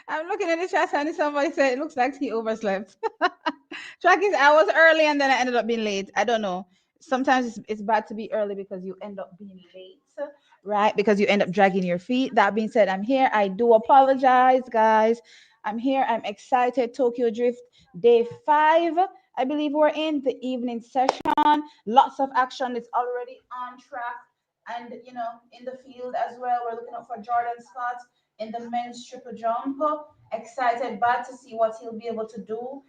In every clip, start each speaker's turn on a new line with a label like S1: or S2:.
S1: I'm looking in the chat and somebody said it looks like he overslept. Track is I was early and then I ended up being late. I don't know. Sometimes it's bad to be early because you end up being late, right? Because you end up dragging your feet. That being said, I'm here. I do apologize, guys. I'm here. I'm excited. Tokyo Drift day 5. I believe we're in the evening session. Lots of action. It's already on track and in the field as well. We're looking up for Jordan Scott in the men's triple jump. Excited, bad to see what he'll be able to do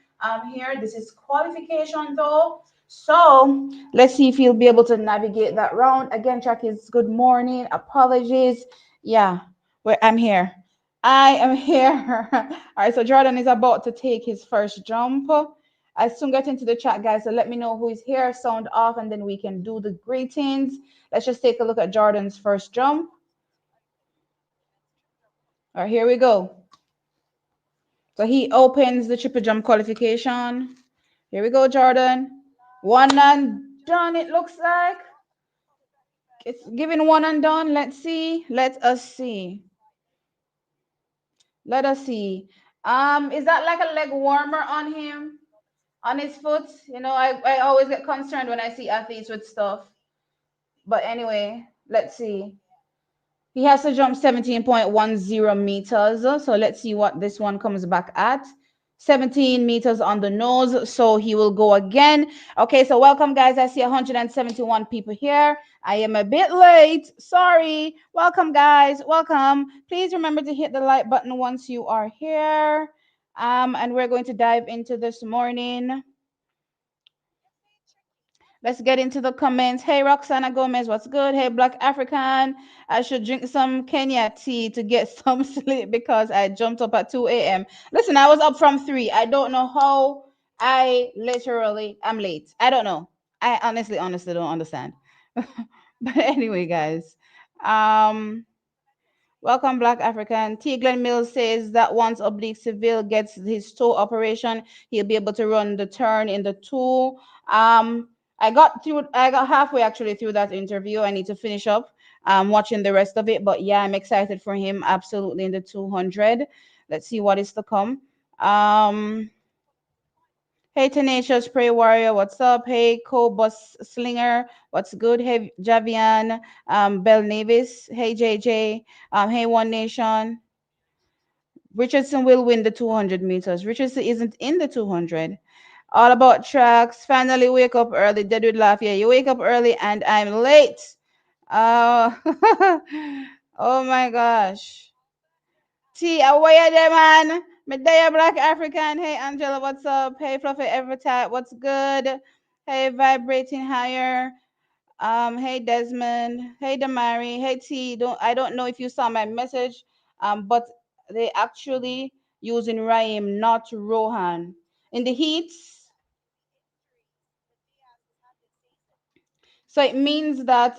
S1: here. This is qualification though. So let's see if he'll be able to navigate that round. Again, Chuck is good morning. Apologies. Yeah, I'm here. I am here. All right, so Jordan is about to take his first jump. I soon get into the chat, guys. So let me know who is here. Sound off, and then we can do the greetings. Let's just take a look at Jordan's first jump. All right, here we go. So he opens the triple jump qualification. Here we go, Jordan. One and done, it looks like. It's giving one and done. Let's see. Let us see. Let us see. Is that like a leg warmer on him? On his foot? I always get concerned when I see athletes with stuff. But anyway, let's see. He has to jump 17.10 meters. So let's see what this one comes back at. 17 meters on the nose. So he will go again. Okay, so welcome, guys. I see 171 people here. I am a bit late. Sorry. Welcome, guys. Welcome. Please remember to hit the like button once you are here. And we're going to dive into this morning. Let's get into the comments. Hey, Roxana Gomez, what's good? Hey, Black African, I should drink some Kenya tea to get some sleep because I jumped up at 2 a.m. Listen, I was up from 3. I don't know how I literally am late. I don't know. I honestly don't understand. But anyway, guys, welcome, Black African. T. Glenn Mills says that once Oblique Seville gets his toe operation, he'll be able to run the turn in the two. I got halfway actually through that interview. I need to finish up watching the rest of it. But yeah, I'm excited for him absolutely in the 200. Let's see what is to come. Hey, Tenacious Prey Warrior, what's up? Hey, Bus Slinger, what's good? Hey, Javian, Bell Navis. Hey, JJ. Hey, One Nation. Richardson will win the 200 meters. Richardson isn't in the 200. All about tracks. Finally, wake up early. Dead would laugh. Yeah, you wake up early and I'm late. Uh, oh my gosh. T, away there, man. Medea Black African. Hey, Angela, what's up? Hey, Fluffy Evertat, what's good? Hey, Vibrating Higher. Hey, Desmond. Hey, Damari. Hey, T. I don't know if you saw my message, but they actually using Raim, not Rohan. In the heats, so it means that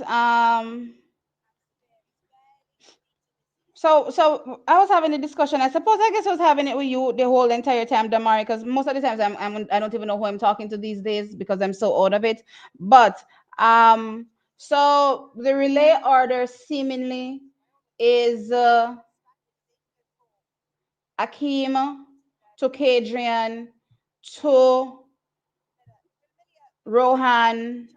S1: so I was having a discussion. I guess I was having it with you the whole entire time, Damari, because most of the times I don't even know who I'm talking to these days because I'm so out of it. But so the relay order seemingly is Akeem to Kadrian to Rohan,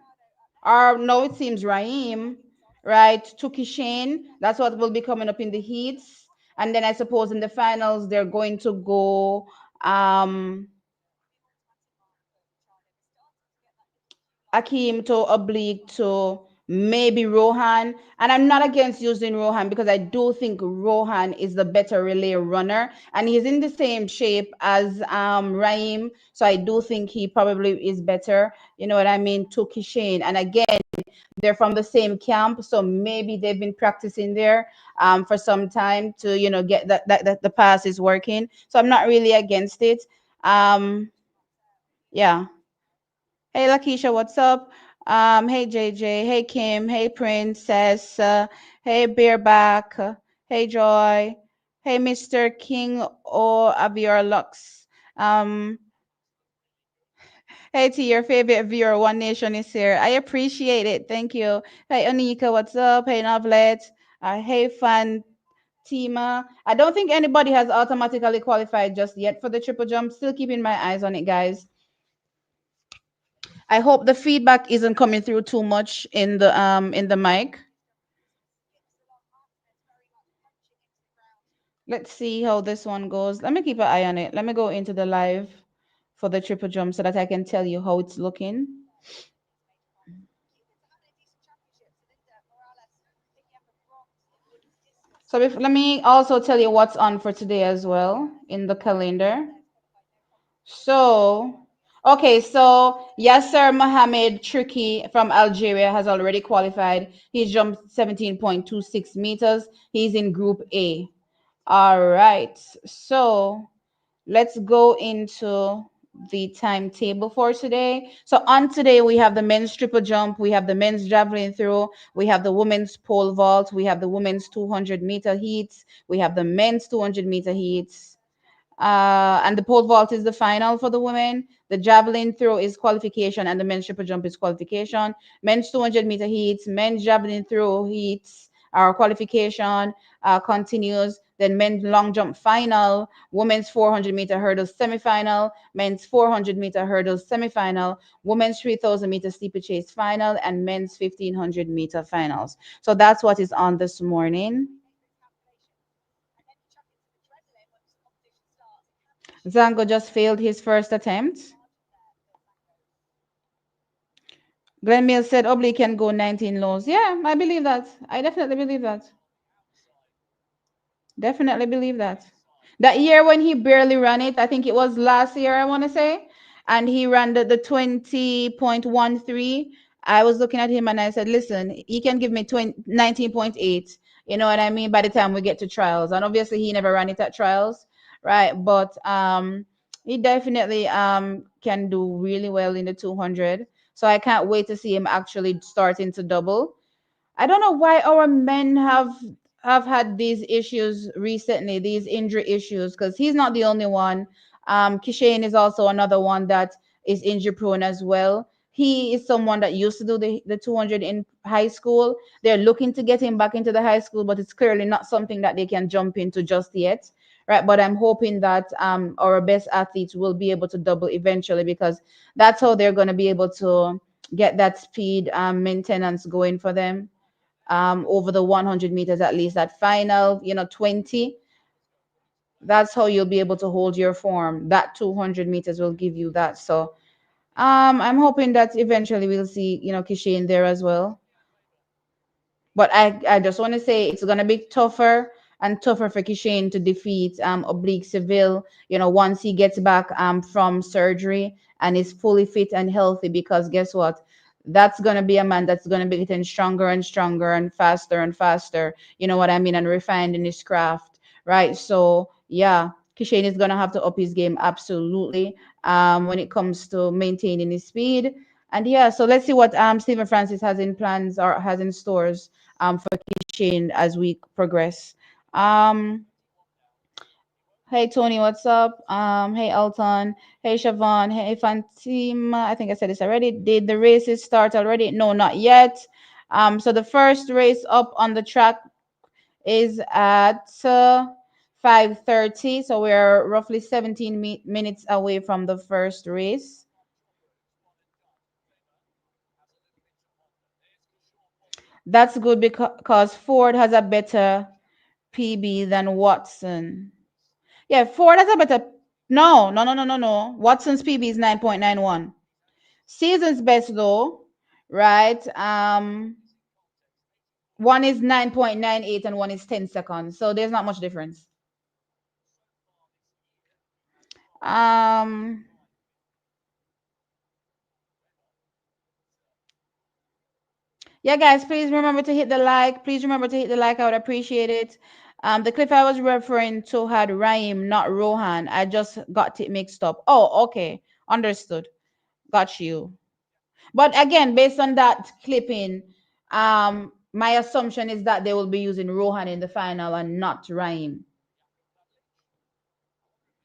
S1: or no, it seems Raheem, right? To Kishan. That's what will be coming up in the heats. And then I suppose in the finals, they're going to go Akeem to Oblique to maybe Rohan. And I'm not against using Rohan because I do think Rohan is the better relay runner and he's in the same shape as Raheem. So I do think he probably is better. You know what I mean? To Kishan. And again, they're from the same camp. So maybe they've been practicing there for some time to, get that the pass is working. So I'm not really against it. Yeah. Hey, Lakeisha, what's up? Hey, JJ. Hey, Kim. Hey, Princess. Hey, Bearback. Hey, Joy. Hey, Mr. King or Avior Lux. Hey, to your favorite viewer, One Nation is here. I appreciate it. Thank you. Hey, Anika, what's up? Hey, Novlet. Hey, Tima. I don't think anybody has automatically qualified just yet for the triple jump. Still keeping my eyes on it, guys. I hope the feedback isn't coming through too much in the mic. Let's see how this one goes. Let me keep an eye on it. Let me go into the live for the triple jump so that I can tell you how it's looking. So let me also tell you what's on for today as well in the calendar. So, okay, so Yasser Mohamed Tricky from Algeria has already qualified. He jumped 17.26 meters. He's in Group A. All right, so let's go into the timetable for today. So on today we have the men's triple jump, we have the men's javelin throw, we have the women's pole vault, we have the women's 200-meter heats, we have the men's 200-meter heats. And the pole vault is the final for the women. The javelin throw is qualification, and the men's triple jump is qualification. Men's 200-meter heats, men's javelin throw heats, our qualification continues. Then men's long jump final, women's 400-meter hurdles semifinal, men's 400-meter hurdles semifinal, women's 3,000-meter steeplechase final, and men's 1,500-meter finals. So that's what is on this morning. Zango just failed his first attempt. Glenn Mills said Oblique can go 19 lows. Yeah, I believe that. I definitely believe that. Definitely believe that. That year when he barely ran it, I think it was last year, I want to say, and he ran the 20.13. I was looking at him and I said, listen, he can give me 19.8. You know what I mean? By the time we get to trials. And obviously he never ran it at trials, right? But he definitely can do really well in the 200. So I can't wait to see him actually starting to double. I don't know why our men have had these issues recently, these injury issues, because he's not the only one. Kishane is also another one that is injury prone as well. He is someone that used to do the 200 in high school. They're looking to get him back into the high school, but it's clearly not something that they can jump into just yet. Right. But I'm hoping that our best athletes will be able to double eventually because that's how they're going to be able to get that speed maintenance going for them over the 100 meters, at least that final 20. That's how you'll be able to hold your form. That 200 meters will give you that. So I'm hoping that eventually we'll see Kishi there as well. But I just want to say it's gonna be tougher and tougher for Kishane to defeat Oblique Seville, once he gets back from surgery and is fully fit and healthy, because guess what? That's gonna be a man that's gonna be getting stronger and stronger and faster, you know what I mean, and refined in his craft, right? So yeah, Kishane is gonna have to up his game absolutely when it comes to maintaining his speed. And yeah, so let's see what Stephen Francis has in plans or has in stores for Kitchen as we progress. Um, hey Tony, what's up? Hey Alton, hey Siobhan, hey Fatima. I think I said this already. Did the races start already? No, not yet. So the first race up on the track is at 5:30. So we're roughly 17 minutes away from the first race. That's good because Ford has a better PB than Watson. Yeah, Ford has a better. No, no, no, no, no, no. Watson's PB is 9.91. Season's best though, right? One is 9.98 and one is 10 seconds. So there's not much difference. Um, yeah, guys, please remember to hit the like. Please remember to hit the like. I would appreciate it. The clip I was referring to had Raim, not Rohan. I just got it mixed up. Oh, okay. Understood. Got you. But again, based on that clipping, my assumption is that they will be using Rohan in the final and not Raim.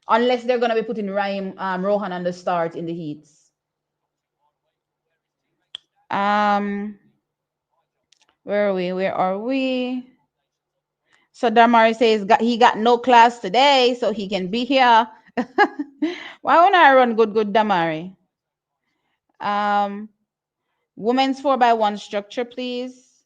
S1: Unless they're gonna be putting Raim Rohan on the start in the heats. Um where are we? Where are we? So Damari says he got no class today, so he can be here. Why won't I run good Damari? Um, women's 4x1 structure, please.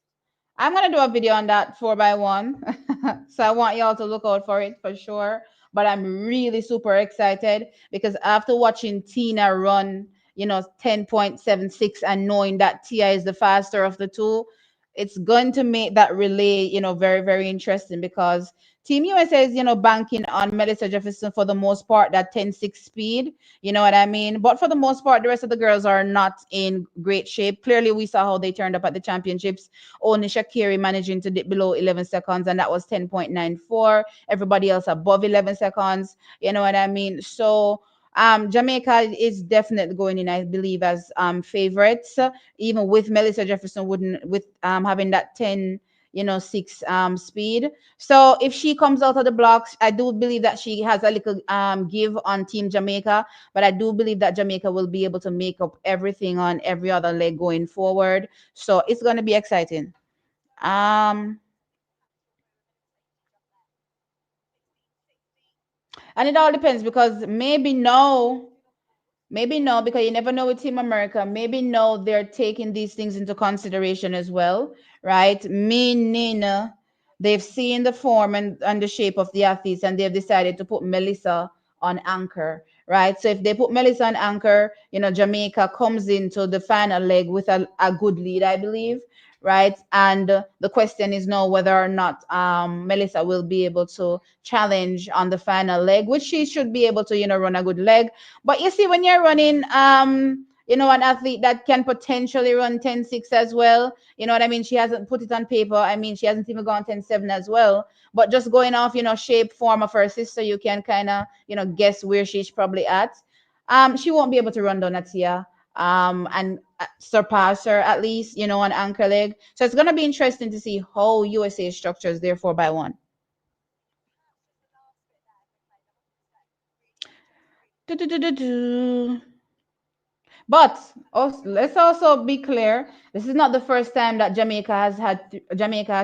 S1: I'm gonna do a video on that 4x1. So I want y'all to look out for it for sure. But I'm really super excited because after watching Tina run, 10.76 and knowing that Tia is the faster of the two, it's going to make that relay, very, very interesting because Team USA is, banking on Melissa Jefferson for the most part, that 10.6 speed. You know what I mean? But for the most part, the rest of the girls are not in great shape. Clearly, we saw how they turned up at the championships. Only Shakiri managing to dip below 11 seconds, and that was 10.94. Everybody else above 11 seconds. You know what I mean? So Jamaica is definitely going in, I believe, as favorites, even with Melissa Jefferson wouldn't with having that 10 6 speed. So if she comes out of the blocks, I do believe that she has a little give on Team Jamaica, but I do believe that Jamaica will be able to make up everything on every other leg going forward. So it's going to be exciting. Um, and it all depends because maybe no, because you never know with Team America. Maybe no, they're taking these things into consideration as well, right? Meaning they've seen the form and the shape of the athletes and they've decided to put Melissa on anchor, right? So if they put Melissa on anchor, Jamaica comes into the final leg with a good lead, I believe, right? And the question is now whether or not Melissa will be able to challenge on the final leg, which she should be able to, run a good leg. But you see, when you're running, an athlete that can potentially run 10.6 as well, you know what I mean? She hasn't put it on paper. I mean, she hasn't even gone 10.7 as well. But just going off, shape, form of her sister, you can kind of, guess where she's probably at. She won't be able to run down Atia and surpass her at least, on anchor leg. So it's going to be interesting to see how USA structures their 4x1. Do-do-do-do-do. But also, let's also be clear: this is not the first time that Jamaica has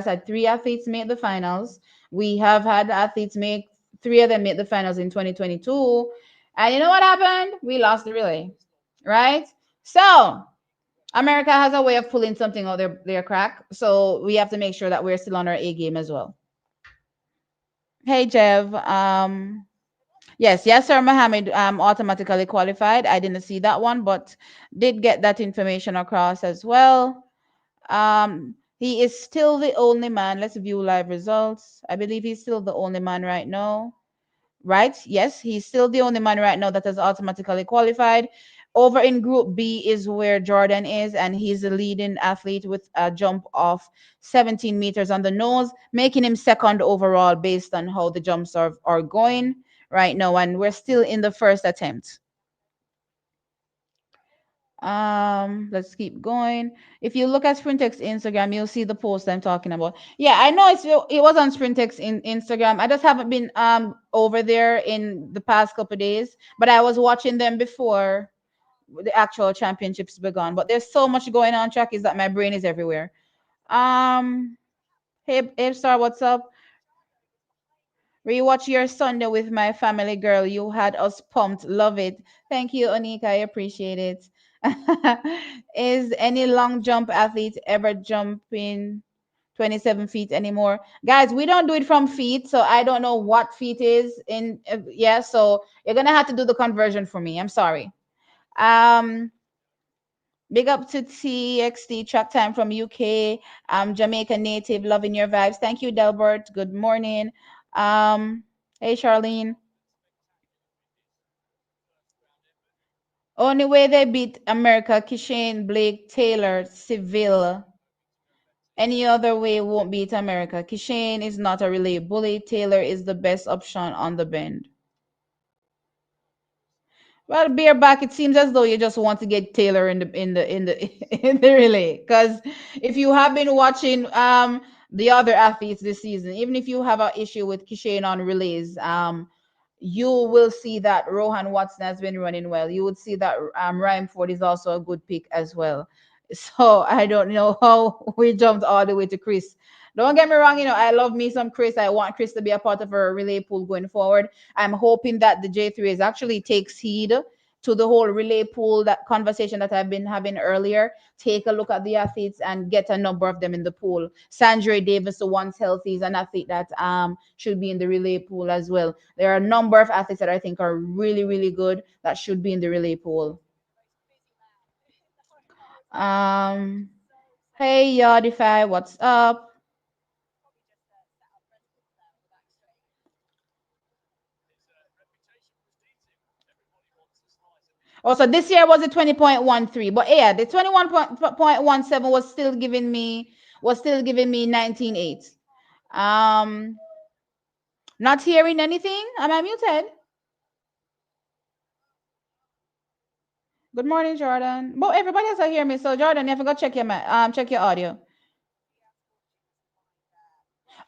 S1: had three athletes make the finals. We have had athletes make three of them make the finals in 2022, and you know what happened? We lost the relay, right? So America has a way of pulling something out their crack. So we have to make sure that we're still on our A game as well. Hey Jev, yes, sir. Mohammed automatically qualified. I didn't see that one, but did get that information across as well. He is still the only man. Let's view live results. I believe he's still the only man right now. Right? Yes, he's still the only man right now that has automatically qualified. Over in Group B is where Jordan is, and he's the leading athlete with a jump of 17 meters on the nose, making him second overall based on how the jumps are going right now. And we're still in the first attempt. Let's keep going. If you look at Sprintex Instagram, you'll see the post I'm talking about. Yeah, I know it was on Sprintex in Instagram. I just haven't been over there in the past couple of days, but I was watching them before the actual championships began. But there's so much going on, Chuck, is that my brain is everywhere. Um, hey Star, what's up? Rewatch your Sunday with my family, girl. You had us pumped. Love it. Thank you, Onika. I appreciate it. Is any long jump athlete ever jumping 27 feet anymore? Guys, we don't do it from feet, so I don't know what feet is in. Yeah, so you're gonna have to do the conversion for me. I'm sorry. Um, Big up to TXT track time from UK. Jamaica native, loving your vibes. Thank you, Delbert. Good morning. Hey Charlene. Only way they beat America, Kishane, Blake, Taylor, Seville. Any other way won't beat America. Kishane is not a relay bully. Taylor is the best option on the bend. Well, bareback, it seems as though you just want to get Taylor in the relay. Because if you have been watching the other athletes this season, even if you have an issue with Kishane on relays, you will see that Rohan Watson has been running well. You would see that Ryan Ford is also a good pick as well. So I don't know how we jumped all the way to Chris. Don't get me wrong, I love me some Chris. I want Chris to be a part of our relay pool going forward. I'm hoping that the J3 is actually takes heed to the whole relay pool, that conversation that I've been having earlier. Take a look at the athletes and get a number of them in the pool. Sandra Davis, the once healthy, is an athlete that should be in the relay pool as well. There are a number of athletes that I think are really, really good that should be in the relay pool. Um, hey Yardify, what's up? Oh, so this year was a 20.13, but yeah, the 21.17 was still giving me 19.8. Um, not hearing anything. Am I muted? Good morning, Jordan. But everybody else hear me. So Jordan, you have to go check your audio.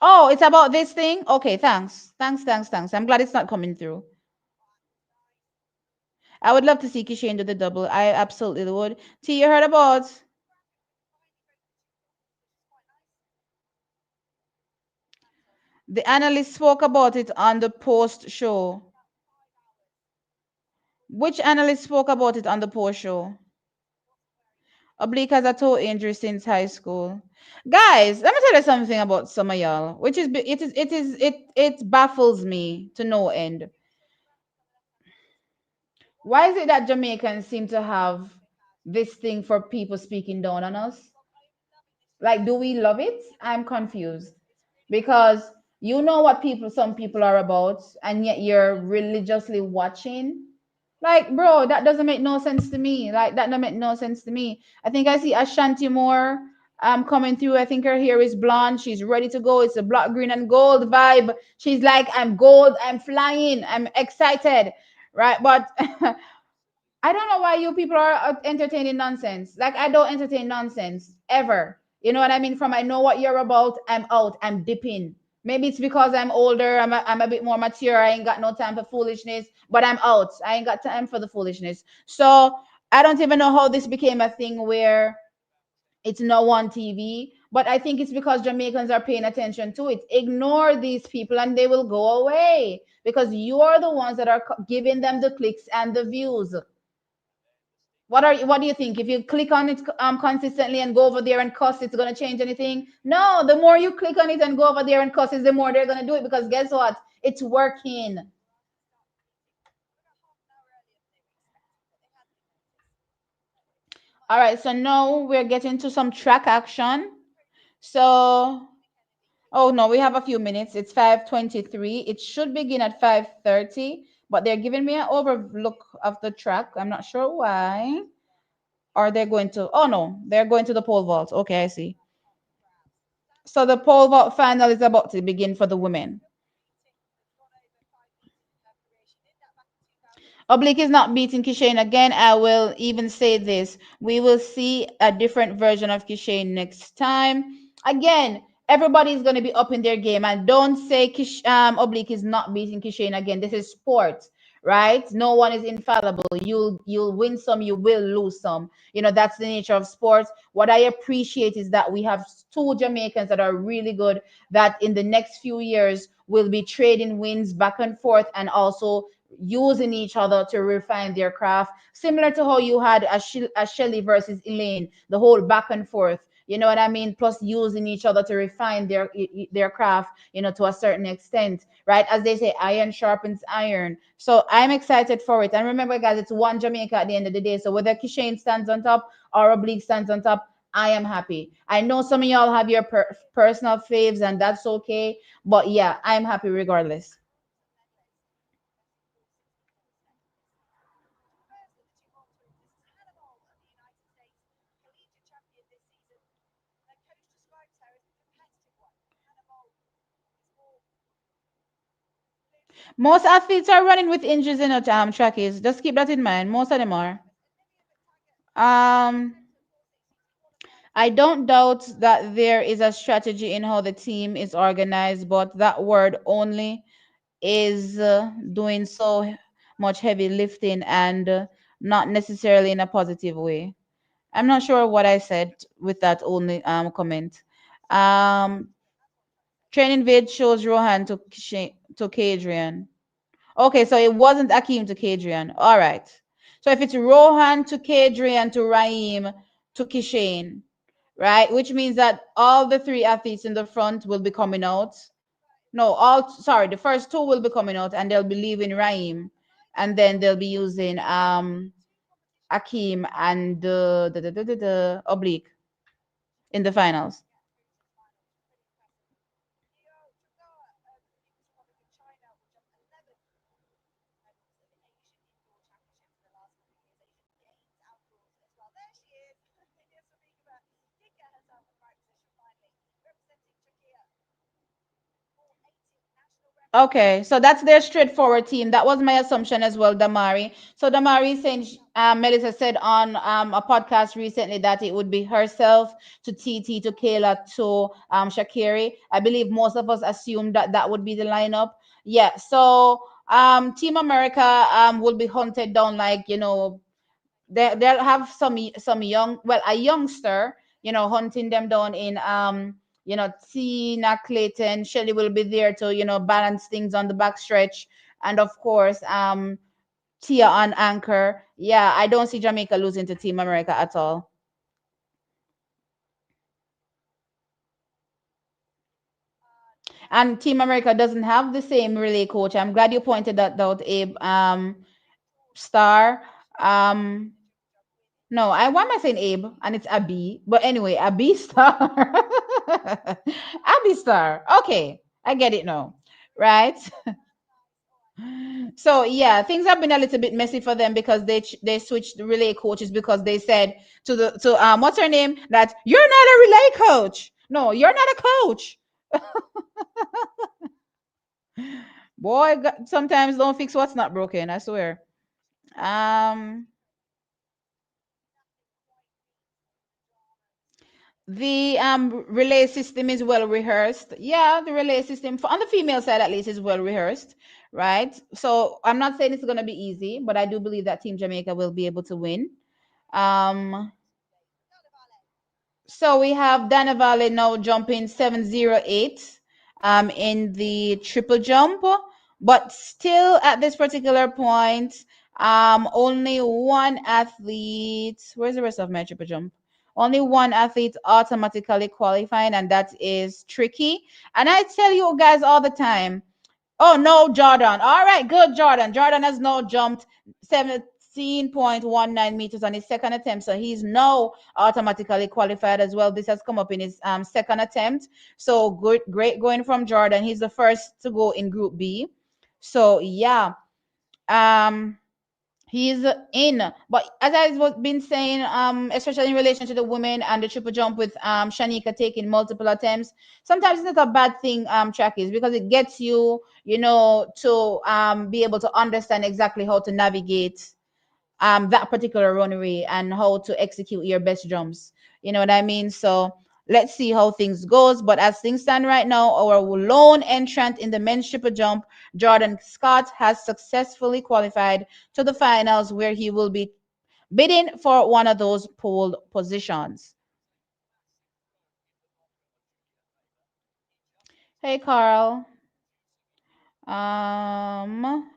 S1: Oh, it's about this thing. Okay, thanks, thanks, thanks, thanks. I'm glad it's not coming through. I would love to see Kishan do the double. I absolutely would. T, you heard about the analyst spoke about it on the post show. Which analyst spoke about it on the post show? Oblique has a toe injury since high school. Guys, let me tell you something about some of y'all, which is it baffles me to no end. Why is it that Jamaicans seem to have this thing for people speaking down on us? Like, do we love it? I'm confused because you know what some people are about, and yet you're religiously watching. Like, bro, that doesn't make no sense to me. Like, that doesn't make no sense to me. I think I see Ashanti Moore coming through. I think her hair is blonde. She's ready to go. It's a black, green, and gold vibe. She's like, I'm gold, I'm flying, I'm excited. Right. But I don't know why you people are entertaining nonsense. Like, I don't entertain nonsense ever. You know what I mean? From I know what you're about, I'm out, I'm dipping. Maybe it's because I'm older, I'm a bit more mature. I ain't got no time for foolishness, but I'm out. I ain't got time for the foolishness. So I don't even know how this became a thing where it's no on TV. But I think it's because Jamaicans are paying attention to it. Ignore these people and they will go away because you are the ones that are giving them the clicks and the views. What do you think? If you click on it consistently and go over there and cuss, it's gonna change anything? No, the more you click on it and go over there and cuss, the more they're gonna do it because guess what? It's working. All right, so now we're getting to some track action. So, oh no, we have a few minutes. It's 5:23. It should begin at 5:30, but they're giving me an overlook of the track. I'm not sure why. Are they going to? Oh no, they're going to the pole vault. Okay, I see. So the pole vault final is about to begin for the women. Oblique is not beating Kishane again. I will even say this. We will see a different version of Kishane next time. Again, everybody's going to be up in their game. And don't say Oblique is not beating Kishane again. This is sport, right? No one is infallible. You'll win some, you will lose some. That's the nature of sports. What I appreciate is that we have two Jamaicans that are really good, that in the next few years will be trading wins back and forth and also using each other to refine their craft, similar to how you had a Shelly versus Elaine, the whole back and forth. You know what I mean? Plus using each other to refine their craft, to a certain extent, right? As they say, iron sharpens iron. So I'm excited for it. And remember, guys, it's one Jamaica at the end of the day. So whether Kishane stands on top or Oblique stands on top, I am happy. I know some of y'all have your personal faves, and that's okay. But yeah, I'm happy regardless. Most athletes are running with injuries in a track is. Just keep that in mind. Most of them are. Um, I don't doubt that there is a strategy in how the team is organized, but that word only is doing so much heavy lifting and not necessarily in a positive way. I'm not sure what I said with that only comment. Um, Training vid shows Rohan to Kadrian. Okay, so it wasn't Akeem to Kadrian. All right. So if it's Rohan to Kadrian to Raheem to Kishane, right? Which means that all the three athletes in the front will be coming out. No, all sorry, the first two will be coming out and they'll be leaving Raheem, and then they'll be using Akeem and the oblique in the finals. Okay, so that's their straightforward team. That was my assumption as well, Damari. So Damari saying, Melissa said on a podcast recently that it would be herself to TT to Kayla to Shakiri. I believe most of us assumed that that would be the lineup. Yeah. So Team America will be hunted down like they'll have some young, well, a youngster, hunting them down in Tina Clayton. Shelly will be there to balance things on the back stretch, and of course Tia on anchor. Yeah, I don't see Jamaica losing to Team America at all. And Team America doesn't have the same relay coach. I'm glad you pointed that out, Abe. Star. Um, No, why am I saying Abe? And it's Abby. But anyway, Abby Star. Abby Star. Okay, I get it now. Right? So yeah, things have been a little bit messy for them because they switched the relay coaches because they said to what's her name that you're not a relay coach. No, you're not a coach. Boy, sometimes don't fix what's not broken, I swear. Um The relay system is well rehearsed. Yeah, the relay system on the female side at least is well rehearsed, right? So I'm not saying it's gonna be easy, but I do believe that Team Jamaica will be able to win. Um, so we have Dana Valley now jumping 708 in the triple jump, but still at this particular point, only one athlete. Where's the rest of my triple jump? Only one athlete automatically qualifying, and that is tricky. And I tell you guys all the time, oh no, Jordan. All right, good, Jordan. Jordan has now jumped 17.19 meters on his second attempt. So he's now automatically qualified as well. This has come up in his second attempt. So good, great going from Jordan. He's the first to go in Group B. So yeah. Um he's in. But as I've been saying, especially in relation to the women and the triple jump with Shanika taking multiple attempts, sometimes it's not a bad thing, trackies, because it gets you, to be able to understand exactly how to navigate that particular runway and how to execute your best jumps. You know what I mean? So let's see how things goes. But as things stand right now, our lone entrant in the men's triple jump, Jordan Scott, has successfully qualified to the finals, where he will be bidding for one of those pole positions. Hey, Carl. Um,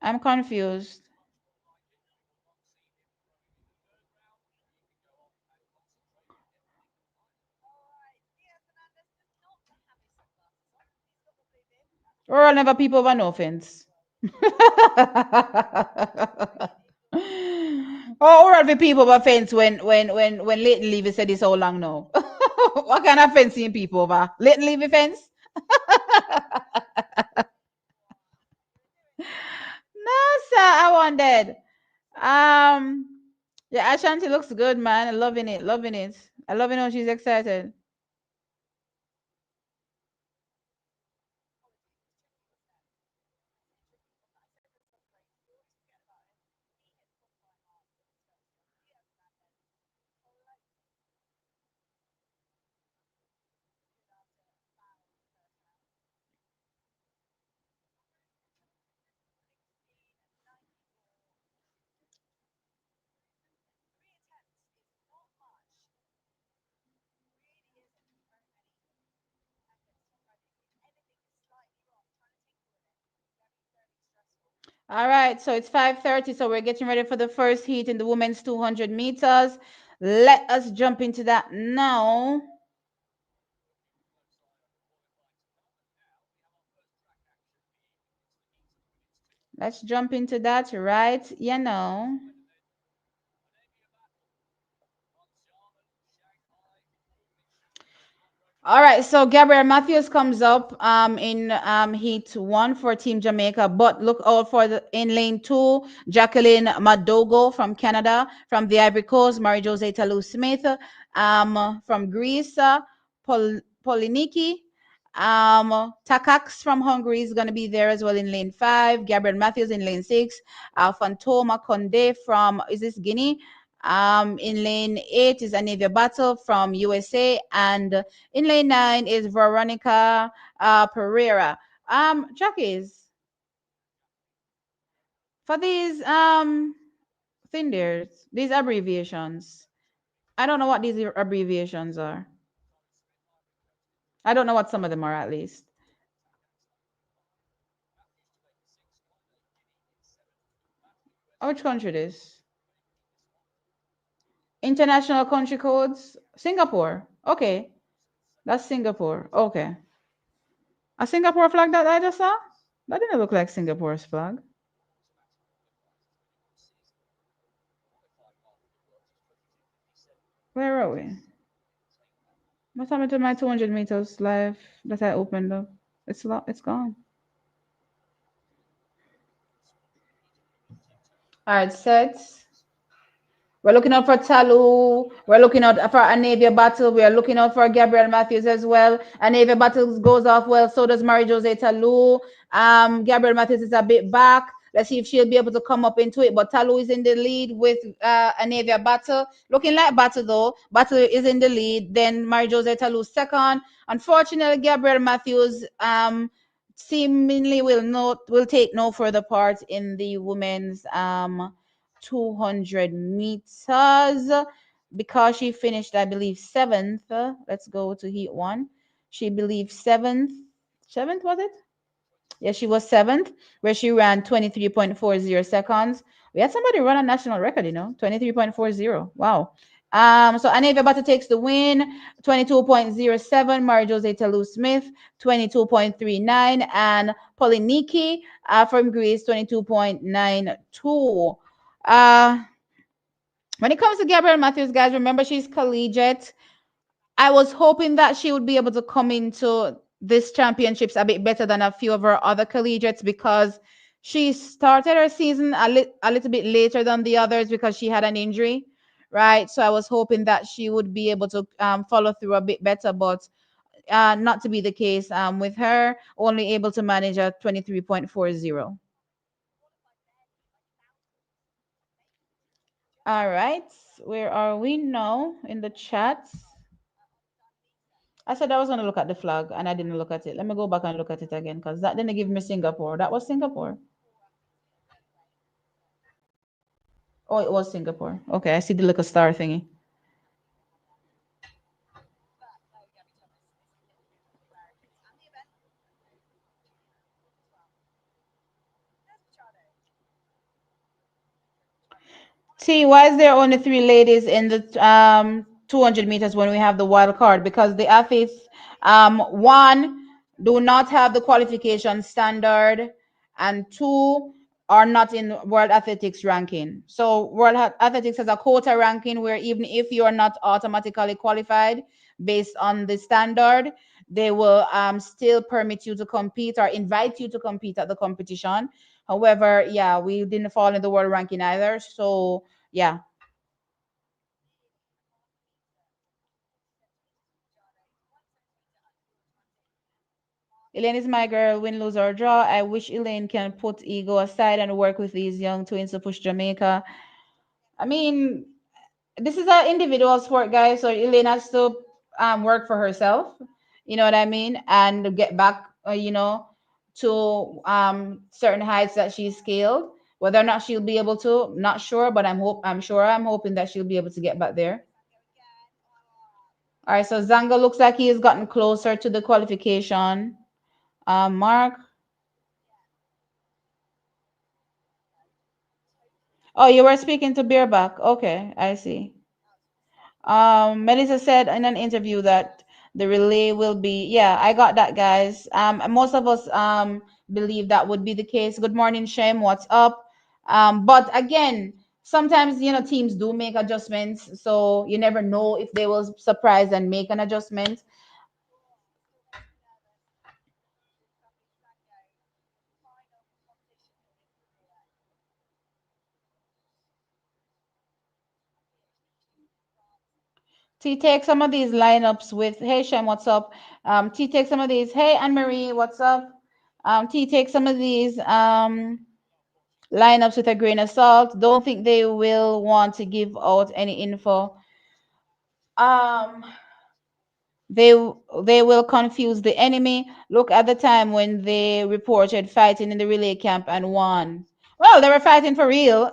S1: I'm confused. Or never people over no offense. Or are the people offense when Leighton Levy said this so long now? What kind of fence in people over? Leighton Levy fence? No, sir, I wanted. Um yeah, Ashanti looks good, man. Loving it, loving it. I love it when she's excited. All right, so it's 5:30, so we're getting ready for the first heat in the women's 200 meters. Let us jump into that now. Let's jump into that right, All right, so Gabriel Matthews comes up in heat one for Team Jamaica, but look out for the in lane two, Jacqueline Madogo from Canada, from the Ivory Coast, Mary Jose Talou Smith, from Greece, Poliniki, Takax from Hungary is going to be there as well in lane five, Gabriel Matthews in lane six, Fantoma Conde from, is this Guinea? In lane eight is Anivia Battle from USA, and in lane nine is Veronica Pereira. Jackies, for these thinders, these abbreviations, I don't know what these abbreviations are. I don't know what some of them are at least. Which country it is? International country codes? Singapore. Okay. That's Singapore. Okay. A Singapore flag that I just saw? That didn't look like Singapore's flag. Where are we? What happened to my 200 meters live that I opened up? It's gone. All right, set. We're looking out for Talu. We're looking out for Anavia Battle. We are looking out for Gabriel Matthews as well. Anavia Battle goes off well. So does Mary Jose Talu. Gabriel Matthews is a bit back. Let's see if she'll be able to come up into it. But Talu is in the lead with Anavia Battle. Looking like Battle though. Battle is in the lead. Then Mary Jose Talu second. Unfortunately, Gabriel Matthews seemingly will take no further part in the women's 200 meters because she finished, I believe, seventh. Let's go to heat one. She believed seventh. Seventh was it? Yeah, she was seventh, where she ran 23.40 seconds. We had somebody run a national record, 23.40. Wow. So Aneva Bata takes the win, 22.07. Mary Jose Talou Smith, 22.39. And Poliniki from Greece, 22.92. Uh, when it comes to Gabrielle Matthews, guys, remember she's collegiate. I was hoping that she would be able to come into this championships a bit better than a few of her other collegiates because she started her season a little bit later than the others because she had an injury, right? So I was hoping that she would be able to follow through a bit better, but not to be the case with her, only able to manage a 23.40. All right, where are we now in the chat? I said I was going to look at the flag and I didn't look at it. Let me go back and look at it again because that didn't give me Singapore. That was Singapore. Oh, it was Singapore. Okay, I see the little star thingy. See, why is there only three ladies in the 200 meters when we have the wild card? Because the athletes, one, do not have the qualification standard, and two, are not in World Athletics ranking. So World Athletics has a quota ranking where even if you are not automatically qualified based on the standard, they will still permit you to compete or invite you to compete at the competition. However, yeah, we didn't fall in the world ranking either. So yeah. Elaine is my girl, win, lose, or draw. I wish Elaine can put ego aside and work with these young twins to push Jamaica. I mean, this is an individual sport, guys, so Elaine has to work for herself. You know what I mean? And get back, to certain heights that she's scaled. Whether or not she'll be able to, not sure, but I'm hoping that she'll be able to get back there. All right, so Zanga looks like he has gotten closer to the qualification mark. Oh, you were speaking to Beerback. Okay, I see. Melissa said in an interview that the relay will be, yeah, I got that, guys. Most of us believe that would be the case. Good morning, Shem. What's up? But again, sometimes teams do make adjustments, so you never know if they will surprise and make an adjustment. T, take some of these lineups with, hey Shem, what's up? T, take some of these. Hey Anne Marie, what's up? T, take some of these lineups with a grain of salt. Don't think they will want to give out any info. Um, they they will confuse the enemy. Look at the time when they reported fighting in the relay camp and won. Well, they were fighting for real,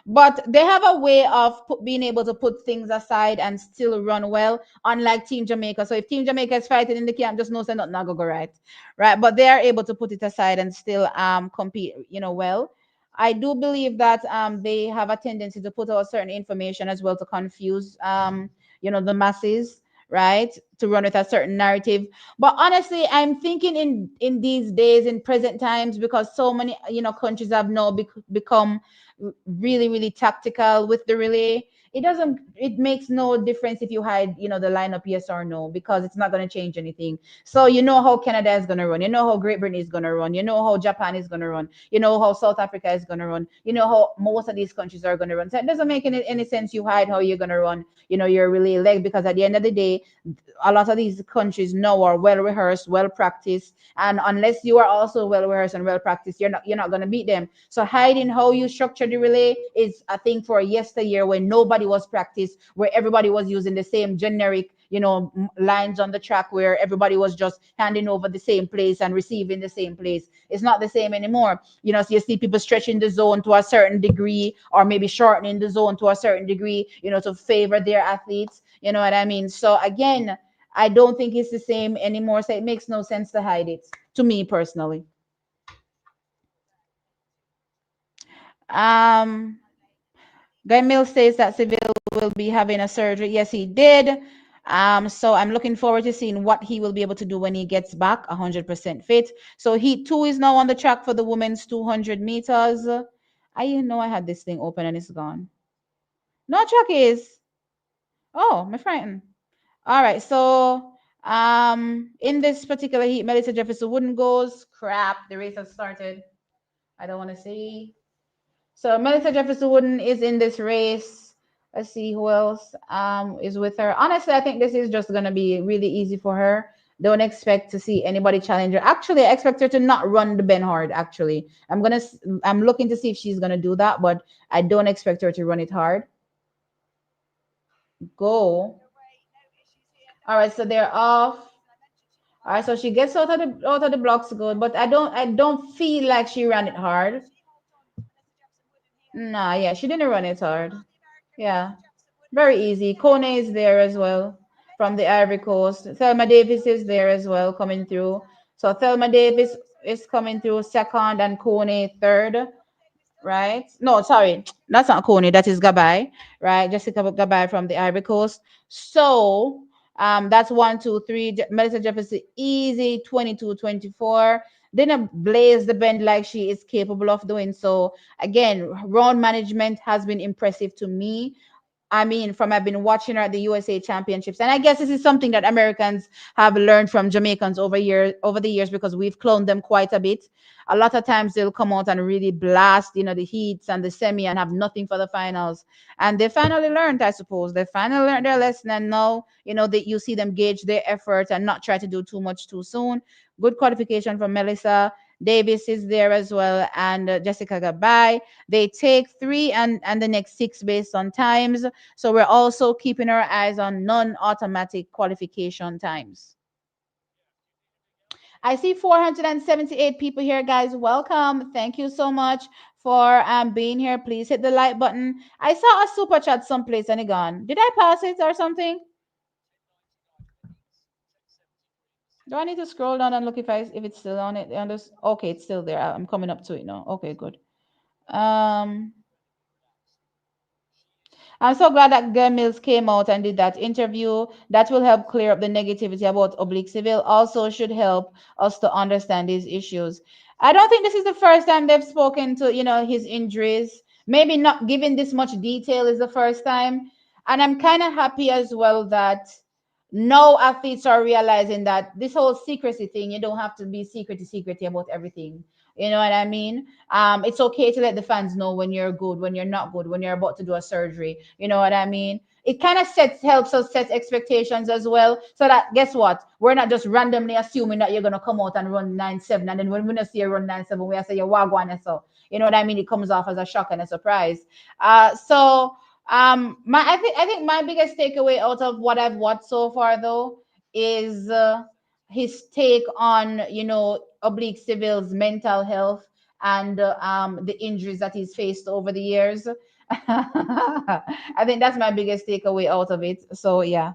S1: but they have a way of being able to put things aside and still run well, unlike Team Jamaica. So if Team Jamaica is fighting in the camp, just know say nothing not go right, right? But they are able to put it aside and still compete, well. I do believe that they have a tendency to put out certain information as well to confuse the masses, right, to run with a certain narrative. But honestly, I'm thinking in these days, in present times, because so many countries have now become really really tactical with the relay. It makes no difference if you hide the lineup, yes or no, because it's not going to change anything. So you know how Canada is going to run, you know how Great Britain is going to run, you know how Japan is going to run, you know how South Africa is going to run, you know how most of these countries are going to run. So it doesn't make any sense you hide how you're going to run your relay leg, because at the end of the day, a lot of these countries now are well rehearsed, well practiced, and unless you are also well rehearsed and well practiced, you're not going to beat them. So hiding how you structure the relay is a thing for yesteryear, when nobody was practiced, where everybody was using the same generic lines on the track, where everybody was just handing over the same place and receiving the same place. It's not the same anymore. So you see people stretching the zone to a certain degree, or maybe shortening the zone to a certain degree, to favor their athletes. You know what I mean? So again, I don't think it's the same anymore. So it makes no sense to hide it, to me personally. Um, Guy Mills says that Seville will be having a surgery. Yes, he did. So I'm looking forward to seeing what he will be able to do when he gets back 100% fit. So Heat 2 is now on the track for the women's 200 meters. I know I had this thing open and it's gone. No track is. Oh, my friend. All right. So in this particular heat, Melissa Jefferson Wooden goes. Crap, the race has started. I don't want to see. So Melissa Jefferson Wooden is in this race. Let's see who else is with her. Honestly, I think this is just gonna be really easy for her. Don't expect to see anybody challenge her. Actually, I expect her to not run the Ben hard. Actually, I'm looking to see if she's gonna do that, but I don't expect her to run it hard. Go. All right, so they're off. All right, so she gets out of the blocks good, but I don't feel like she ran it hard. Nah, yeah, she didn't run it hard. Yeah. Very easy. Kone is there as well from the Ivory Coast. Thelma Davis is there as well coming through. So Thelma Davis is coming through second and Kone third, right? No, sorry, that's not Kone. That is Gabai, right? Jessica Gabai from the Ivory Coast. So that's 1, 2, 3. Melissa Jefferson easy 22-24. Didn't blaze the bend like she is capable of doing. So again, round management has been impressive to me. I mean, from I've been watching her at the USA Championships, and I guess this is something that Americans have learned from Jamaicans over the years, because we've cloned them quite a bit. A lot of times they'll come out and really blast, the heats and the semi, and have nothing for the finals. And they finally learned, I suppose. They finally learned their lesson, and now that you see them gauge their effort and not try to do too much too soon. Good qualification from Melissa. Davis is there as well, and Jessica Gabai. They take three and the next six based on times. So we're also keeping our eyes on non-automatic qualification times. I see 478 people here, guys. Welcome. Thank you so much for being here. Please hit the like button. I saw a super chat someplace and it gone. Did I pass it or something? Do I need to scroll down and look if it's still on it? On this? Okay, it's still there. I'm coming up to it now. Okay, good. Um, I'm so glad that Glenn Mills came out and did that interview. That will help clear up the negativity about oblique civil. Also, should help us to understand these issues. I don't think this is the first time they've spoken to, his injuries. Maybe not giving this much detail is the first time. And I'm kind of happy as well that no athletes are realizing that this whole secrecy thing, you don't have to be secrecy about everything. You know what I mean? It's okay to let the fans know when you're good, when you're not good, when you're about to do a surgery. You know what I mean? It kind of helps us set expectations as well. So that guess what? We're not just randomly assuming that you're gonna come out and run 9.7, and then when we see you run 9.7, we say you're wagwan and so. You know what I mean? It comes off as a shock and a surprise. My I think my biggest takeaway out of what I've watched so far though is his take on oblique civil's mental health and the injuries that he's faced over the years. I think that's my biggest takeaway out of it. So yeah,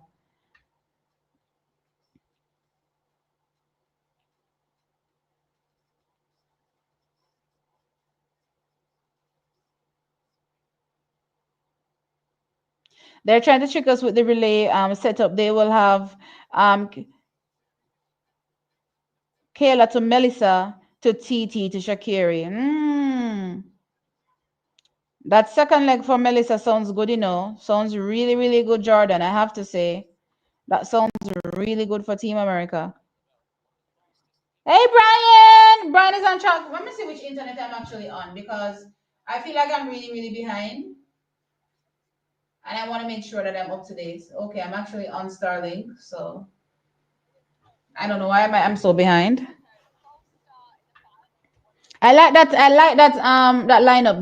S1: they're trying to trick us with the relay setup. They will have Kayla to Melissa to TT to Shakiri. That second leg for Melissa sounds good, Sounds really, really good, Jordan. I have to say. That sounds really good for Team America. Hey, Brian! Brian is on track. Let me see which internet I'm actually on because I feel like I'm really, really behind. And I want to make sure that I'm up to date. Okay, I'm actually on Starlink. So I don't know why I'm so behind. I like that lineup,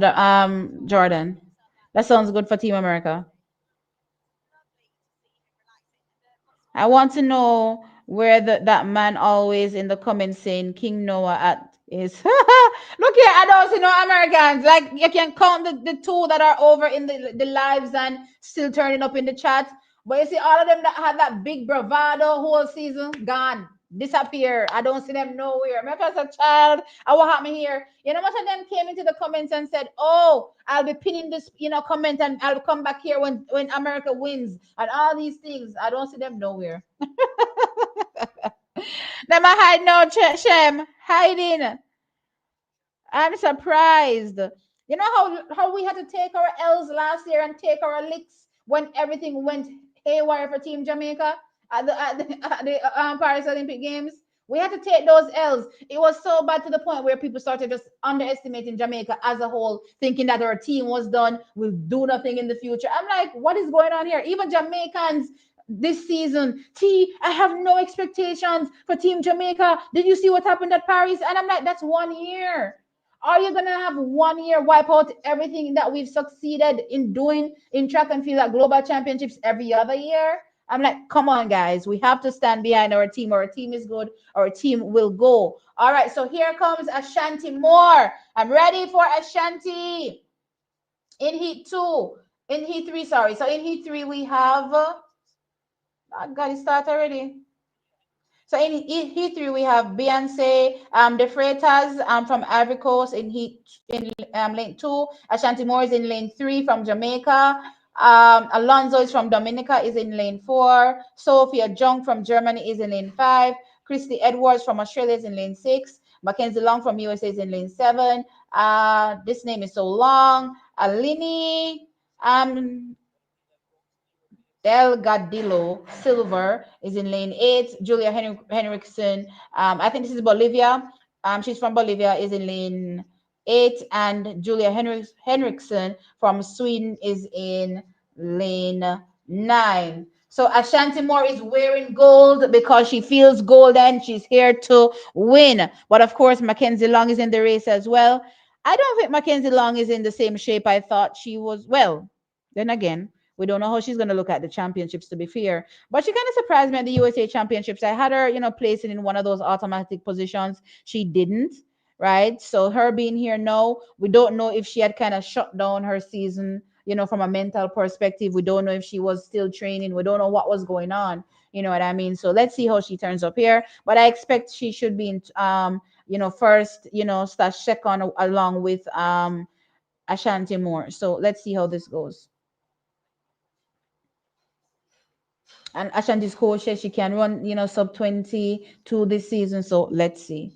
S1: Jordan. That sounds good for Team America. I want to know where that man always in the comments saying King Noah at is. Look here, I don't see no Americans. Like you can count the two that are over in the lives and still turning up in the chat. But you see all of them that had that big bravado whole season gone. Disappear. I don't see them nowhere. Remember as a child, what happened here? Most of them came into the comments and said, "Oh, I'll be pinning this, comment, and I'll come back here when America wins and all these things." I don't see them nowhere. Them are hiding now, Shem, hiding. I'm surprised. You know how we had to take our L's last year and take our licks when everything went haywire for Team Jamaica at the Paris Olympic Games. We had to take those L's. It was so bad to the point where people started just underestimating Jamaica as a whole, thinking that our team was done, will do nothing in the future. I'm like, what is going on here? Even Jamaicans this season, I have no expectations for Team Jamaica. Did you see what happened at Paris? And I'm like, that's 1 year. Are you gonna have 1 year wipe out everything that we've succeeded in doing in track and field at global championships every other year? I'm like, come on, guys. We have to stand behind our team. Our team is good. Our team will go. All right, so here comes Ashanti Moore. I'm ready for Ashanti in heat two. In heat three, sorry. So in heat three, we have. I got it start already. So in heat three, we have Beyonce, the Freitas from Ivory Coast in lane two. Ashanti Moore is in lane three from Jamaica. Alonso is from Dominica is in lane four. Sophia Jung from Germany is in lane five. Christy Edwards from Australia is in lane six. Mackenzie Long from USA is in lane seven. This name is so long. Alini Delgadillo Silver is in lane eight. Julia Henriksen, I think this is Bolivia. She's from Bolivia, is in lane eight, and Julia Henriksen from Sweden is in lane nine. So Ashanti Moore is wearing gold because she feels golden. She's here to win. But of course, Mackenzie Long is in the race as well. I don't think Mackenzie Long is in the same shape I thought she was. Well, then again, we don't know how she's going to look at the championships, to be fair. But she kind of surprised me at the USA championships. I had her, placing in one of those automatic positions. She didn't, right? So her being here now, we don't know if she had kind of shut down her season, from a mental perspective. We don't know if she was still training. We don't know what was going on. You know what I mean? So let's see how she turns up here. But I expect she should be in, first, start second along with Ashanti Moore. So let's see how this goes. And Ashanti's coach says she can run, sub 22 this season. So let's see.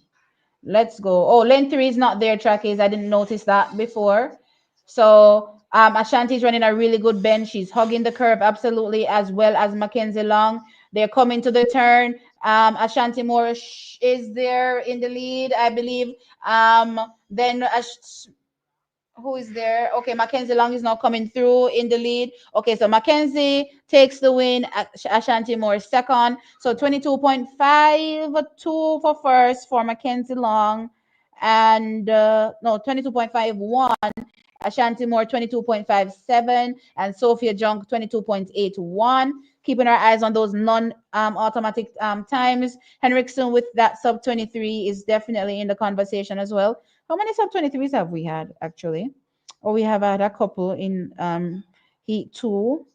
S1: Let's go. Oh, lane three is not there, trackies. I didn't notice that before. So Ashanti's running a really good bend. She's hugging the curve absolutely, as well as Mackenzie Long. They're coming to the turn. Ashanti Moore is there in the lead, I believe. Then who is there? Okay, Mackenzie Long is now coming through in the lead. Okay, so Mackenzie takes the win. Ashanti Moore second. So 22.52 for first for Mackenzie Long. And no, 22.51. Ashanti Moore 22.57. And Sophia Junk 22.81. Keeping our eyes on those non automatic times. Henriksen with that sub 23 is definitely in the conversation as well. How many sub 23s have we had actually? Or we have had a couple in heat two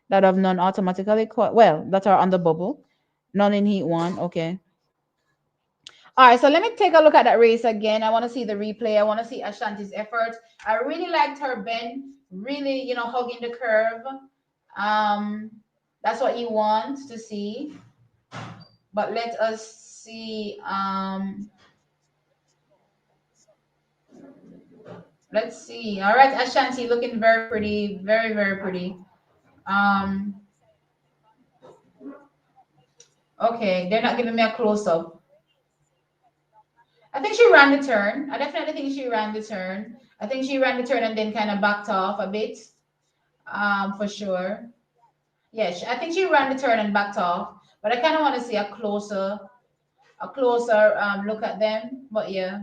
S1: that have non automatically well, that are on the bubble. None in heat one. Okay. All right, so let me take a look at that race again. I want to see the replay. I want to see Ashanti's effort. I really liked her bend, really, hugging the curve. Um, that's what you want to see. But let us see. Let's see. All right, Ashanti looking very pretty, very, very pretty. Um, okay, they're not giving me a close up. I think she ran the turn. I definitely think she ran the turn. I think she ran the turn and then kind of backed off a bit. For sure. Yeah, I think she ran the turn and backed off. But I kind of want to see a closer look at them. But yeah.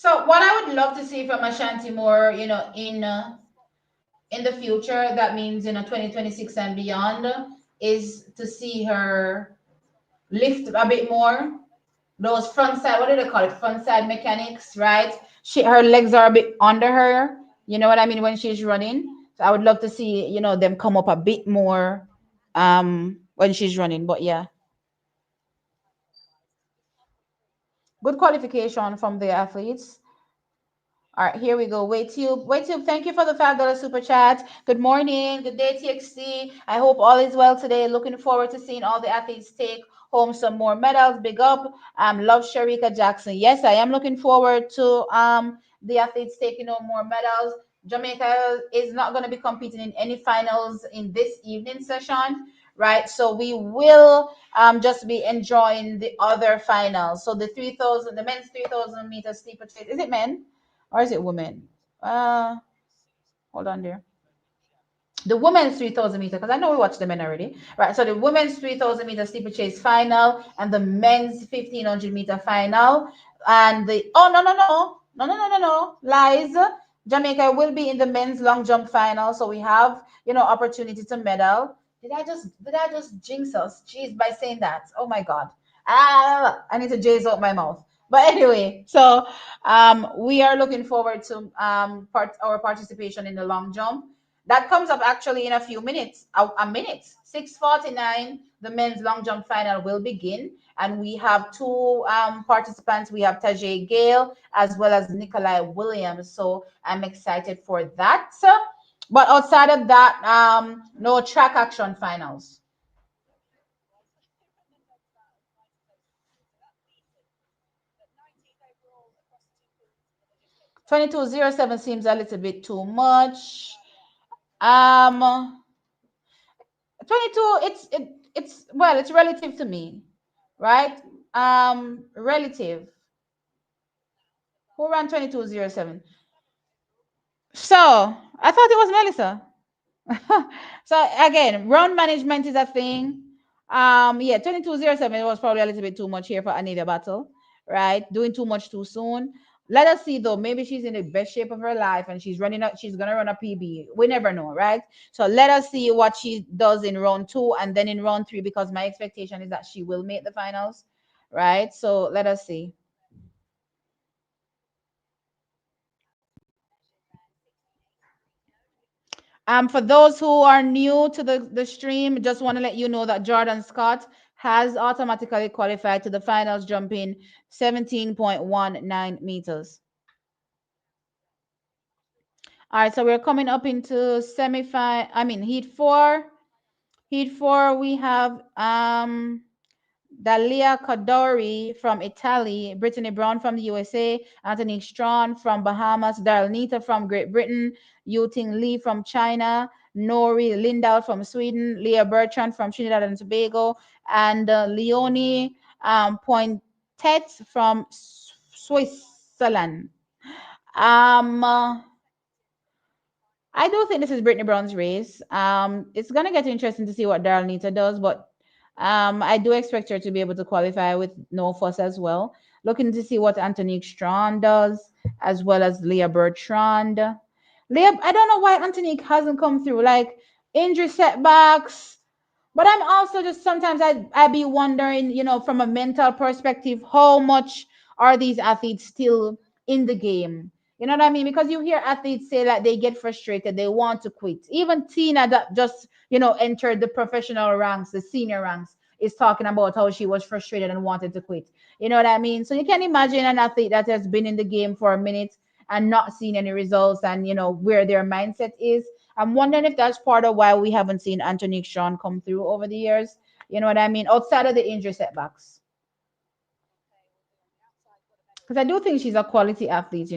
S1: So what I would love to see from Ashanti more, in the future, that means 2026 and beyond, is to see her lift a bit more. Those front side, what do they call it? Front side mechanics, right? Her legs are a bit under her. You know what I mean when she's running. So I would love to see them come up a bit more when she's running. But yeah, good qualification from the athletes. All right, here we go. WaitTube. WaitTube, thank you for the $5 super chat. Good morning. Good day, TXT. I hope all is well today. Looking forward to seeing all the athletes take home some more medals. Big up. Love Sharika Jackson. Yes, I am looking forward to the athletes taking home more medals. Jamaica is not going to be competing in any finals in this evening session, right? So we will just be enjoying the other finals. So the 3,000, the men's 3,000 meter steeplechase. Is it men? Or is it women? Uh, Hold on there. The women's 3,000 meter, because I know we watched the men already. Right. So the women's 3,000 meter steeplechase final and the men's 1,500 meter final. And the oh no no no no no no no no lies. Jamaica will be in the men's long jump final, so we have opportunity to medal. Did I just jinx us? Jeez, by saying that. Oh my God. I need to jaze out my mouth. But anyway, so we are looking forward to our participation in the long jump. That comes up actually in a few minutes. A minute. 6:49. The men's long jump final will begin, and we have two participants. We have Tajay Gale as well as Nikolai Williams. So I'm excited for that. But outside of that, no track action finals. 2207 seems a little bit too much. 22, it's well, it's relative to me, right? Relative. Who ran 2207? So I thought it was Melissa. So again, run management is a thing. Yeah, 2207 was probably a little bit too much here for Anita Battle, right? Doing too much too soon. Let us see though. Maybe she's in the best shape of her life and she's gonna run a PB. We never know, right? So let us see what she does in round two and then in round three, because my expectation is that she will make the finals, right? So let us see. For those who are new to the stream, just want to let you know that Jordan Scott has automatically qualified to the finals, jumping 17.19 meters. All right, so we're coming up into semi-final. I mean, heat four. Heat four, we have Dalia Cadori from Italy, Brittany Brown from the USA, Anthony Strawn from Bahamas, Daryl Nita from Great Britain, Yuting Lee from China, Nori Lindahl from Sweden, Leah Bertrand from Trinidad and Tobago, and Leonie Pointet from Switzerland. Um, uh, I do think this is Brittany Brown's race. It's gonna get interesting to see what Daryl Nita does, but I do expect her to be able to qualify with no fuss as well. Looking to see what Antonique Strawn does, as well as Leah Bertrand. Leah, I don't know why Antonique hasn't come through. Like injury setbacks, but I'm also just sometimes I be wondering, from a mental perspective, how much are these athletes still in the game? You know what I mean? Because you hear athletes say that they get frustrated, they want to quit. Even Tina that just, entered the professional ranks, the senior ranks, is talking about how she was frustrated and wanted to quit. You know what I mean? So you can imagine an athlete that has been in the game for a minute and not seen any results and where their mindset is. I'm wondering if that's part of why we haven't seen Anthony Sean come through over the years. You know what I mean? Outside of the injury setbacks. Because I do think she's a quality athlete.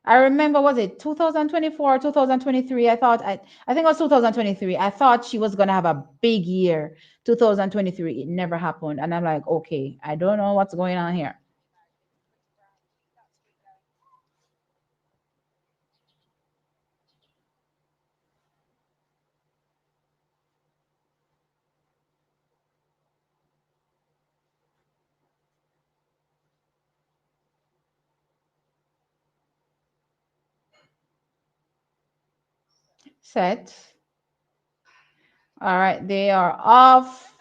S1: I remember, was it 2024, 2023? I think it was 2023. I thought she was gonna have a big year. 2023, it never happened. And I'm like, okay, I don't know what's going on here. Set. All right, they are off.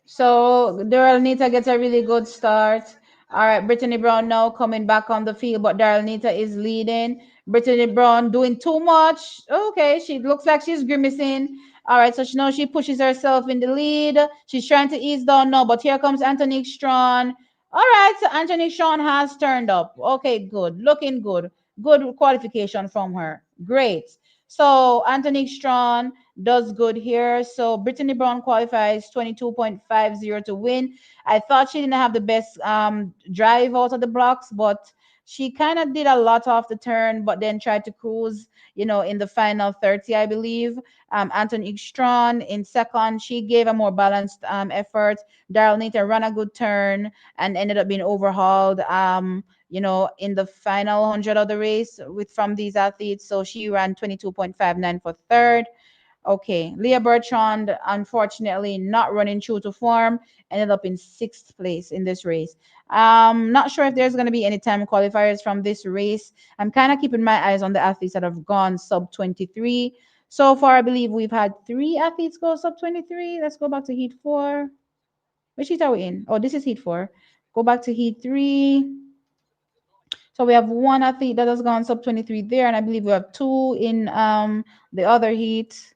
S1: So Daryl Nita gets a really good start. All right, Brittany Brown now coming back on the field, but Daryl Nita is leading. Brittany Brown doing too much. Okay, she looks like she's grimacing. All right, so she pushes herself in the lead. She's trying to ease down now, but here comes Anthony Strawn. All right, so Anthony Strawn has turned up. Okay, good. Looking good. Good qualification from her. Great. So Anthony Strawn does good here. So Brittany Brown qualifies 22.50 to win. I thought she didn't have the best drive out of the blocks, but she kind of did a lot off the turn, but then tried to cruise, in the final 30, I believe. Anthony Strawn in second, she gave a more balanced effort. Daryl Nita ran a good turn and ended up being overhauled. In the final 100 of the race with from these athletes. So she ran 22.59 for third. Okay, Leah Bertrand, unfortunately, not running true to form, ended up in sixth place in this race. Not sure if there's going to be any time qualifiers from this race. I'm kind of keeping my eyes on the athletes that have gone sub 23. So far, I believe we've had three athletes go sub 23. Let's go back to heat four. Which heat are we in? Oh, this is heat four. Go back to heat three. So we have one athlete that has gone sub 23 there, and I believe we have two in the other heat.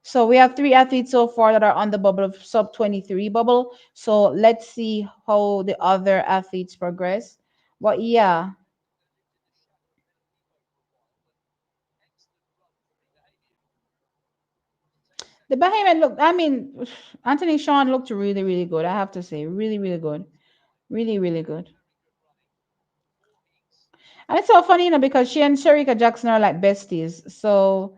S1: So we have three athletes so far that are on the bubble of sub 23 bubble. So let's see how the other athletes progress. But yeah, the Bahamian look, I mean, Anthony Sean looked really, really good. I have to say, really, really good. Really, really good. And it's so funny, because she and Sharika Jackson are like besties. So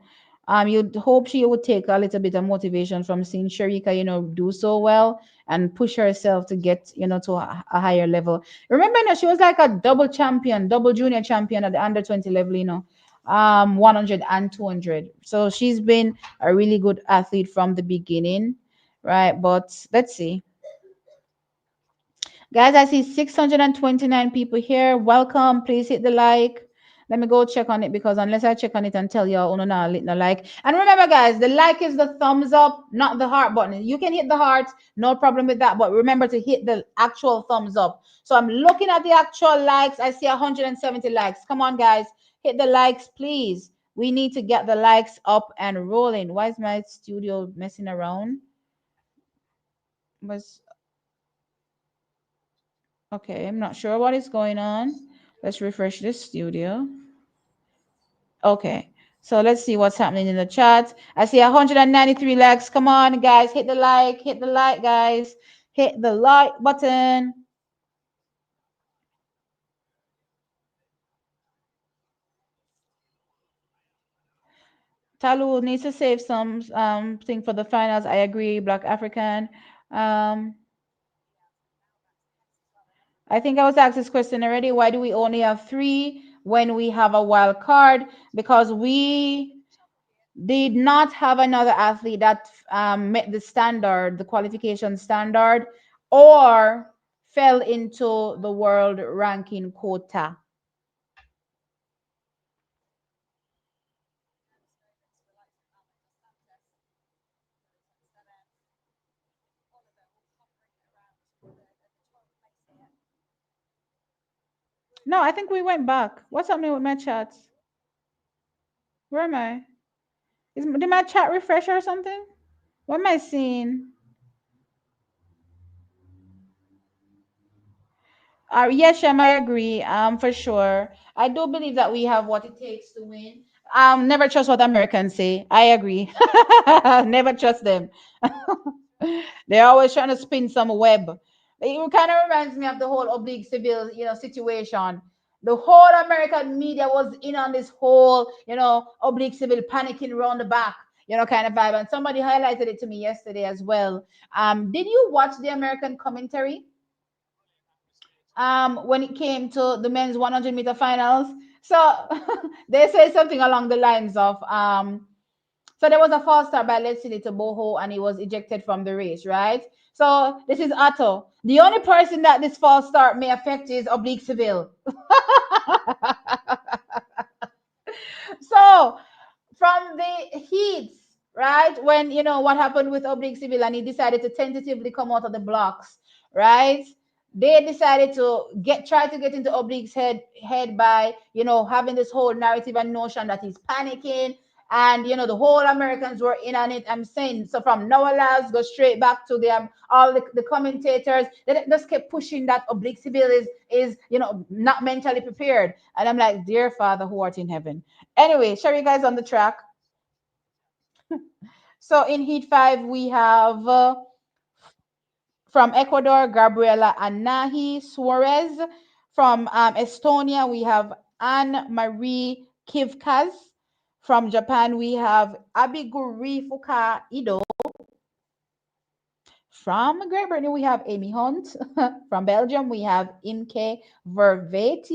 S1: you'd hope she would take a little bit of motivation from seeing Sharika, do so well and push herself to get, to a higher level. Remember, she was like a double champion, double junior champion at the under 20 level, 100 and 200. So she's been a really good athlete from the beginning, right? But let's see. Guys, I see 629 people here. Welcome. Please hit the like. Let me go check on it because unless I check on it and tell y'all, oh, no, no, no like. And remember, guys, the like is the thumbs up, not the heart button. You can hit the heart, no problem with that. But remember to hit the actual thumbs up. So I'm looking at the actual likes. I see 170 likes. Come on, guys. Hit the likes, please. We need to get the likes up and rolling. Why is my studio messing around? Was Okay, I'm not sure what is going on. Let's refresh this studio. Okay. So let's see what's happening in the chat. I see 193 likes. Come on, guys. Hit the like, guys. Hit the like button. Talu needs to save some thing for the finals. I agree. Black African. Um, I think I was asked this question already. Why do we only have three when we have a wild card? Because we did not have another athlete that met the standard, the qualification standard, or fell into the world ranking quota. No, I think we went back. What's happening with my chats? Where am I? Did my chat refresh or something? What am I seeing? Yes, Shem, I agree. For sure. I do believe that we have what it takes to win. Never trust what Americans say. I agree. Never trust them. They're always trying to spin some web. It kind of reminds me of the whole oblique civil, situation. The whole American media was in on this whole, oblique civil panicking around the back, kind of vibe. And somebody highlighted it to me yesterday as well. Did you watch the American commentary? When it came to the men's 100-meter finals. So they say something along the lines of so there was a false start by Leslie to Boho and he was ejected from the race, right? So this is Otto. The only person that this false start may affect is Oblique Seville. So from the heats, right? When what happened with Oblique Civil and he decided to tentatively come out of the blocks, right? They decided to try to get into Oblique's head by having this whole narrative and notion that he's panicking. And the whole Americans were in on it. I'm saying so from Noah Labs go straight back to them, all the commentators. They just kept pushing that Oblique Civil is not mentally prepared. And I'm like, dear Father who art in heaven. Anyway, shall you guys on the track? So in Heat 5, we have from Ecuador, Gabriela Anahi Suarez. From Estonia, we have Anne Marie Kivkaz. From Japan, we have Abiguri Fuka Ido. From Great Britain, we have Amy Hunt. From Belgium, we have Imke Verveit.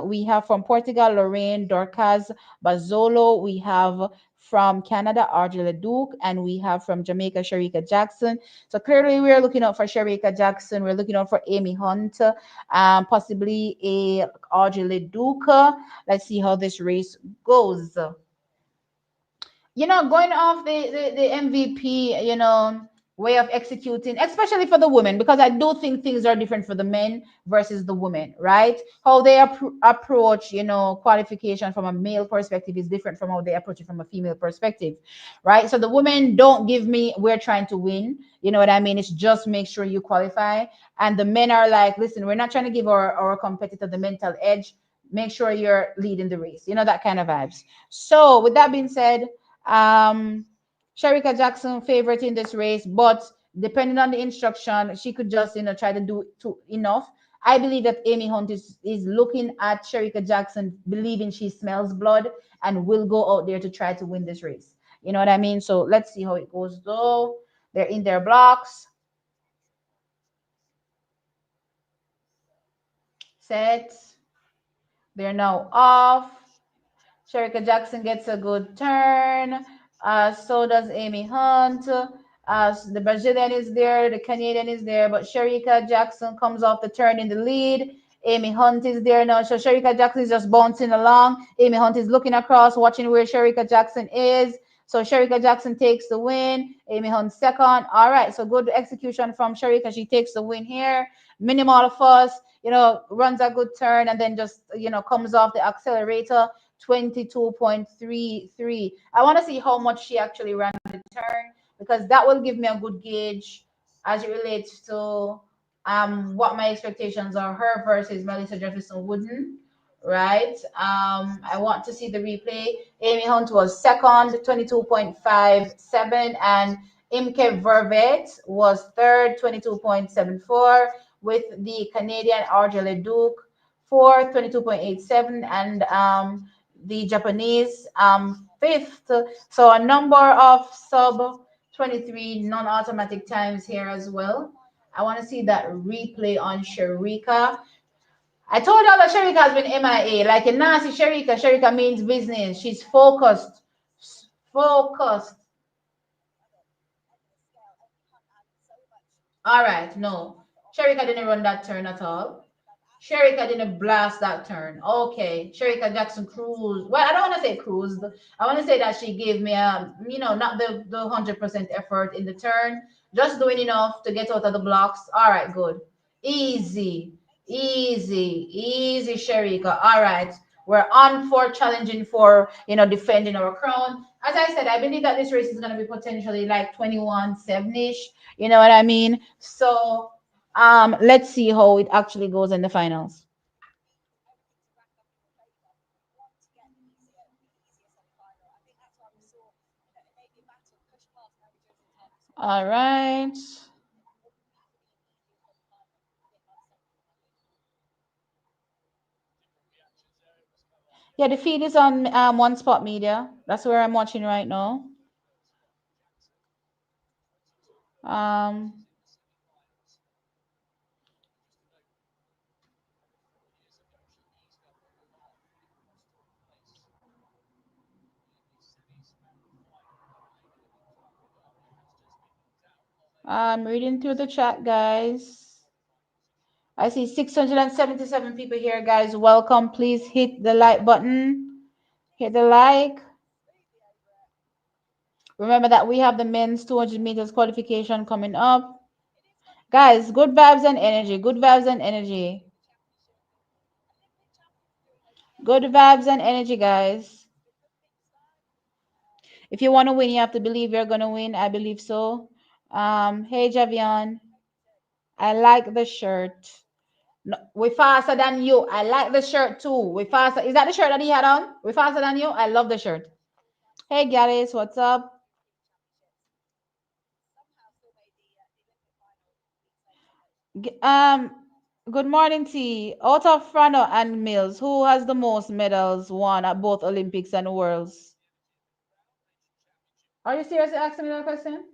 S1: We have from Portugal, Lorraine Dorcas Bazolo. We have from Canada, Audrey Leduc. And we have from Jamaica, Sharika Jackson. So clearly, we're looking out for Sharika Jackson. We're looking out for Amy Hunt, possibly a Audrey Leduc. Let's see how this race goes. Going off the MVP, way of executing, especially for the women, because I do think things are different for the men versus the women, right? How they approach, qualification from a male perspective is different from how they approach it from a female perspective, right? So the women don't give me, we're trying to win, you know what I mean? It's just make sure you qualify. And the men are like, listen, we're not trying to give our competitor the mental edge. Make sure you're leading the race, that kind of vibes. So with that being said, Sharika Jackson favorite in this race, but depending on the instruction, she could just try to do enough. I believe that Amy Hunt is looking at Sharika Jackson, believing she smells blood and will go out there to try to win this race. You know what I mean? So let's see how it goes though. They're in their blocks. Set. They're now off. Sharika Jackson gets a good turn. So does Amy Hunt. The Brazilian is there, the Canadian is there, but Sharika Jackson comes off the turn in the lead. Amy Hunt is there now. So Sharika Jackson is just bouncing along. Amy Hunt is looking across, watching where Sharika Jackson is. So Sharika Jackson takes the win. Amy Hunt second. All right. So good execution from Sharika. She takes the win here. Minimal fuss, runs a good turn and then just, comes off the accelerator. 22.33. I want to see how much she actually ran the turn because that will give me a good gauge as it relates to what my expectations are. Her versus Melissa Jefferson Wooden, right? I want to see the replay. Amy Hunt was second, 22.57, and Imke Vervet was third, 22.74, with the Canadian Argele Duke fourth, 22.87, and the Japanese fifth. So a number of sub 23 non-automatic times here as well. I want to see that replay on Sharika. I told y'all that Sharika has been MIA. Like a nasty Sharika. Sharika means business. She's focused. Focused. All right, no. Sharika didn't run that turn at all. Sherika didn't blast that turn. Okay, Sherika Jackson cruised. Well, I don't want to say cruised. I want to say that she gave me not the 100% effort in the turn, just doing enough to get out of the blocks. All right, good, easy, easy, Sherika. All right, we're on for challenging for defending our crown. As I said, I believe that this race is going to be potentially like 21-7ish. You know what I mean? So let's see how it actually goes in the finals. All right. Yeah, the feed is on One Spot Media. That's where I'm watching right now. Um, I'm reading through the chat, guys. I see 677 people here, guys. Welcome. Please hit the like button. Hit the like. Remember that we have the men's 200 meters qualification coming up. Guys, good vibes and energy. Good vibes and energy. Good vibes and energy, guys. If you want to win, you have to believe you're going to win. I believe so. Hey, Javion. I like the shirt. No, we faster than you. I like the shirt too. We faster. Is that the shirt that he had on? We faster than you. I love the shirt. Hey, Gladys, what's up? G- Um, good morning, T. Out of Frano and Mills, who has the most medals won at both Olympics and Worlds? Are you seriously asking me that question?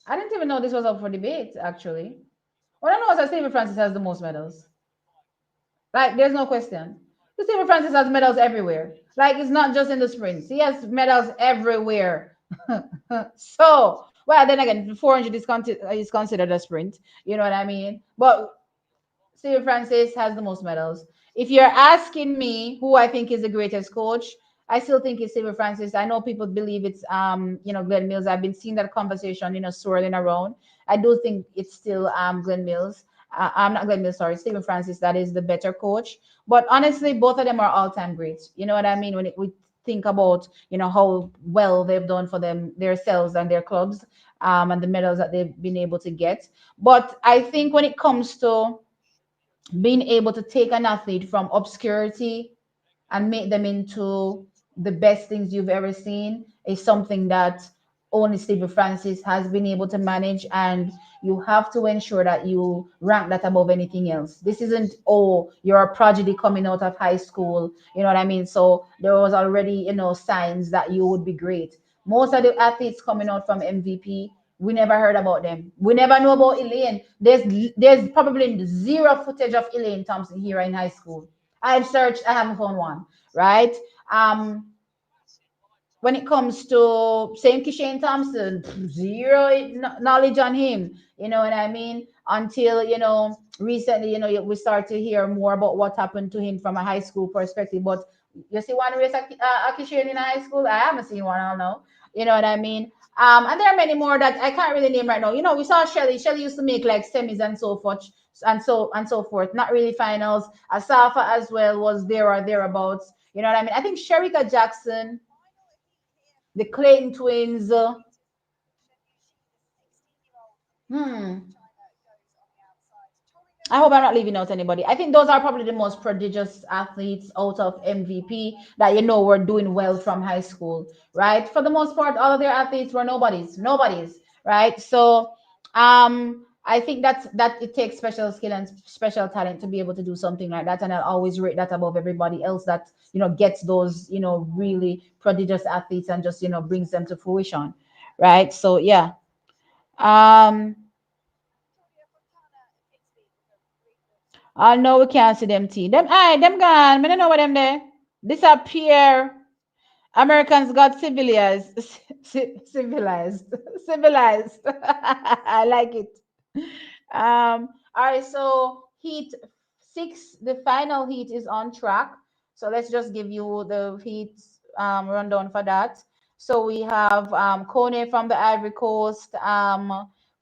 S1: I didn't even know this was up for debate, actually. What I know is that Stephen Francis has the most medals. Like, there's no question. Stephen Francis has medals everywhere. Like, it's not just in the sprints. He has medals everywhere. So, well, then again, 400 is considered a sprint. You know what I mean? But Steve Francis has the most medals. If you're asking me who I think is the greatest coach, I still think it's Steve Francis. I know people believe it's Glenn Mills. I've been seeing that conversation swirling around. I do think it's still Glenn Mills. I'm not Glenn Mills, sorry, Stephen Francis. That is the better coach. But honestly, both of them are all-time greats. You know what I mean? We think about how well they've done for themselves and their clubs, and the medals that they've been able to get. But I think when it comes to being able to take an athlete from obscurity and make them into the best things you've ever seen is something that only Stephen Francis has been able to manage. And you have to ensure that you rank that above anything else. This isn't, oh, you're a prodigy coming out of high school. You know what I mean? So there was already, signs that you would be great. Most of the athletes coming out from MVP, we never heard about them. We never know about Elaine. There's probably zero footage of Elaine Thompson here in high school. I've searched, I haven't found one, right? Um, when it comes to Saint Kishane Thompson, zero knowledge on him. You know what I mean? Until recently, we start to hear more about what happened to him from a high school perspective. But you see one race Kishane in high school? I haven't seen one. I don't know. You know what I mean? And there are many more that I can't really name right now. We saw Shelly. Shelly used to make like semis and so forth, and so forth. Not really finals. Asafa as well was there or thereabouts. You know what I mean? I think Sherika Jackson, the Clayton twins. Hmm. I hope I'm not leaving out anybody. I think those are probably the most prodigious athletes out of MVP that were doing well from high school, right? For the most part, all of their athletes were nobodies, right? So, I think that it takes special skill and special talent to be able to do something like that, and I'll always rate that above everybody else that gets those really prodigious athletes and just brings them to fruition, right? So yeah. Um, I know we can't see them tea. Them aye, them gone. Me don't know what them there. Disappear. Americans got civilized. Civilized. Civilized. I like it. All right, so heat six, the final heat is on track. So let's just give you the heat rundown for that. So we have Kone from the Ivory Coast,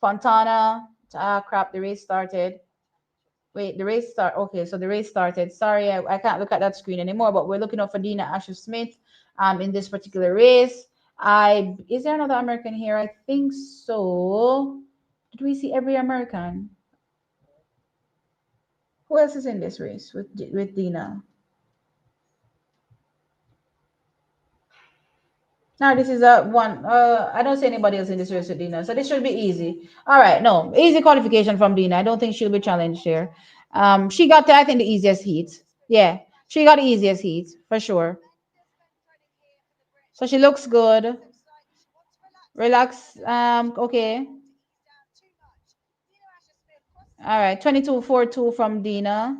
S1: Fontana. Crap, the race started. Wait, the race start. Okay, so the race started. Sorry, I can't look at that screen anymore. But we're looking out for Dina Asher Smith, in this particular race. I Is there another American here? I think so. Did we see every American? Who else is in this race with Dina? Now this is a one. I don't see anybody else in this race with Dina, so this should be easy. All right, no, easy qualification from Dina. I don't think she'll be challenged here. She got I think the easiest heat. Yeah, she got the easiest heat for sure. So she looks good. Relax. Okay. All right. 22.42 from Dina.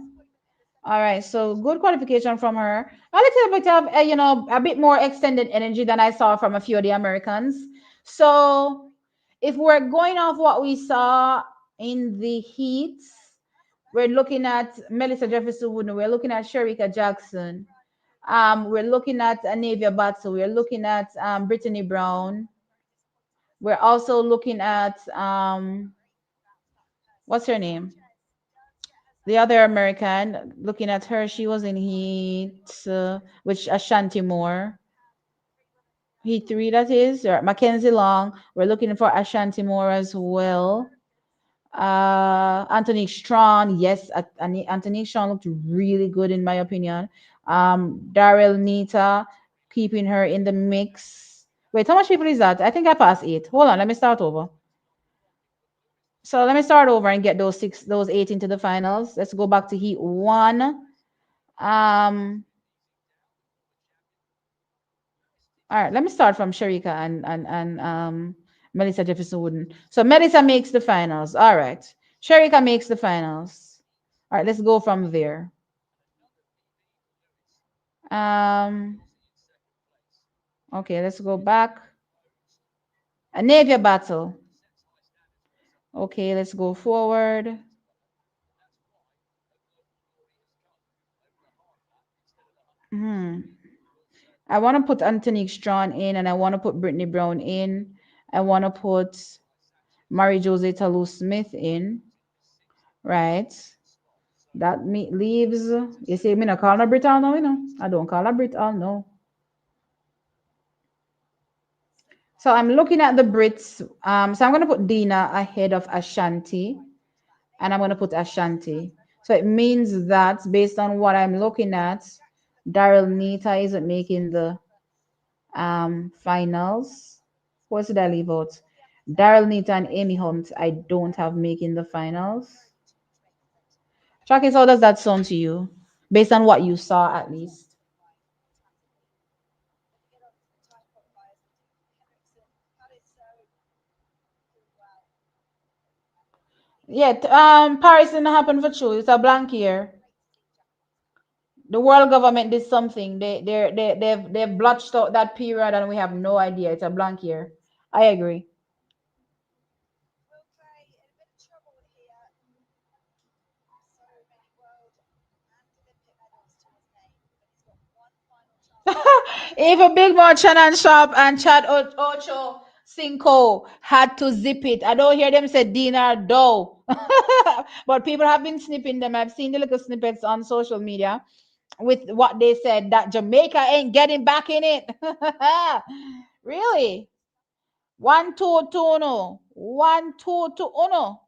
S1: All right. So good qualification from her. A little bit of, a bit more extended energy than I saw from a few of the Americans. So if we're going off what we saw in the heats, we're looking at Melissa Jefferson Wooden. We're looking at Sherika Jackson. We're looking at Anavia Battle. We're looking at Brittany Brown. We're also looking at what's her name? The other American. Looking at her, she was in Heat, which Ashanti Moore. Heat three, that is, or Mackenzie Long. We're looking for Ashanti Moore as well. Anthony Strong, yes, Anthony Strong looked really good in my opinion. Daryl Nita, keeping her in the mix. Wait, how much people is that? I think I passed eight. Hold on, let me start over. So let me start over and get those eight into the finals. Let's go back to heat one. Um, all right, let me start from Sharika and Melissa Jefferson Wooden. So Melissa makes the finals. All right. Sharika makes the finals. All right, let's go from there. Um, okay, let's go back. A Navia battle. Okay, let's go forward. Hmm. I want to put Anthony Strong in, and I want to put Brittany Brown in. I want to put Mary Jose Talu Smith in, right? That leaves. You see, me not call her Brit all now, I don't call her Brit all no. So I'm looking at the Brits. So I'm gonna put Dina ahead of Ashanti, and I'm gonna put Ashanti. So it means that based on what I'm looking at, Daryl Nita isn't making the finals. What did I leave out? Daryl Nita and Amy Hunt, I don't have making the finals. Chucky, how does that sound to you? Based on what you saw at least. Yeah, Paris didn't happen for true. It's a blank year. The world government did something. They've blotched out that period, and we have no idea. It's a blank year. I agree. Even Big Mouth, Shannon Sharp, and Chad Ocho Cinco had to zip it. I don't hear them say dinner dough. But people have been snipping them. I've seen the little snippets on social media with what they said that Jamaica ain't getting back in it. Really? One, two, two, no. One, two, two, uno.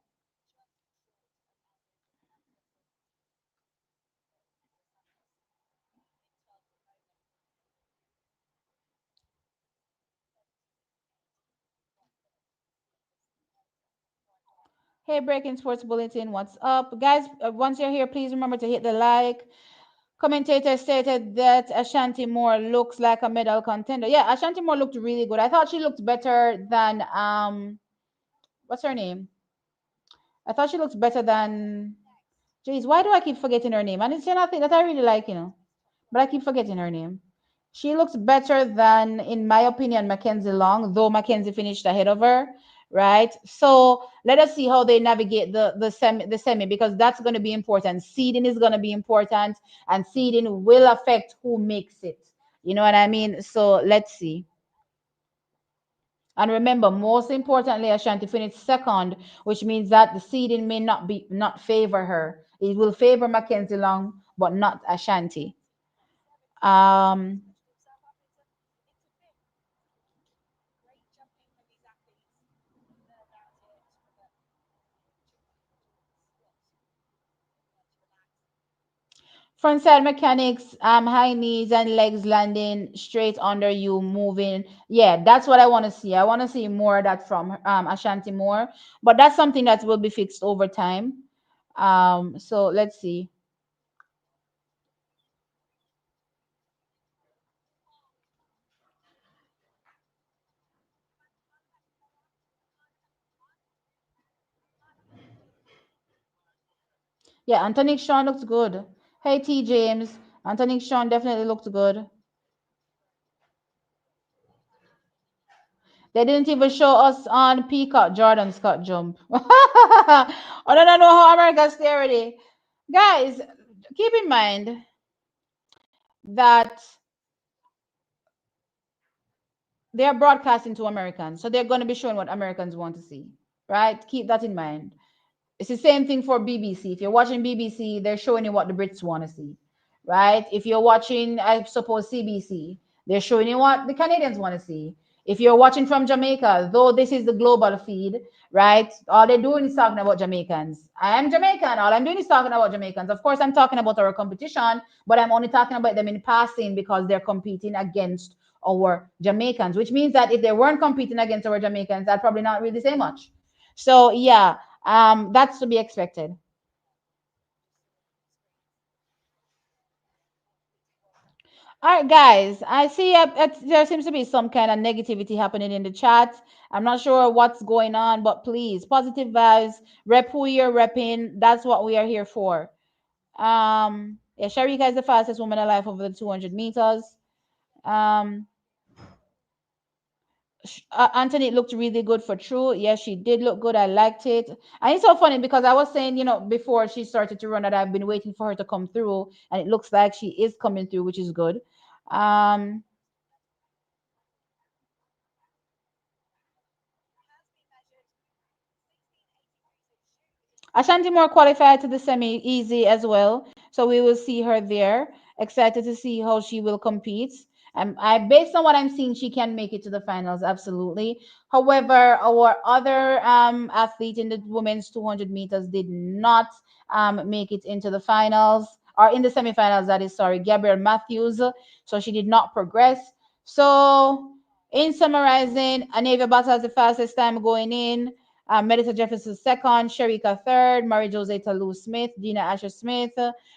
S1: Hey, Breaking Sports Bulletin, what's up? Guys, once you're here, please remember to hit the like. Commentator stated that Ashanti Moore looks like a medal contender. Yeah, Ashanti Moore looked really good. I thought she looked better than what's her name? I thought she looked better than Jeez, why do I keep forgetting her name? And it's nothing that I really like, but I keep forgetting her name. She looks better than, in my opinion, Mackenzie Long, though Mackenzie finished ahead of her, right? So let us see how they navigate the semi because that's going to be important. Seeding is going to be important, and seeding will affect who makes it. You know what I mean? So let's see. And remember, most importantly, Ashanti finished second, which means that the seeding may not favor her. It will favor Mackenzie Long, but not Ashanti. Um, Frontside mechanics, high knees and legs landing straight under you, moving. Yeah, that's what I want to see. I want to see more of that from Ashanti more, but that's something that will be fixed over time. So let's see. Yeah, Anthony Sean looks good. Hey T James, Anthony Sean definitely looked good. They didn't even show us on Peacock Jordan Scott jump. I don't know how America stay ready. Guys, keep in mind that they're broadcasting to Americans, so they're going to be showing what Americans want to see, right? Keep that in mind. It's the same thing for BBC. If you're watching BBC, they're showing you what the Brits want to see, right? If you're watching, I suppose, CBC, they're showing you what the Canadians want to see. If you're watching from Jamaica, though this is the global feed, right? All they're doing is talking about Jamaicans. I am Jamaican. All I'm doing is talking about Jamaicans. Of course, I'm talking about our competition, but I'm only talking about them in passing because they're competing against our Jamaicans, which means that if they weren't competing against our Jamaicans, I'd probably not really say much. So yeah, that's to be expected. All right, guys, I see there seems to be some kind of negativity happening in the chat. I'm not sure what's going on, but please, positive vibes, rep who you're repping. That's what we are here for. Yeah, Sharika is the fastest woman alive over the 200 meters. Um, Anthony looked really good for true. Yes, she did look good. I liked it. And it's so funny because I was saying, before she started to run that I've been waiting for her to come through, and it looks like she is coming through, which is good. Um, Ashanti Moore qualified to the semi easy as well, so we will see her there. Excited to see how she will compete. I based on what I'm seeing, she can make it to the finals, absolutely. However, our other athlete in the women's 200 meters did not make it into the finals or in the semifinals. That is, sorry, Gabrielle Matthews. So she did not progress. So, in summarizing, Anavia Bata has the fastest time going in. Melissa Jefferson second, Sharika third, Mary Jose Talou Smith, Dina Asher Smith,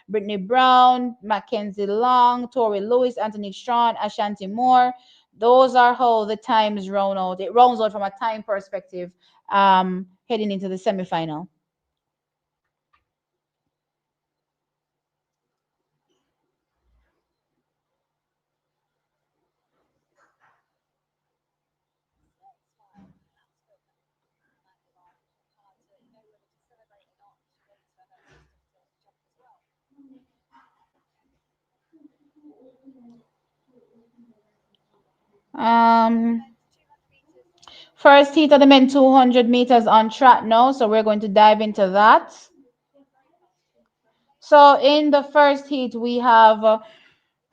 S1: Brittany Brown, Mackenzie Long, Tori Lewis, Anthony Strawn, Ashanti Moore. Those are how the times round out. It rounds out from a time perspective, heading into the semifinal. Um, First heat of the men 200 meters on track now, so we're going to dive into that. So in the first heat, we have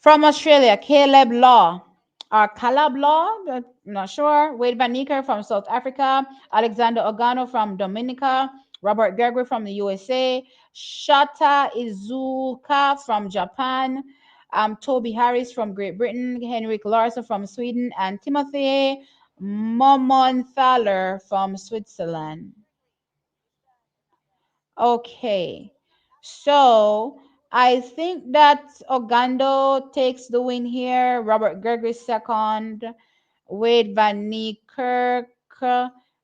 S1: from Australia, Caleb Law or Caleb Law. I'm not sure. Wade Van Niekerk from South Africa, Alexander Ogano from Dominica, Robert Gregory from the USA, Shata Izuka from Japan, Toby Harris from Great Britain, Henrik Larsson from Sweden, and Timothy Momonthaler from Switzerland. Okay. So I think that Ogando takes the win here. Robert Gregory second. Wade Van Niekerk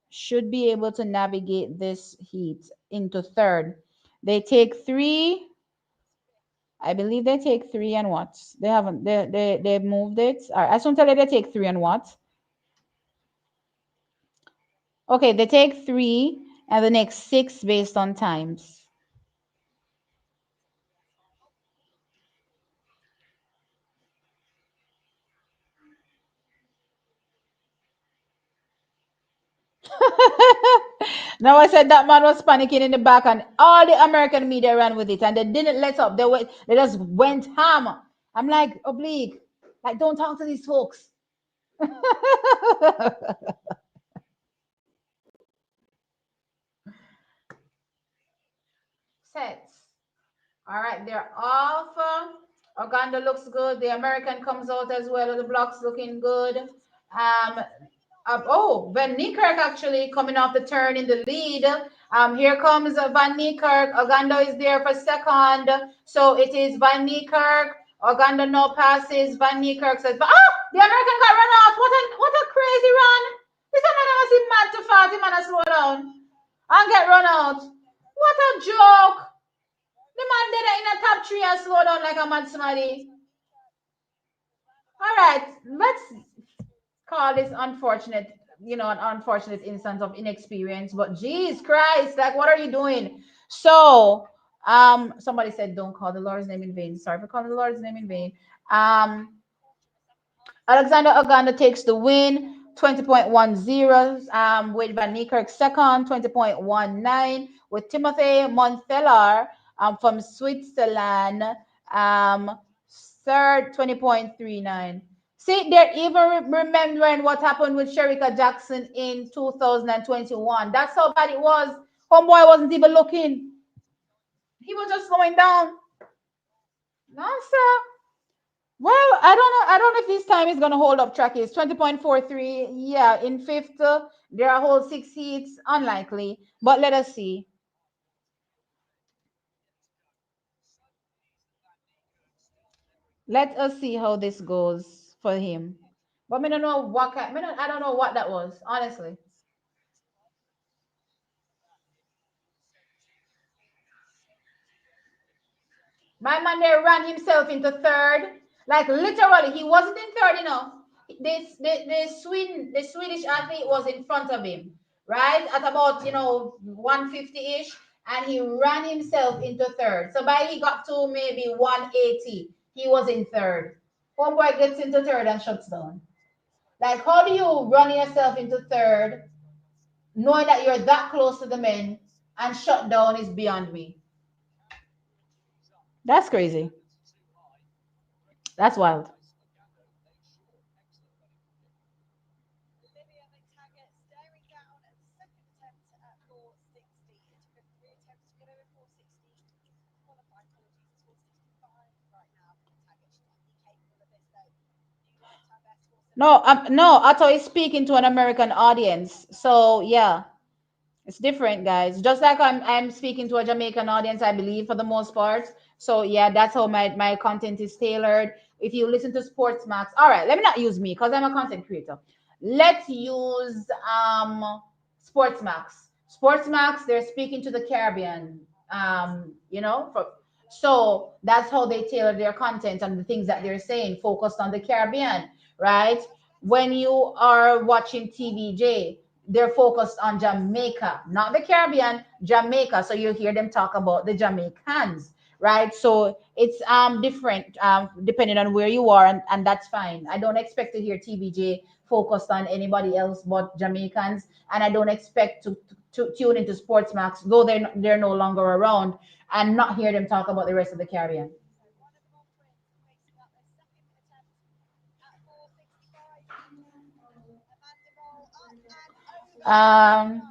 S1: should be able to navigate this heat into third. They take three. I believe they take three and what? They haven't they moved it. All right, I should tell you they take three and what? Okay, they take three and the next six based on times. Now I said that man was panicking in the back, and all the American media ran with it, and they didn't let up. They just went ham. I'm like oblique, like don't talk to these folks. Sets. All right, they're off. Uganda looks good. The American comes out as well. The blocks looking good. Van Niekerk actually coming off the turn in the lead. Here comes Van Niekerk. Uganda is there for second. So it is Van Niekerk. Uganda no passes. Van Niekerk says, the American got run out. What a crazy run. This man must be mad to fast. The man slow down and get run out. What a joke. The man did it in a top three and slow down like a mad somebody. All right, let's call this unfortunate, an unfortunate instance of inexperience. But geez Christ, like what are you doing? So, somebody said don't call the Lord's name in vain. Sorry for calling the Lord's name in vain. Um, Alexander Oganda takes the win, 20.10. With Van Niekerk second, 20.19. With Timothy Montelar from Switzerland, um, third, 20.39. See, they're even remembering what happened with Sherika Jackson in 2021. That's how bad it was. Homeboy wasn't even looking. He was just going down. No, sir. Well, I don't know. I don't know if this time is gonna hold up. Track is 20.43. Yeah, in fifth, there are whole six heats. Unlikely, but let us see. Let us see how this goes for him. But I don't know what I don't know what that was, honestly. My man there ran himself into third. Like literally, he wasn't in third, the Swedish athlete was in front of him, right? At about 150-ish, and he ran himself into third. So by he got to maybe 180, he was in third. Homeboy gets into third and shuts down. Like, how do you run yourself into third, knowing that you're that close to the men, and shut down is beyond me. That's crazy. That's wild. No, no, Otto is speaking to an American audience. So yeah, it's different, guys. Just like I'm speaking to a Jamaican audience, I believe, for the most part. So yeah, that's how my content is tailored. If you listen to Sports Max, all right, let me not use me because I'm a content creator. Let's use Sports Max. Sports Max, they're speaking to the Caribbean. So that's how they tailor their content and the things that they're saying, focused on the Caribbean, right? When you are watching TVJ, they're focused on Jamaica, not the Caribbean, Jamaica. So you hear them talk about the Jamaicans, right? So it's different depending on where you are, and that's fine. I don't expect to hear TVJ focused on anybody else but Jamaicans, and I don't expect to tune into Sportsmax, though they're no longer around, and not hear them talk about the rest of the Caribbean. Um,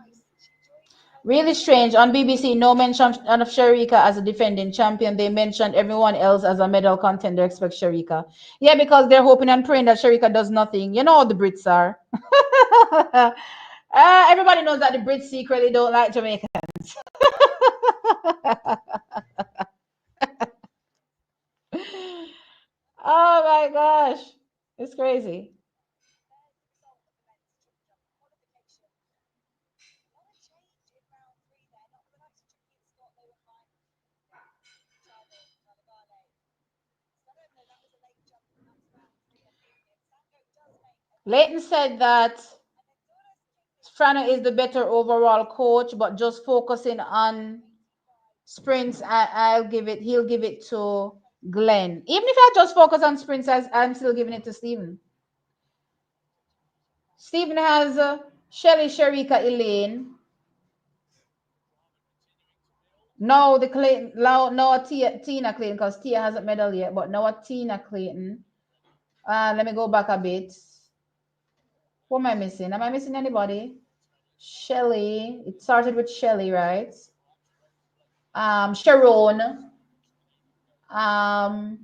S1: Really strange. On BBC, no mention of Sharika as a defending champion. They mentioned everyone else as a medal contender except Sharika. Yeah, because they're hoping and praying that Sharika does nothing. You know how the Brits are. Everybody knows that the Brits secretly don't like Jamaica. Oh my gosh. It's crazy. Leighton said that Frano is the better overall coach, but just focusing on sprints, he'll give it to Glenn. Even if I just focus on sprints, I'm still giving it to Stephen. Stephen has Shelly, Sharika, Elaine. No, the Clayton, no, Tina Clayton, because Tia hasn't medal yet, but no, Tina Clayton. Let me go back a bit. Who am I missing? Am I missing anybody? Shelly. It started with Shelly, right? Sharon. Um,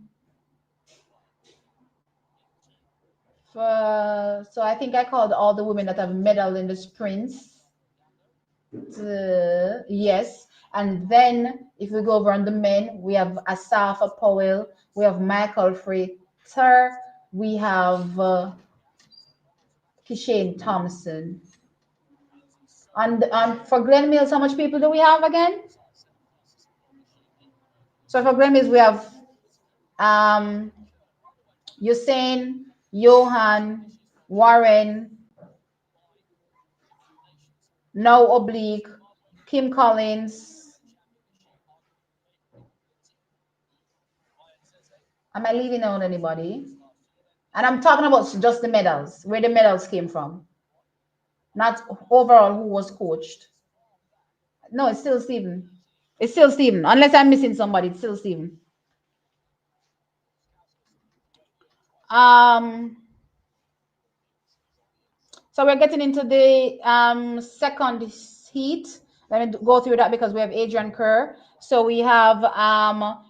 S1: so I think I called all the women that have medal in the sprints. Yes. And then if we go over on the men, we have Asafa Powell, we have Michael Frater, we have Kishane Thompson. And for Glen Mills, how much people do we have again? So for Glen Mills, we have um, Usain, Johan, Warren, No Oblique, Kim Collins. Am I leaving out anybody? And I'm talking about just the medals, where the medals came from, not overall who was coached. No, it's still Stephen. It's still Stephen. Unless I'm missing somebody, it's still Stephen. Um, So we're getting into the second heat. Let me go through that because we have Adrian Kerr. So we have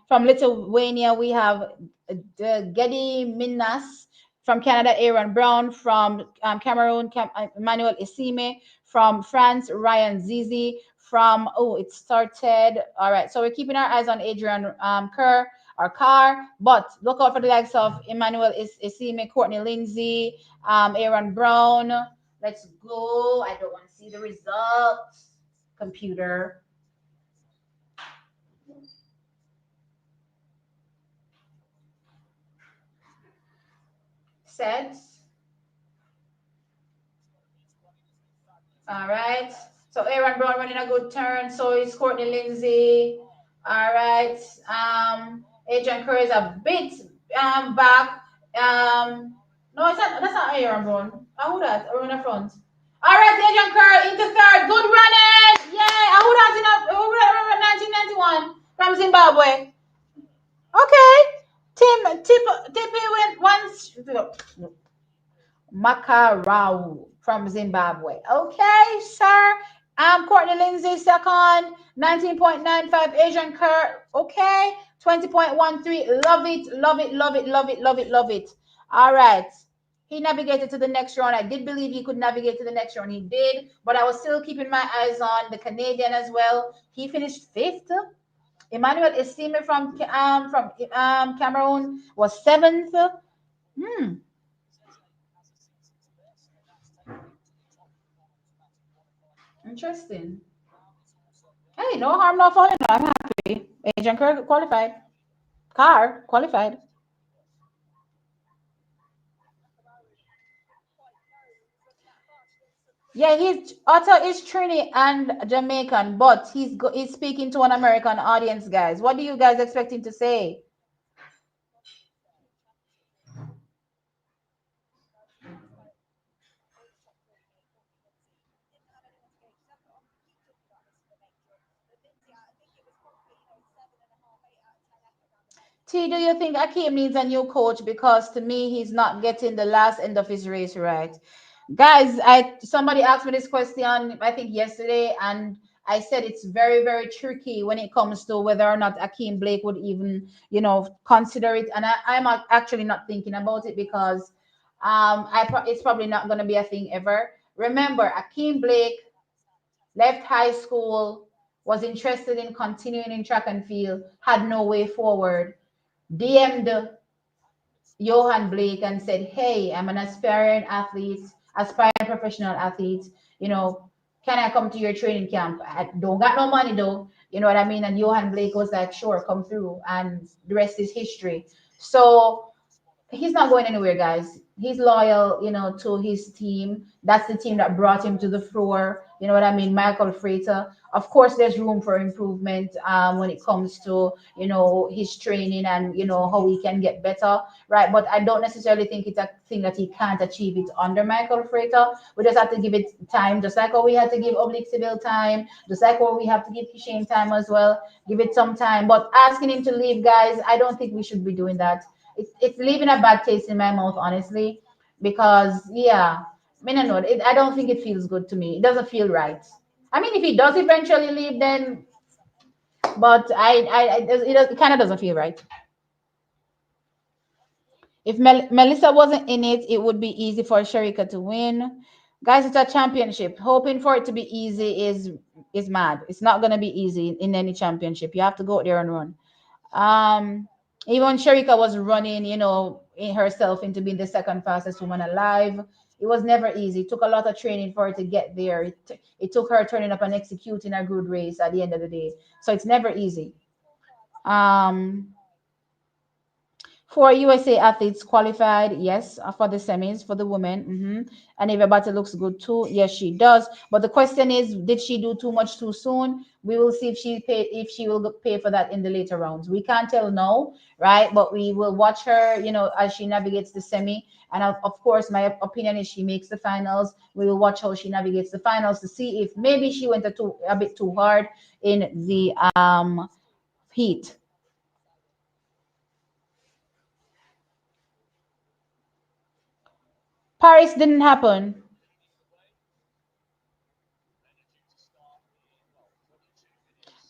S1: from Lithuania, we have Geddy Minas. From Canada, Aaron Brown. From Cameroon, Emmanuel Isime. From France, Ryan Zizi. From, oh, it started. All right. So we're keeping our eyes on Adrian Kerr, our car. But look out for the likes of Emmanuel Isime, Courtney Lindsay, Aaron Brown. Let's go. I don't want to see the results. Computer. Set. All right. So Aaron Brown running a good turn. So is Courtney Lindsay. All right. Adrian Curry is a bit back. No, it's not. That's not Aaron Brown. Who that? Or in the front. All right, Adrian Curry into third. Good running. Yeah. Who that's in a 1991 from Zimbabwe. Okay. Tippy went once. Makarau from Zimbabwe. Okay, sir. Courtney Lindsay second, 19.95. Asian Kerr. Okay, 20.13. Love it, love it, love it, love it, love it, love it. All right. He navigated to the next round. I did believe he could navigate to the next round. He did, but I was still keeping my eyes on the Canadian as well. He finished fifth. Emmanuel Estime from Cameroon was seventh. Hmm. Interesting. Hey, no harm, no foul. I'm happy. Agent Kirk qualified. Car qualified. Yeah, he's Otto is Trini and Jamaican, but he's speaking to an American audience, guys. What do you guys expect him to say? T, do you think Akeem needs a new coach? Because to me, he's not getting the last end of his race right. Guys, I somebody asked me this question, I think yesterday, and I said it's very, very tricky when it comes to whether or not Akeem Blake would even, consider it. And I'm actually not thinking about it because it's probably not going to be a thing ever. Remember, Akeem Blake left high school, was interested in continuing in track and field, had no way forward, DM'd Johan Blake and said, "Hey, I'm an aspiring professional athlete. You know, can I come to your training camp? I don't got no money though. You know what I mean?" And Johan Blake was like, "Sure, come through." And the rest is history. So he's not going anywhere, guys. He's loyal, to his team. That's the team that brought him to the floor. You know what I mean? Michael Frater. Of course, there's room for improvement when it comes to, his training and, how he can get better, right? But I don't necessarily think it's a thing that he can't achieve it under Michael Frater. We just have to give it time, just like how we had to give Oblique Sibyl time, just like how we have to give Kishane time as well. Give it some time. But asking him to leave, guys, I don't think we should be doing that. It's leaving a bad taste in my mouth, honestly, because yeah, I mean, I know I don't think it feels good to me. It doesn't feel right. I mean, if he does eventually leave, then, but it kind of doesn't feel right. If Melissa wasn't in it, it would be easy for Sharika to win. Guys, it's a championship. Hoping for it to be easy is mad. It's not gonna be easy in any championship. You have to go out there and run. Um, Even Sharika was running, in herself into being the second fastest woman alive. It was never easy. It took a lot of training for her to get there. It took her turning up and executing a good race at the end of the day. So it's never easy. Um, Four USA athletes qualified, yes, for the semis for the women. And if Abata looks good too, yes, she does. But the question is, did she do too much too soon? We will see if she will pay for that in the later rounds. We can't tell now, right? But we will watch her, as she navigates the semi. And of course, my opinion is she makes the finals. We will watch how she navigates the finals to see if maybe she went a bit too hard in the heat. Paris didn't happen.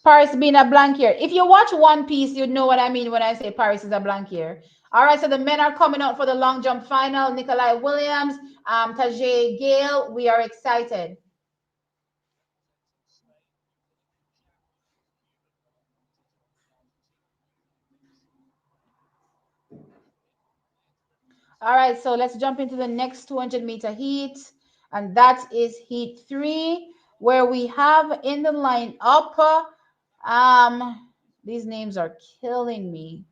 S1: Paris being a blank year. If you watch One Piece, you'd know what I mean when I say Paris is a blank year. All right, so the men are coming out for the long jump final. Nikolai Williams, Tajay Gale. We are excited. All right, so let's jump into the next 200-meter heat, and that is heat three, where we have in the line up. These names are killing me.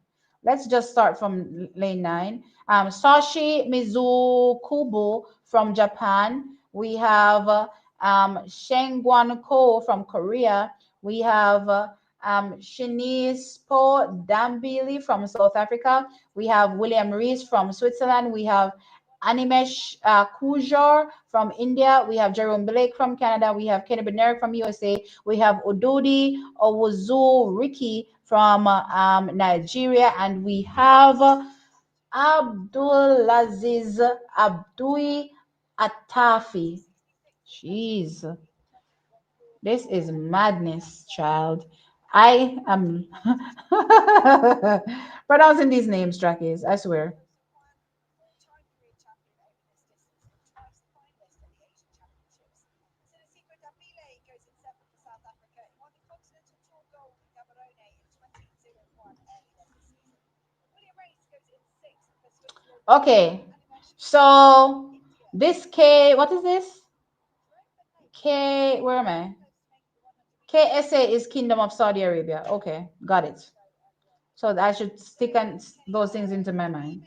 S1: Let's just start from lane nine. Sashi Mizukubo from Japan. We have Shengguan Ko from Korea. We have Shinipo Dambili from South Africa. We have William Rees from Switzerland. We have Animesh Kujor from India. We have Jerome Blake from Canada. We have Kenny Bednarik from USA. We have Ododi Owozu Ricky from Nigeria. And we have Abdulaziz Abdui Atafi. Jeez, this is madness, child. I am pronouncing these names, Trackies, I swear. Okay, so this what is this? Where am I? KSA is Kingdom of Saudi Arabia. Okay, got it. So I should stick those things into my mind.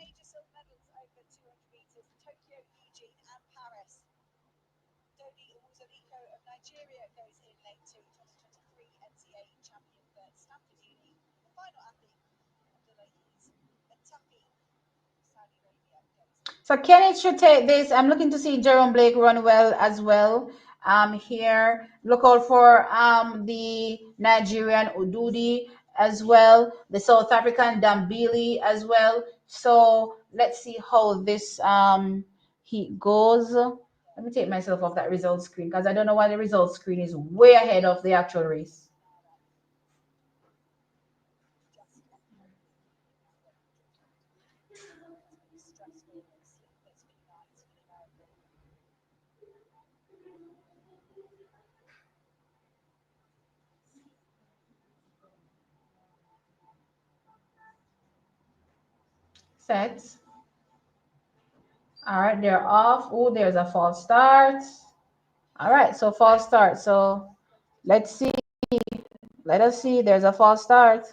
S1: So Kenny should take this. I'm looking to see Jerome Blake run well as well. Here, look out for the Nigerian Ududi as well, the South African Dambili as well. So let's see how this he goes. Let me take myself off that results screen because I don't know why the results screen is way ahead of the actual race. Set. All right, they're off. Oh, there's a false start. All right, so false start. So let's see. Let us see. There's a false start.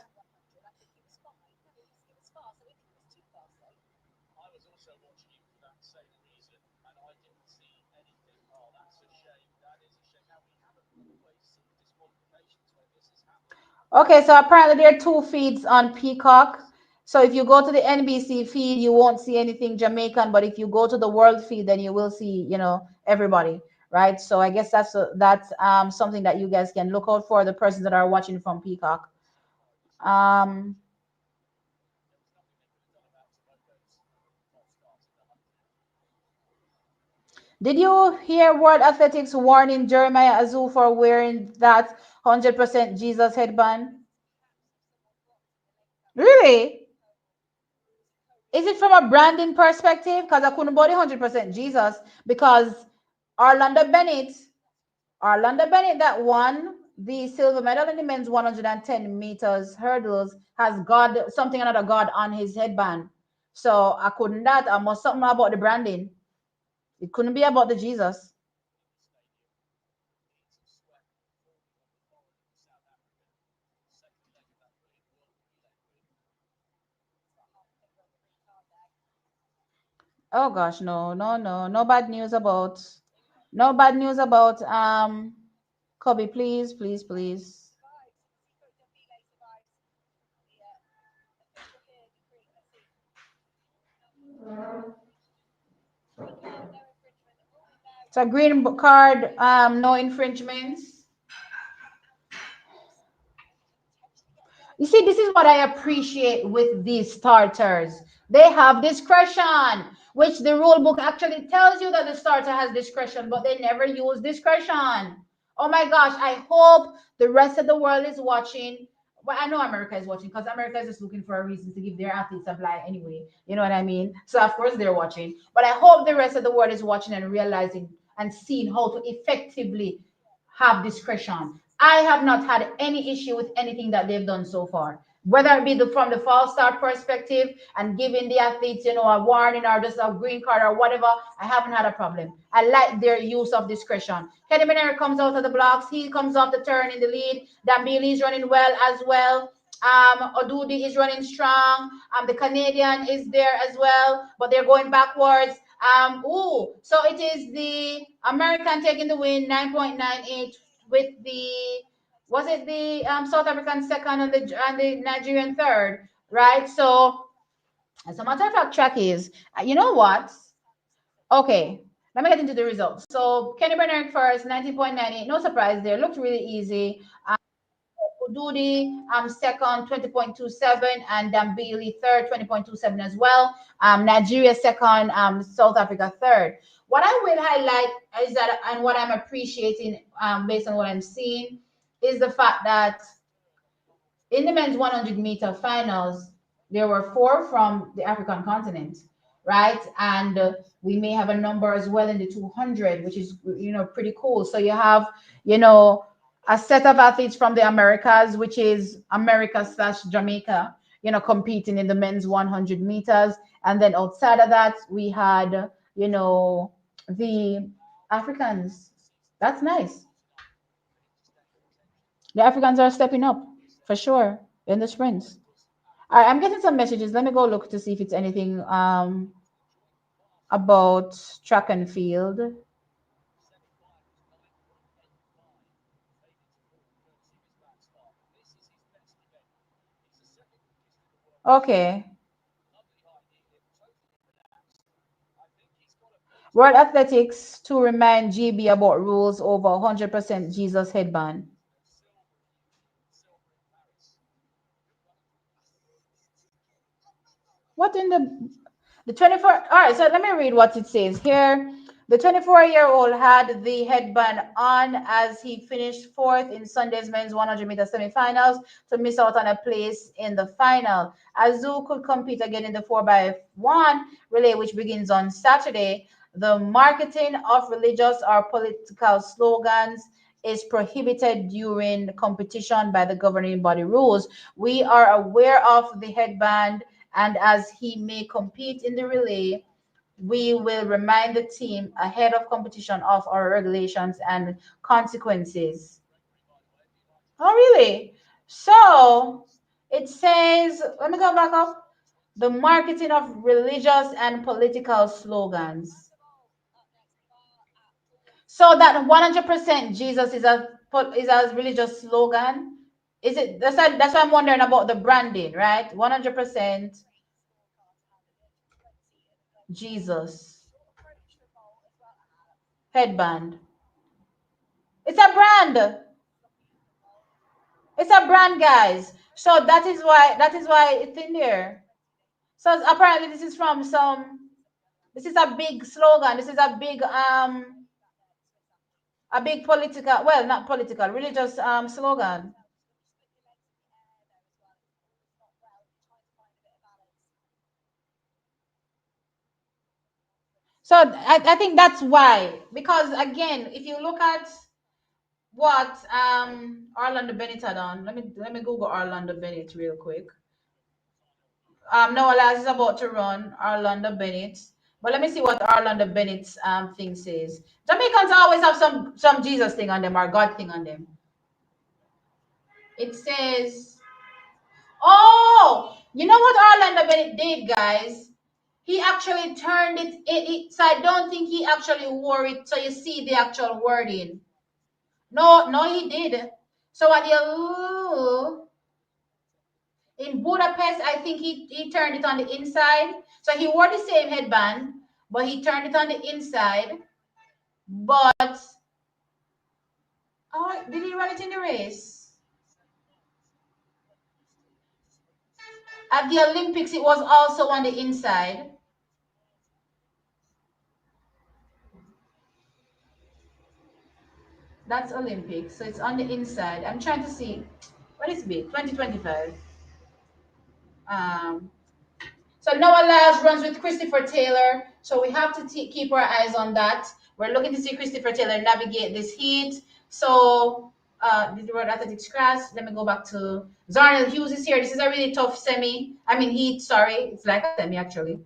S1: Okay, so apparently there are two feeds on Peacock. So if you go to the NBC feed, you won't see anything Jamaican, but if you go to the world feed, then you will see, everybody, right? So I guess that's something that you guys can look out for, the persons that are watching from Peacock. Um, did you hear World Athletics warning Jeremiah Azu for wearing that 100% Jesus headband? Really? Is it from a branding perspective? Because I couldn't body 100% Jesus because Orlando Bennett, Orlando Bennett that won the silver medal in the men's 110 meters hurdles has God, something another God on his headband. So I couldn't that. I must something about the branding. It couldn't be about the Jesus. Oh gosh, no, no, no, no bad news about, no bad news about Kobe, please, please, please. So green card, no infringements. You see, this is what I appreciate with these starters. They have discretion, which the rule book actually tells you that the starter has discretion, but they never use discretion. Oh my gosh, I hope the rest of the world is watching. Well, I know America is watching because America is just looking for a reason to give their athletes a fly anyway. You know what I mean? So, of course, they're watching. But I hope the rest of the world is watching and realizing and seeing how to effectively have discretion. I have not had any issue with anything that they've done so far, whether it be from the false start perspective and giving the athletes, a warning or just a green card or whatever. I haven't had a problem. I like their use of discretion. Kenny Benner comes out of the blocks. He comes off the turn in the lead. Dambili is running well as well. Odudi is running strong. The Canadian is there as well, but they're going backwards. So it is the American taking the win, 9.98 with the was it the South African second and the Nigerian third, right? So as a matter of fact, track is you know what? Okay, let me get into the results. So Kenny Bernard first, 19.98. No surprise there. Looked really easy. Ududi second, 20.27, and Dambili third, 20.27 as well. Nigeria second, South Africa third. What I will highlight is that, and what I'm appreciating based on what I'm seeing, is the fact that in the men's 100-meter finals, there were four from the African continent, right? And we may have a number as well in the 200, which is pretty cool. So you have you know a set of athletes from the Americas, which is America slash Jamaica, competing in the men's 100 meters, and then outside of that, we had the Africans. That's nice. The Africans are stepping up for sure in the sprints. All right, I'm getting some messages. Let me go look to see if it's anything about track and field. Okay. World Athletics to remind GB about rules over 100% Jesus headband. What in the 24? All right, so let me read what it says here. The 24-year-old had the headband on as he finished fourth in Sunday's men's 100-meter semifinals to miss out on a place in the final. Azu could compete again in the 4x1 relay, which begins on Saturday. The marketing of religious or political slogans is prohibited during competition by the governing body rules. We are aware of the headband, and as he may compete in the relay, we will remind the team ahead of competition of our regulations and consequences. Oh, really? So it says, let me go back up. The marketing of religious and political slogans. So that 100% Jesus is a religious slogan. Is it? That's why I'm wondering about the branding, right? 100% Jesus headband. It's a brand. It's a brand, guys. So that is why it's in there. So apparently this is from some. This is a big slogan. This is a big political, well, not political, religious slogan. So I think that's why. Because again, if you look at what Orlando Bennett had on, let me Google Orlando Bennett real quick. Noah Lyles is about to run Orlando Bennett. But let me see what Orlando Bennett's thing says. Jamaicans always have some Jesus thing on them or God thing on them. It says, oh, you know what Orlando Bennett did, guys? He actually turned so I don't think he actually wore it. So you see the actual wording. No, no, he did. So at the in Budapest, I think he turned it on the inside. So he wore the same headband, but he turned it on the inside. But oh, did he run it in the race? At the Olympics, it was also on the inside. That's Olympics, so it's on the inside. I'm trying to see what is big 2025. Um, So Noah Lyles runs with Christopher Taylor. So we have to keep our eyes on that. We're looking to see Christopher Taylor navigate this heat. So did the World Athletics crash? Let me go back to Zarnell Hughes is here. This is a really tough semi. I mean heat, sorry. It's like a semi actually.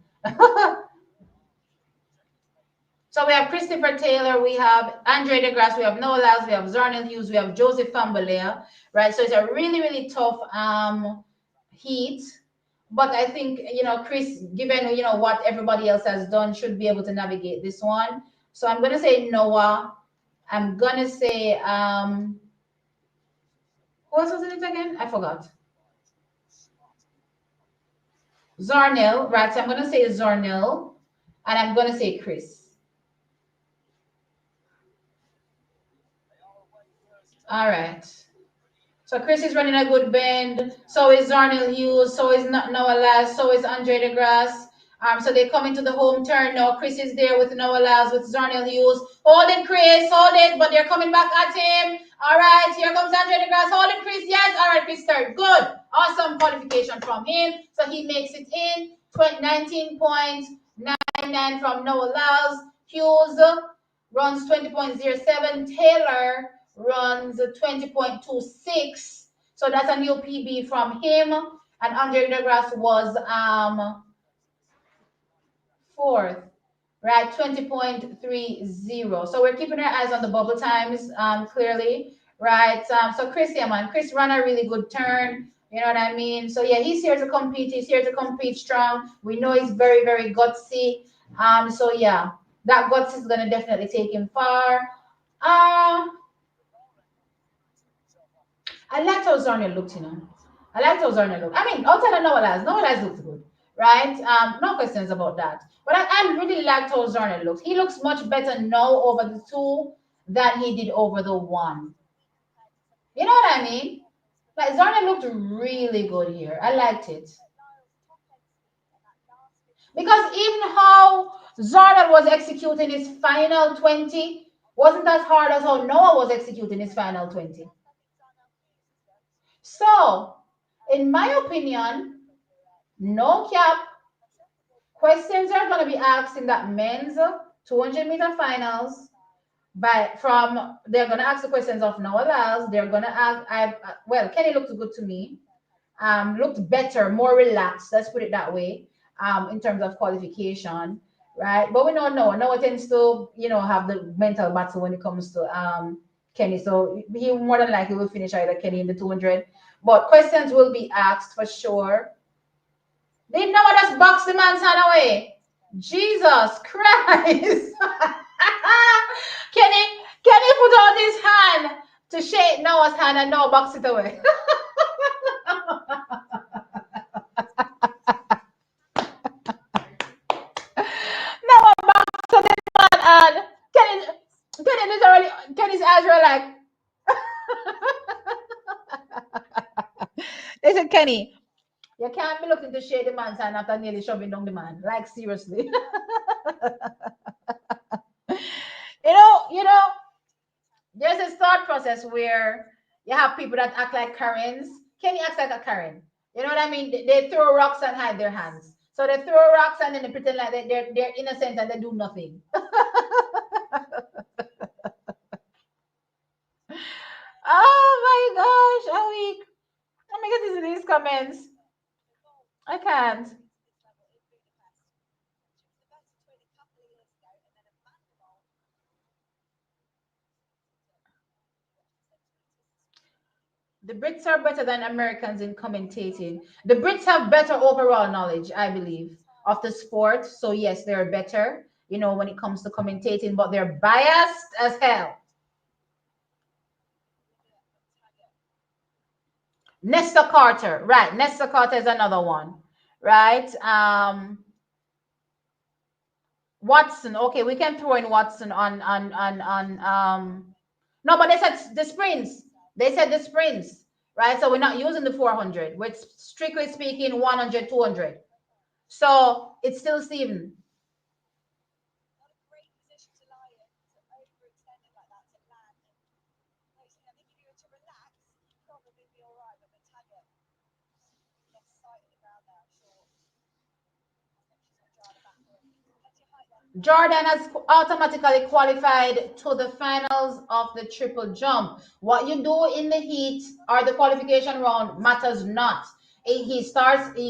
S1: So we have Christopher Taylor, we have Andre DeGrasse, we have Noah Lyles, we have Zarnell Hughes, we have Joseph Fambalea, right? So it's a really, really tough heat. But I think, Chris, given, what everybody else has done, should be able to navigate this one. So I'm going to say Noah. I'm going to say, who else was in it again? I forgot. Zarnell, right? So I'm going to say Zarnell, and I'm going to say Chris. All right. So Chris is running a good bend. So is Zarnell Hughes. So is Noah Laz. So is Andre DeGrasse. So they come into the home turn now. Chris is there with Noah Laz, with Zarnell Hughes. Hold it, Chris. Hold it. But they're coming back at him. All right. Here comes Andre DeGrasse. Hold it, Chris. Yes. All right, Chris third. Good. Awesome qualification from him. So he makes it in. 19.99 from Noah Laz. Hughes runs 20.07. Taylor runs 20.26. So that's a new PB from him. And Andre DeGrasse was fourth, right? 20.30. So we're keeping our eyes on the bubble times clearly, right? So Chris, yeah, man, Chris ran a really good turn. You know what I mean? So yeah, he's here to compete. He's here to compete strong. We know he's very, very gutsy. So yeah, that guts is gonna definitely take him far. Uh, I liked how Zarnia looked, I liked how Zarnia looked. I mean, outside of Noah Lyles looked good, right? No questions about that. But I really liked how Zarnia looks. He looks much better now over the two than he did over the one. You know what I mean? Like Zarnia looked really good here. I liked it. Because even how Zardal was executing his final 20 wasn't as hard as how Noah was executing his final 20. So, in my opinion, no cap, questions are going to be asked in that men's 200-meter finals. They're going to ask the questions of Noah Lyles. They're going to ask, well, Kenny looked good to me. Looked better, more relaxed. Let's put it that way. In terms of qualification, right? But we don't know. Noah tends to, have the mental battle when it comes to Kenny. So he more than likely will finish either Kenny in the 200. But questions will be asked for sure. Did Noah just box the man's hand away? Jesus Christ! Kenny put out his hand to shake Noah's hand and Noah box it away. Noah boxed the man and Kenny's eyes were like. They said, Kenny, you can't be looking to shake the man's hand after nearly shoving down the man. Like seriously. you know, there's a thought process where you have people that act like Karens. Kenny acts like a Karen. You know what I mean? They throw rocks and hide their hands. So they throw rocks and then they pretend like they're innocent and they do nothing. Oh my gosh, how weak. Let me get into these comments. I can't. The Brits are better than Americans in commentating. The Brits have better overall knowledge, I believe, of the sport. So yes, they're better, when it comes to commentating, but they're biased as hell. Nestor Carter, right? Nestor Carter is another one, right? Watson. Okay, we can throw in Watson on. No, but they said the sprints. They said the sprints, right? So we're not using the 400. We're strictly speaking 100, 200. So it's still Steven. Jordan has automatically qualified to the finals of the triple jump. What you do in the heat or the qualification round matters not. He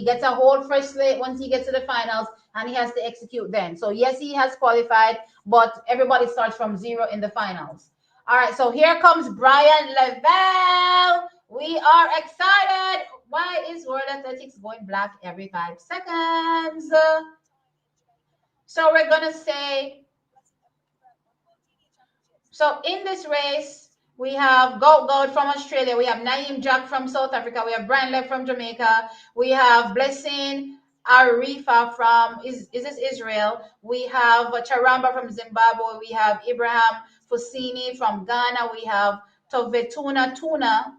S1: gets a whole fresh slate once he gets to the finals, and he has to execute then. So yes, he has qualified, but everybody starts from zero in the finals. All right, so here comes Brian Lavelle. We are excited. Why is World Athletics going black every 5 seconds? So we're gonna say, so in this race, we have Goat from Australia, we have Naeem Jack from South Africa, we have Brian Lev from Jamaica, we have Blessing Arifa from is this Israel, we have Charamba from Zimbabwe, we have Ibrahim Fusini from Ghana, we have Tovetuna Tuna,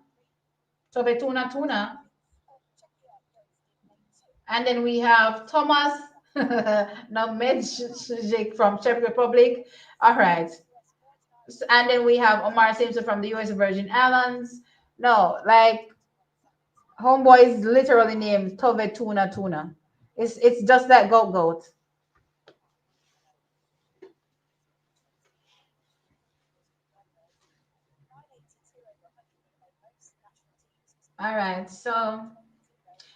S1: and then we have Thomas Namedjik from Czech Republic. All right. And then we have Omar Simpson from the US Virgin Islands. No, like homeboy is literally named Tove Tuna. It's just that goat. All right, so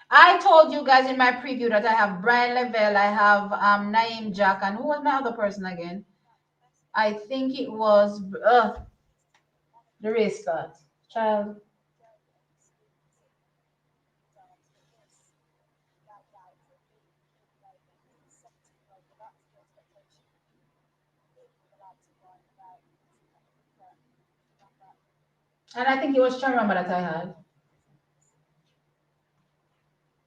S1: I told you guys in my preview that I have Brian Lavelle, I have Naeem Jack, and who was my other person again? I think it was the race card. Child. And I think it was Charamba that I had.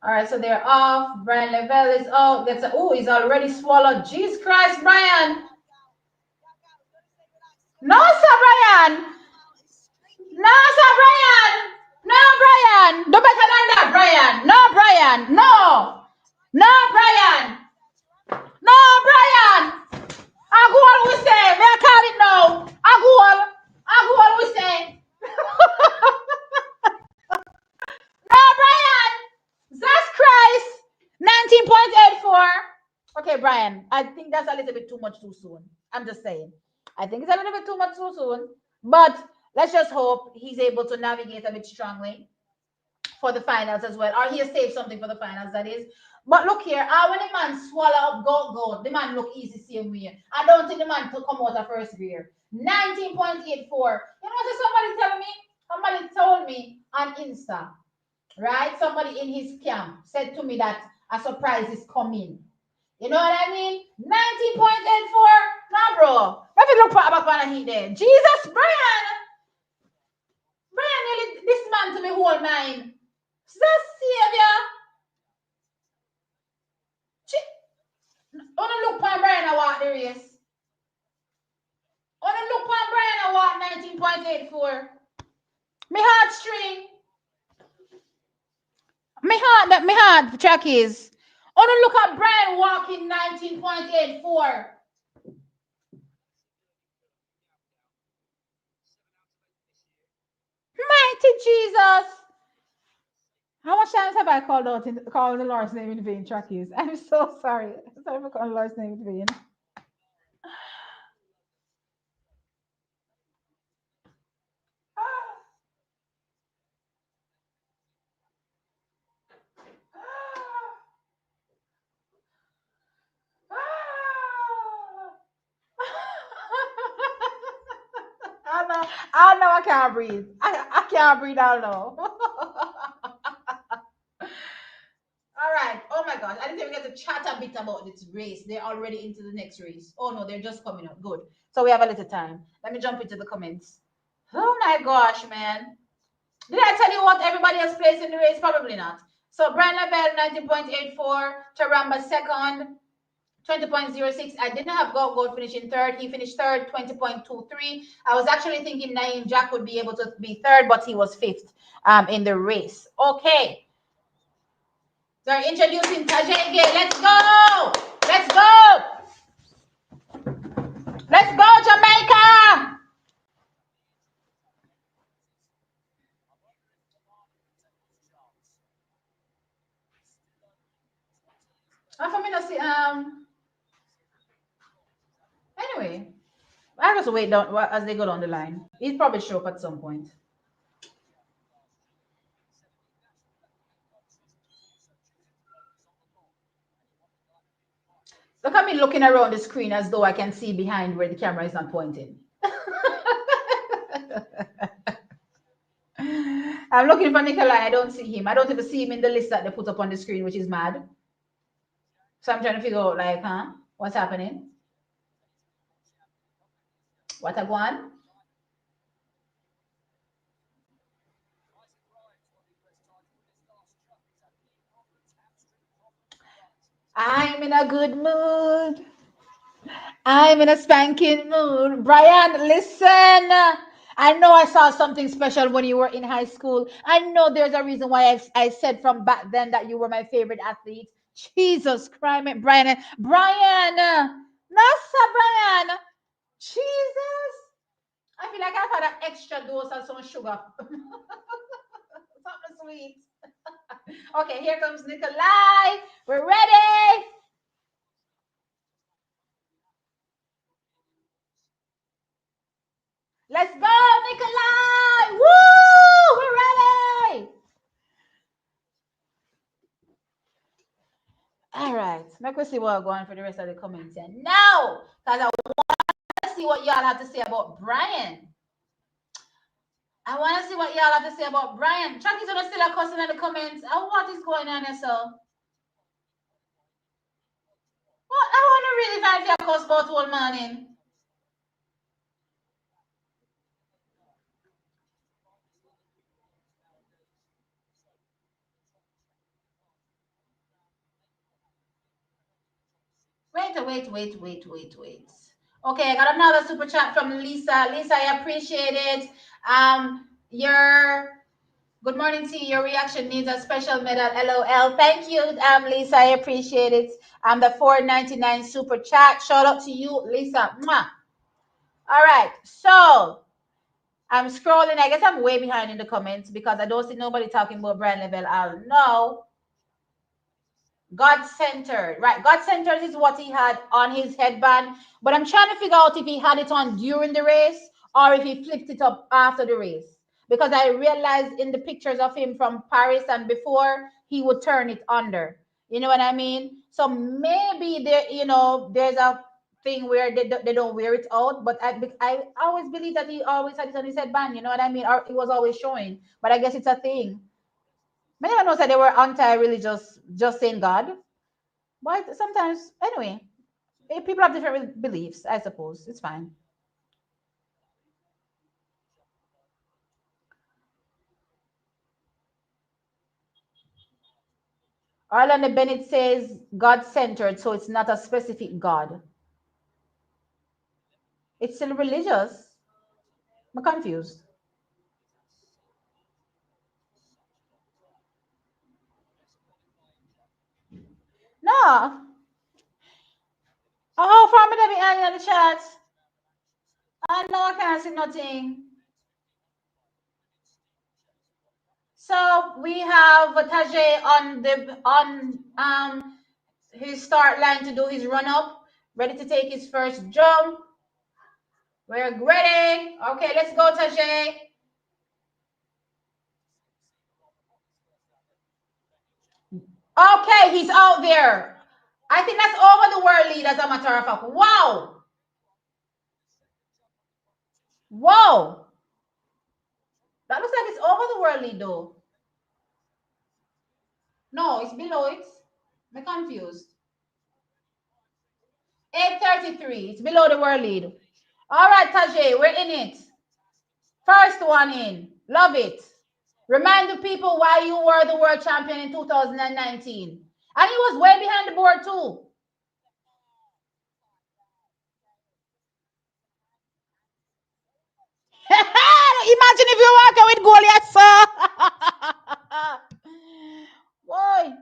S1: All right, so they're off. Brian Lavelle is out. He's already swallowed. Jesus Christ, Brian. No, Sir Brian. No, Sir Brian. No, Brian. Do better than that, Brian. No, Brian. No. No, Brian. 19.84. Okay, Brian, I think that's a little bit too much too soon. I'm just saying. I think it's a little bit too much too soon. But let's just hope he's able to navigate a bit strongly for the finals as well. Or he'll save something for the finals, that is. But look here, when the man swallow up gold, the man look easy same way. I don't think the man to come out of first gear. 19.84. You know what somebody telling me? Somebody told me on Insta, right? Somebody in his camp said to me that a surprise is coming. You know what I mean? 19.84. Nah, bro. Let me look back on he there. Jesus, Brian. Brian, nearly this man to me whole nine. The savior. On look for Brian I walk the race. On look for Brian I walk 19.84. Me heartstring. Me heart track is. On look at Brian walking 19.84. Mighty Jesus. How much times have I called the Lord's name in vain, Trackies? I'm so sorry. I'm sorry for calling the Lord's name in vain. I know I can't breathe. I can't breathe. I know. All right. Oh my gosh. I didn't even get to chat a bit about this race. They're already into the next race. Oh no, they're just coming up. Good. So we have a little time. Let me jump into the comments. Oh my gosh, man. Did I tell you what everybody has placed in the race? Probably not. So Brian Lavelle, 19.84. Taramba second, 20.06. I didn't have Gold finishing third. He finished third, 20.23. I was actually thinking Naeem Jack would be able to be third, but he was fifth in the race. Okay. They're introducing Tajay Gay. Let's go! Let's go! Let's go, Jamaica! For me to see, anyway, I just wait down as they go down the line. He'll probably show up at some point. Look at me looking around the screen as though I can see behind where the camera is not pointing. I'm looking for Nikolai. I don't see him. I don't even see him in the list that they put up on the screen, which is mad. So I'm trying to figure out, like, what's happening? What I want? I'm in a good mood. I'm in a spanking mood. Brian, listen. I know I saw something special when you were in high school. I know there's a reason why I said from back then that you were my favorite athlete. Jesus Christ, Brian. Brian. Nasa, Brian. Jesus. I feel like I've had an extra dose of some sugar. Something sweet. Okay, here comes Nikolai. We're ready. Let's go, Nikolai! Woo! We're ready! All right. Make we see what I'm going for the rest of the comments here. Now, because I want to see what y'all have to say about Brian. I want to see what y'all have to say about Brian. Chucky's gonna still a cussing in the comments. What is going on here, so? What? I want to really find your cuss about all morning. Wait. Okay, I got another super chat from Lisa. Lisa, I appreciate it. Your good morning to you. Your reaction needs a special medal. LOL. Thank you, Lisa. I appreciate it. The 4.99 super chat. Shout out to you, Lisa. Mwah. All right. So I'm scrolling. I guess I'm way behind in the comments because I don't see nobody talking about Brian Level. I'll know. God-centered, right? God-centered is what he had on his headband, but I'm trying to figure out if he had it on during the race or if he flipped it up after the race. Because I realized in the pictures of him from Paris and before, he would turn it under. You know what I mean? So maybe there, there's a thing where they don't wear it out, but I always believe that he always had it on his headband. You know what I mean? Or it was always showing. But I guess it's a thing. Many of us said they were anti-religious, just saying God. But sometimes, anyway, people have different beliefs. I suppose it's fine. Orlando Bennett says God-centered, so it's not a specific God. It's still religious. I'm confused. No. Oh, from me behind in the chat. I know I can't see nothing. So we have Tajay on his start line to do his run up, ready to take his first jump. We're ready. Okay, let's go, Tajay. Okay, he's out there. I think that's over the world lead, as a matter of fact. Wow. Whoa. That looks like it's over the world lead, though. No, it's below it. I'm confused. 8:33. It's below the world lead. All right, Tajay, we're in it. First one in. Love it. Remind the people why you were the world champion in 2019. And he was way behind the board, too. Imagine if you walk out with goal, yes, sir. Boy.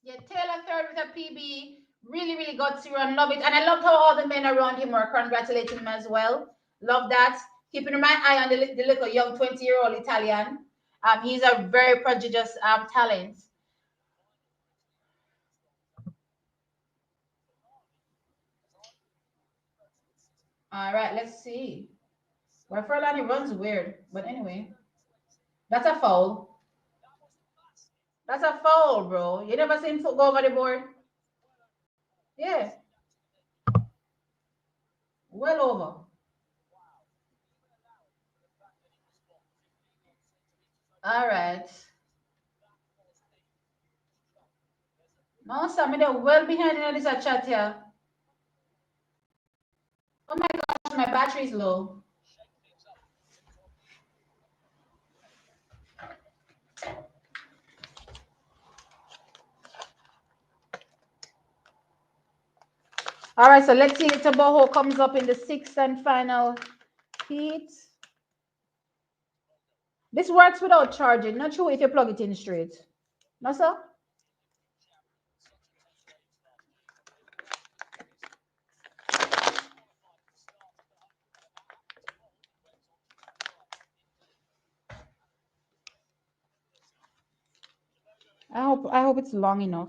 S1: Yeah, Taylor third with a PB. Really, really got to run. Love it. And I loved how all the men around him were congratulating him as well. Love that. Keeping my eye on the little young 20-year-old Italian. He's a very prodigious talent. All right, let's see. Well, Furlani runs weird. But anyway, that's a foul. That's a foul, bro. You never seen foot go over the board? Yeah, well over. All right. No, Sammy, they're well behind in this chat here. Oh my gosh, my battery's low. All right, so let's see if Taboho comes up in the sixth and final heat. This works without charging. Not sure if you plug it in straight. No, sir? I hope it's long enough.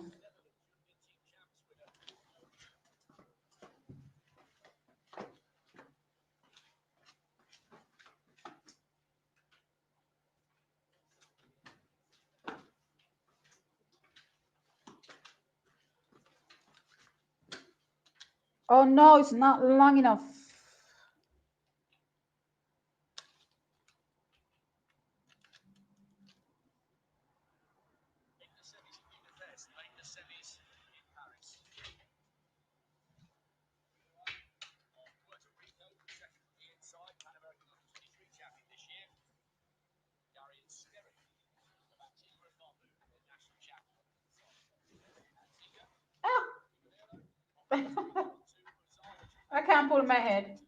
S1: Oh no, it's not long enough. Ah. I can't pull my head.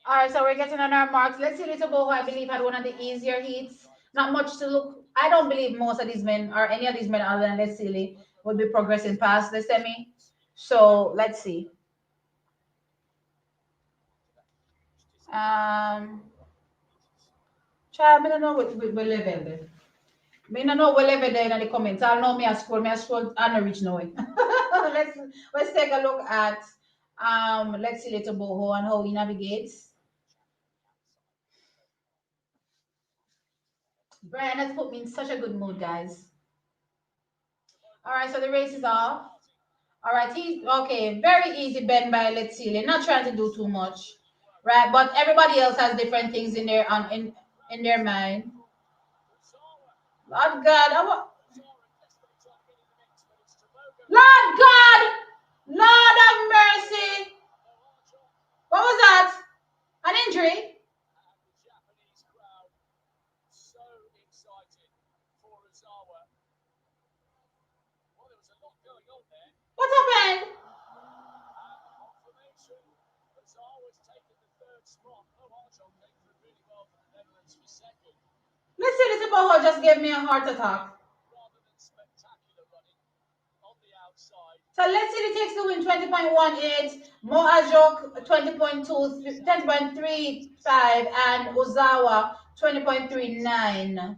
S1: All right, so we're getting on our marks. Let's see Little Bo, who I believe had one of the easier heats. Not much to look. I don't believe most of these men or any of these men other than Leslie would be progressing past the semi. So let's see. Um, child, I don't know what level there. Me no know what level there in the comments. I'll know me I scroll, I don't reach nowhere. Let's take a look at let's see little boho and how he navigates. Brian has put me in such a good mood, guys. All right, so the race is off. All right, he's okay. Very easy bend by Let's See. Not trying to do too much, right? But everybody else has different things in their in their mind. Lord God, Lord God, Lord of mercy. What was that? An injury? What happened? Let's see, this about just gave me a heart attack. So let's see, it takes to win 20.18, Moajok 20.2, 20.35, and Ozawa 20.39.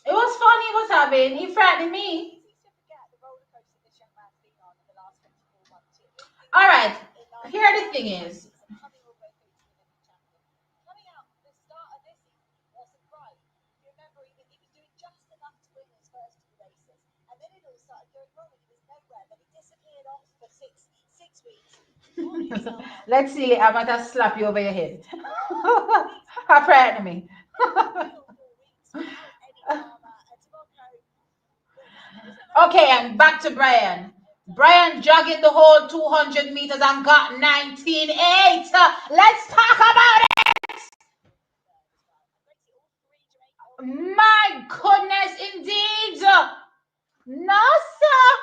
S1: It was funny, it was having. He frightened me. All right. Here the thing is. Let's see, I'm gonna slap you over your head. How frightened me. Okay, and back to Brian. Brian jogging the whole 200 meters and got 19.8. Let's talk about it. My goodness, indeed. No, sir.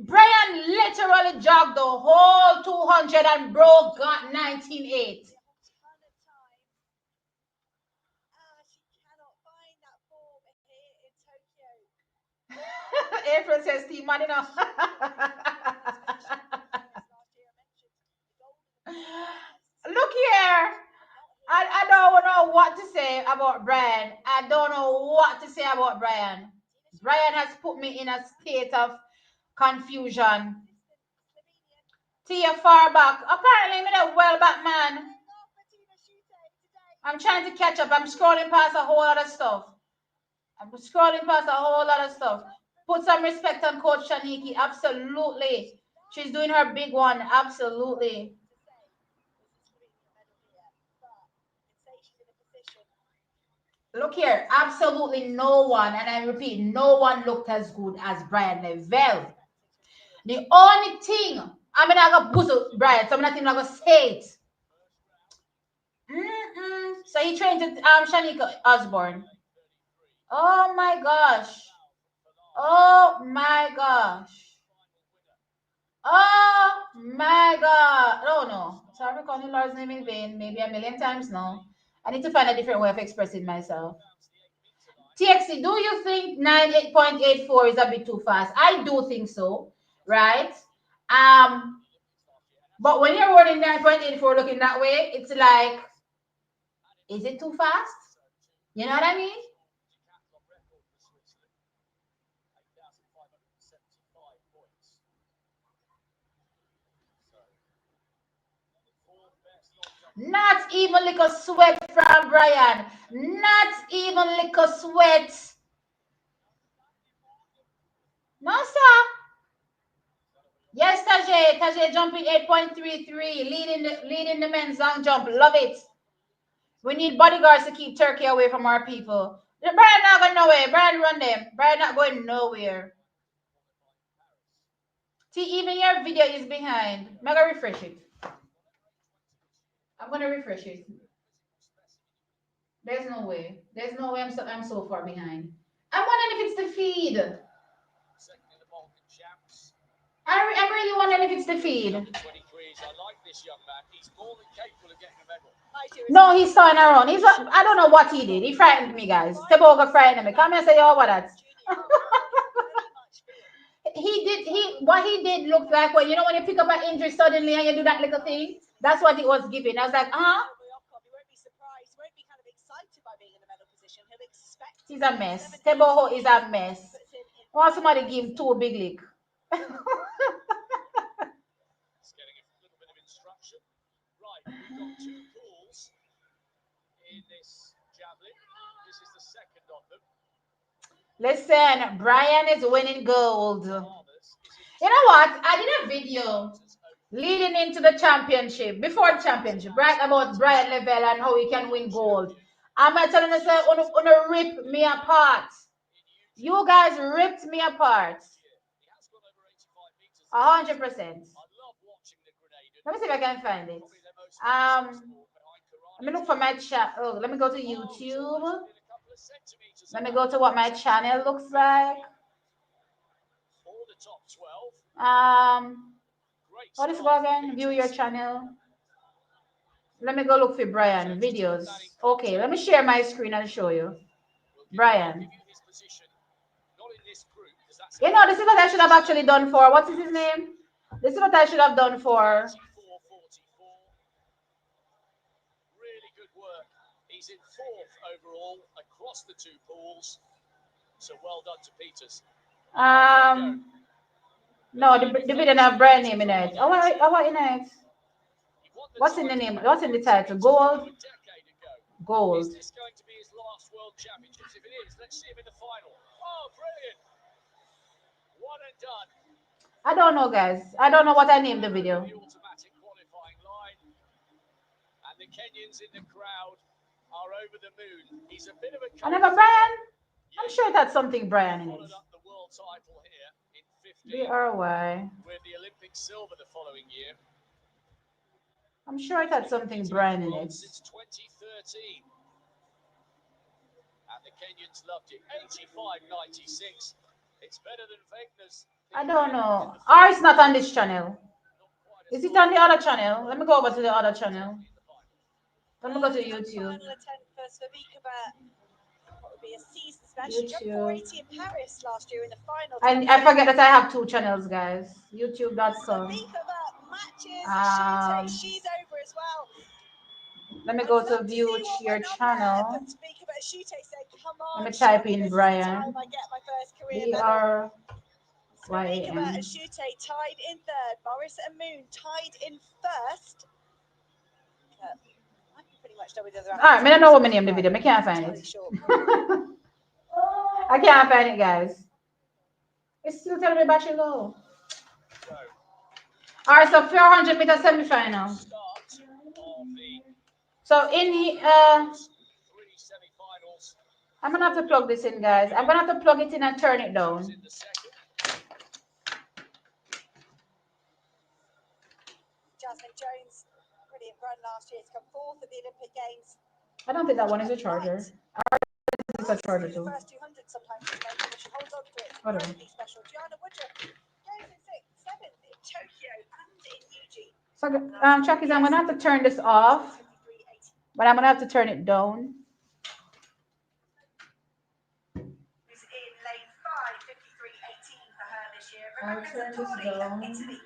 S1: Brian literally jogged the whole 200 and broke got 19.8. April says Team Money now. Look here. I don't know what to say about Brian. I don't know what to say about Brian. Brian has put me in a state of confusion. Tia far back. Apparently, I'm a well back man. I'm trying to catch up. I'm scrolling past a whole lot of stuff. I'm scrolling past a whole lot of stuff. Put some respect on Coach Shaniki. Absolutely. She's doing her big one. Absolutely. Look here. Absolutely no one, and I repeat, no one looked as good as Brian Neville. The only thing, I mean, I got puzzle Brian, so I'm not even going to say it. So he trained to Shanika Osborne. Oh my gosh. Oh my gosh. Oh my God. Oh no. Sorry for calling Lord's name in vain. Maybe a million times now. I need to find a different way of expressing myself. TXC, do you think 98.84 is a bit too fast? I do think so, right? Um, but when you're running 9.84 looking that way, it's like, is it too fast? You know what I mean? Not even like a sweat from Brian. Not even like a sweat. No, sir. Yes, Tajay. Tajay jumping 8.33, leading the men's long jump. Love it. We need bodyguards to keep Turkey away from our people. Brian not going nowhere. Brian run them. Brian not going nowhere. See, even your video is behind. I'm gonna refresh it. I'm gonna refresh it. There's no way. There's no way I'm so far behind. I'm wondering if it's the feed. I'm really wondering if it's the feed. No, he's throwing around. I don't know what he did. He frightened me, guys. Teboga frightened me. Come here and say, yo, what that? What he did looked like when, when you pick up an injury suddenly and you do that little thing. That's what it was giving. I was like, he's a mess. Teboho is a mess. I want somebody give him two big lick. Listen, Brian is winning gold. You know what? I did a video leading into the championship, before the championship, right? About Brian Level and how he can win gold. I'm telling you, gonna rip me apart. You guys ripped me apart. 100%. Let me see if I can find it. Let me look for my chat. Oh, let me go to YouTube. Let me go to what my channel looks like. What is it go again? View your channel. Let me go look for Brian videos. Okay, let me share my screen and show you. Brian. You know, this is what I should have actually done for. What is his name? This is what I should have done for. Really good work. He's in fourth overall across the two pools. So well done to Peters. No, the video didn't have Brian name in it. Oh, what in it? What's in the name? What's in the title? Gold. Gold. Is this going to be his last World Championships? If it is, let's see him in the final. Oh, brilliant! One and done. I don't know, guys. I don't know what I named the video. The automatic qualifying line, and the Kenyans in the crowd are over the moon. He's a bit of a. Another Brian. I'm sure it had something Brian in it. The world title here in 15. BRY. With the Olympic silver the following year. I'm sure it had something Brian in it. Since 2013. And the Kenyans loved it. 85.96. It's better than Wegner's. I don't know. Or it's not on this channel. Is it on the other channel? Let me go over to the other channel. Let me go to YouTube. YouTube. I forget that I have two channels, guys. YouTube.com. Let me go to view your channel. Let me type in Brian. BRYAN. Ashute tied in third. Boris and Moon tied in first. Alright, I don't know what my name the video. I can't find it. I can't find it, guys. It's still telling me about you low. Alright, so 400 meter semi-final. So in the I'm gonna have to plug this in, guys. I'm gonna have to plug it in and turn it down. Jasmine Jones, brilliant run last year to come fourth at the Olympic Games. I don't think that one is a charger. It's a charger too. First 200 sometimes she holds on to it. Incredibly special. Gianna Woodruff goes in sixth, seventh in Tokyo and in Eugene. So, Chuckies, I'm gonna have to turn this off, but I'm gonna have to turn it down. Is in lane 5, 53.18 for her this year. Remember the Italy.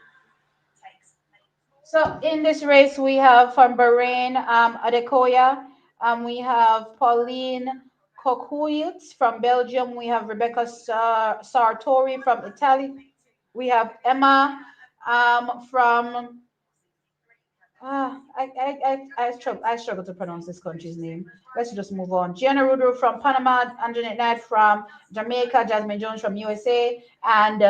S1: So in this race, we have from Bahrain, Adekoya. We have Pauline Cocouyt from Belgium. We have Rebecca Sartori from Italy. We have Emma from. I struggle to pronounce this country's name. Let's just move on. Gianna Rudo from Panama, Anjanette Knight from Jamaica, Jasmine Jones from USA, and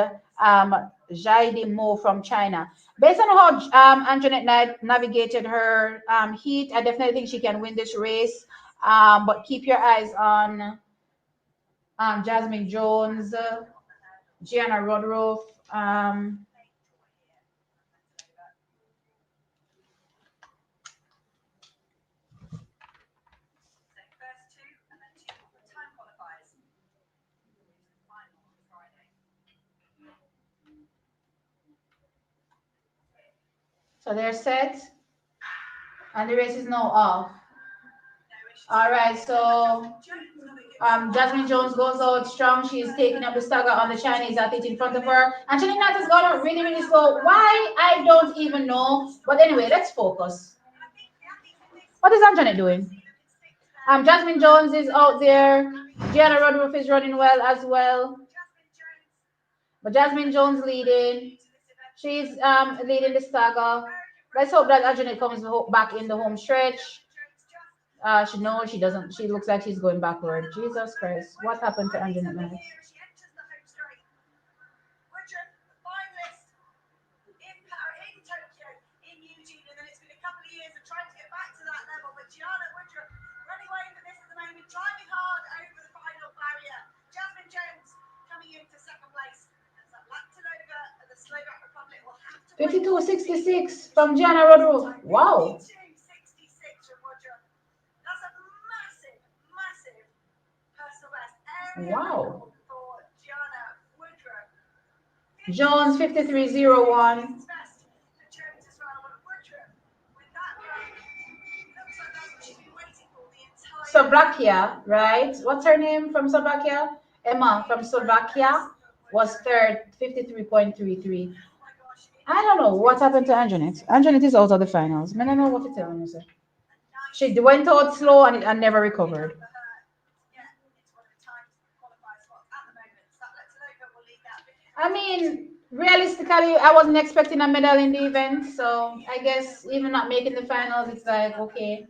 S1: Jaidi Mo from China. Based on how Anjanette Knight navigated her heat, I definitely think she can win this race. But keep your eyes on Jasmine Jones, Gianna Rodroff. So they're set, and the race is now off. All right, so Jasmine Jones goes out strong. She's taking up the stagger on the Chinese athlete in front of her. Angelina has gone out really, really slow. Why? I don't even know. But anyway, let's focus. What is Angelina doing? Jasmine Jones is out there. Gianna Rodolph is running well as well. But Jasmine Jones leading. She's leading the stagger. Let's hope that Angelina comes back in the home stretch. She doesn't. She looks like she's going backward. Jesus Christ. What happened to Angelina?
S2: Driving hard over the final barrier. Jasmine Jones coming into second place. The Slovak Republic will have to
S1: 52.66 from Gianna Rodolph. Wow.
S2: 52.66 from Woodruff. That's a massive, massive personal best.
S1: Wow.
S2: For Gianna Woodruff.
S1: Jones 53.01. Slovakia, right? What's her name from Slovakia? Emma from Slovakia was third, 53.33. I don't know what happened to Anjanette. Anjanette is out of the finals. I don't know what to tell you, sir. She went out slow and never recovered. I mean, realistically, I wasn't expecting a medal in the event, so I guess even not making the finals, it's like, okay.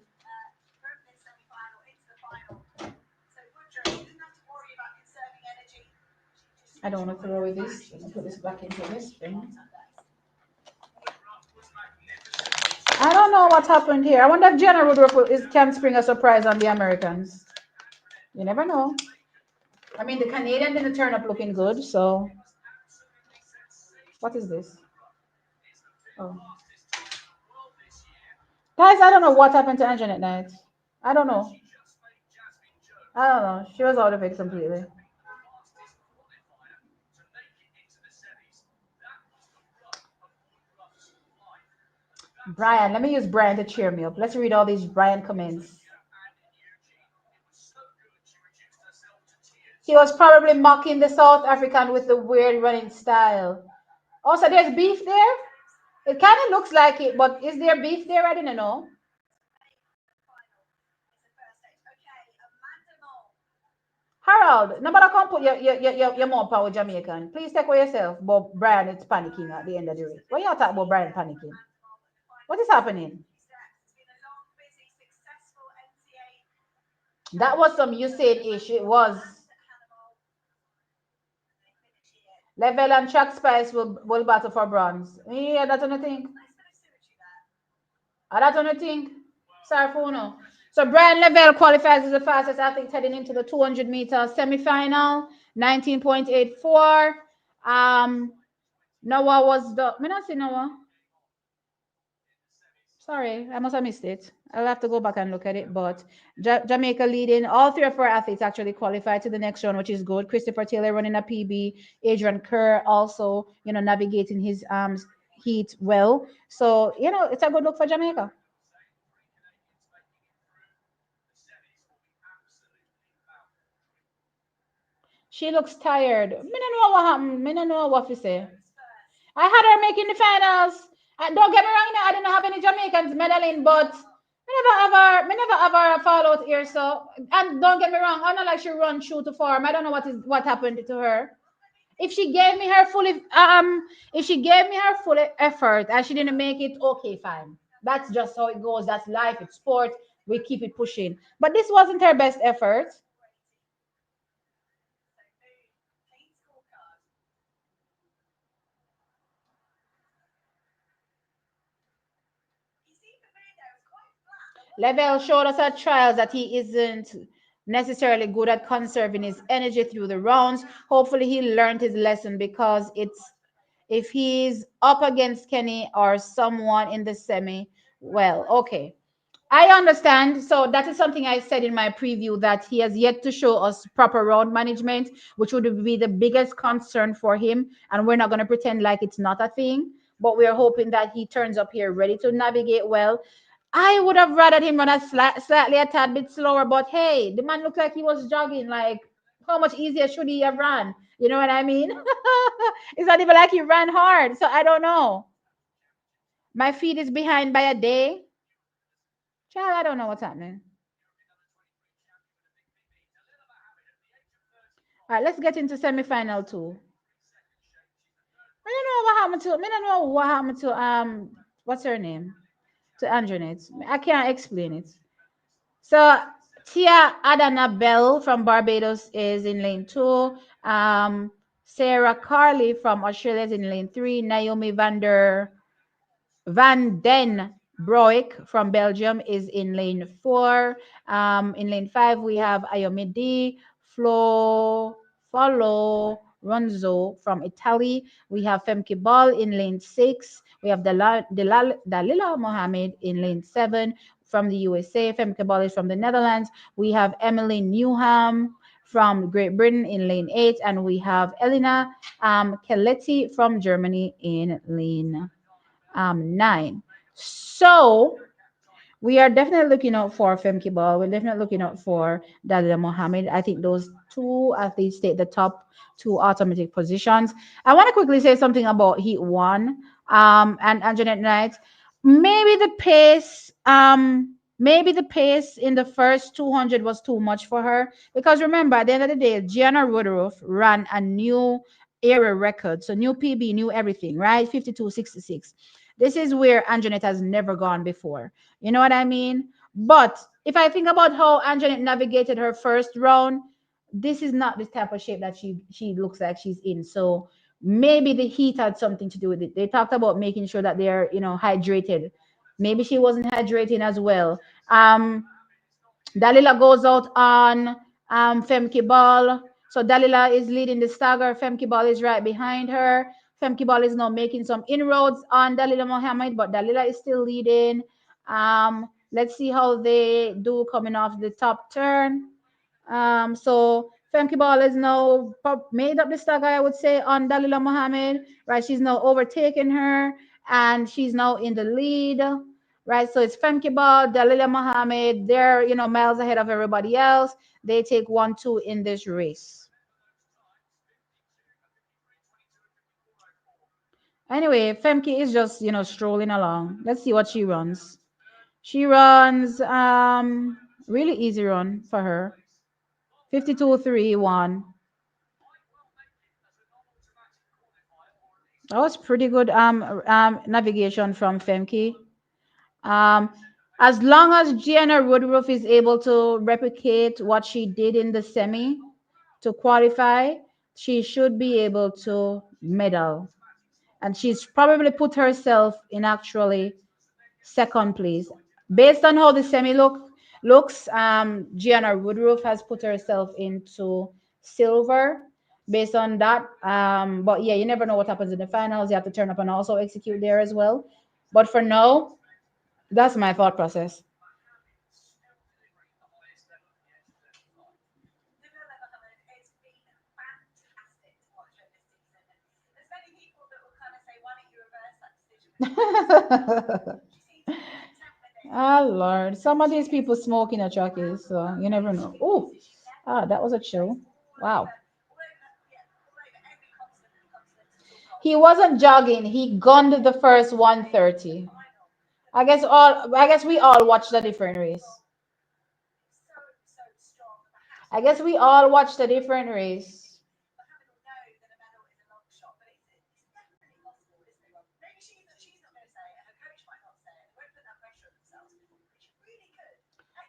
S1: I don't want to throw away this. Let me put this back into this thing. I don't know what happened here. I wonder if Jenna Rudolph can spring a surprise on the Americans. You never know. I mean, the Canadian didn't turn up looking good, so. What is this? Oh. Guys, I don't know what happened to Anjanette Knight. I don't know. I don't know. She was out of it completely. Brian, let me use Brian to cheer me up. Let's read all these Brian comments. He was probably mocking the South African with the weird running style. Also, there's beef there. It kind of looks like it, but is there beef there? I didn't know. Harold, nobody can put your mouth power Jamaican. Please take away yourself. But Brian is panicking at the end of the race. What are you talking about Brian panicking? What is happening? That was some Usain-ish. It was. Level and Track Spice will battle for bronze. Yeah, that's what I think. That's what I think. Sorry for no. So Brian Level qualifies as the fastest athlete heading into the 200 meter semi-final, 19.84. Noah was the. May not see Noah. Sorry, I must have missed it. I'll have to go back and look at it. But Jamaica leading. All three of our athletes actually qualified to the next round, which is good. Christopher Taylor running a PB. Adrian Kerr also, navigating his heat well. So, it's a good look for Jamaica. She looks tired. Me don't know what happened. Me don't know what to say. I had her making the finals. And don't get me wrong, I didn't have any Jamaicans medaling, but me never have her fall out here. So, and don't get me wrong, I'm not like she run true to form. I don't know what happened to her. If she gave me her full effort and she didn't make it, okay, fine. That's just how it goes. That's life. It's sport. We keep it pushing. But this wasn't her best effort. Level showed us at trials that he isn't necessarily good at conserving his energy through the rounds. Hopefully, he learned his lesson because if he's up against Kenny or someone in the semi, well, okay. I understand. So that is something I said in my preview that he has yet to show us proper round management, which would be the biggest concern for him. And we're not going to pretend like it's not a thing. but we're hoping that he turns up here ready to navigate well. I would have rather him run a slightly a tad bit slower, but hey, the man looked like he was jogging. Like, how much easier should he have run? You know what I mean? It's not even like he ran hard, so I don't know. My feet is behind by a day. Child, I don't know what's happening. All right, let's get into semi-final two. I don't know what happened to. I don't know what happened to what's her name? To Anjanette. I can't explain it. So Tia Adana Bell from Barbados is in lane two. Sarah Carley from Australia is in lane three. Naomi Van Den Broek from Belgium is in lane four. In lane five, we have Ayomidi Follow Ronzo from Italy. We have Femke Ball in lane six. We have Dalila Mohammed in lane seven from the USA. Femke Ball is from the Netherlands. We have Emily Newham from Great Britain in lane eight. And we have Elena Kelletti from Germany in lane nine. So we are definitely looking out for Femke Ball. We're definitely looking out for Dalila Mohammed. I think those two athletes take the top two automatic positions. I want to quickly say something about Heat One and Anjanette Knight. Maybe the pace, maybe the pace in the first 200 was too much for her because remember at the end of the day, Gianna Rodoroff ran a new era record, so new PB, new everything, right? 52.66. This is where Anjanette has never gone before. You know what I mean? But if I think about how Anjanette navigated her first round, this is not the type of shape that she looks like she's in. So maybe the heat had something to do with it. They talked about making sure that they're, hydrated. Maybe she wasn't hydrating as well. Dalila goes out on Femke Ball. So Dalila is leading the stagger. Femke Ball is right behind her. Femke Ball is now making some inroads on Dalila Mohammed, but Dalila is still leading. Let's see how they do coming off the top turn. So Femke Ball is now made up the stagger, I would say, on Dalila Mohammed. Right, she's now overtaken her, and she's now in the lead. Right, so it's Femke Ball, Dalila Mohammed. They're miles ahead of everybody else. They take 1-2 in this race. Anyway, Femke is just strolling along. Let's see what she runs. She runs really easy run for her. 52.31. That was pretty good navigation from Femke. Um, as long as Gianna Woodruff is able to replicate what she did in the semi to qualify, she should be able to medal. And she's probably put herself in actually second place. Based on how the semi looks, Gianna Woodruff has put herself into silver based on that. But yeah, you never know what happens in the finals. You have to turn up and also execute there as well. But for now, that's my thought process. Oh Lord, some of these people smoking a truckies, so you never know. Oh, that was a chill. Wow. He wasn't jogging. He gunned the first 130. I guess we all watched a different race. I guess we all watched a different race.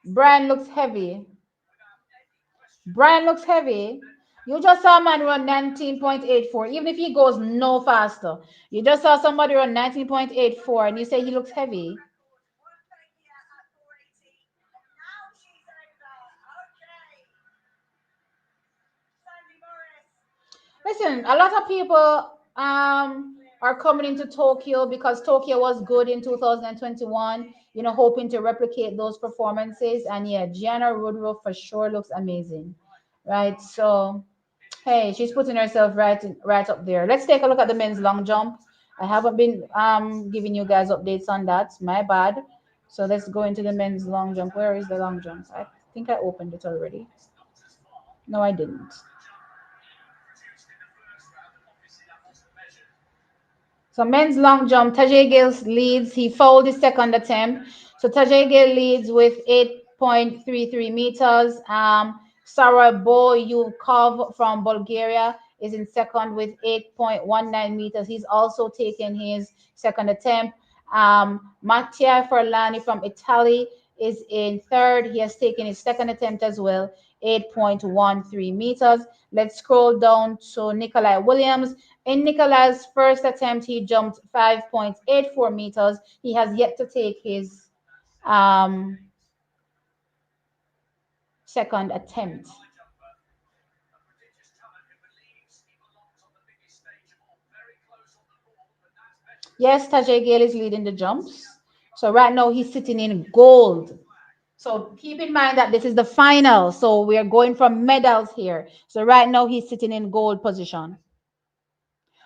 S1: Brian looks heavy. Brian looks heavy. You just saw a man run 19.84, even if he goes no faster. You just saw somebody run 19.84 and you say he looks heavy. Listen, a lot of people are coming into Tokyo because Tokyo was good in 2021, hoping to replicate those performances. And yeah, Gianna Woodrow for sure looks amazing. Right? So hey, she's putting herself right up there. Let's take a look at the men's long jump. I haven't been giving you guys updates on that. My bad. So let's go into the men's long jump. Where is the long jump? I think I opened it already. No, I didn't. So men's long jump, Tajay Gill leads. He fouled his second attempt. So Tajay Gill leads with 8.33 meters. Sarah Boyukov from Bulgaria is in second with 8.19 meters. He's also taken his second attempt. Mattia Forlani from Italy is in third. He has taken his second attempt as well, 8.13 meters. Let's scroll down to Nikolai Williams. In Nikolai's first attempt, he jumped 5.84 meters. He has yet to take his um, second attempt. Yes, Tajay Gale is leading the jumps. So right now he's sitting in gold. So keep in mind that this is the final. So we are going from medals here. So right now he's sitting in gold position.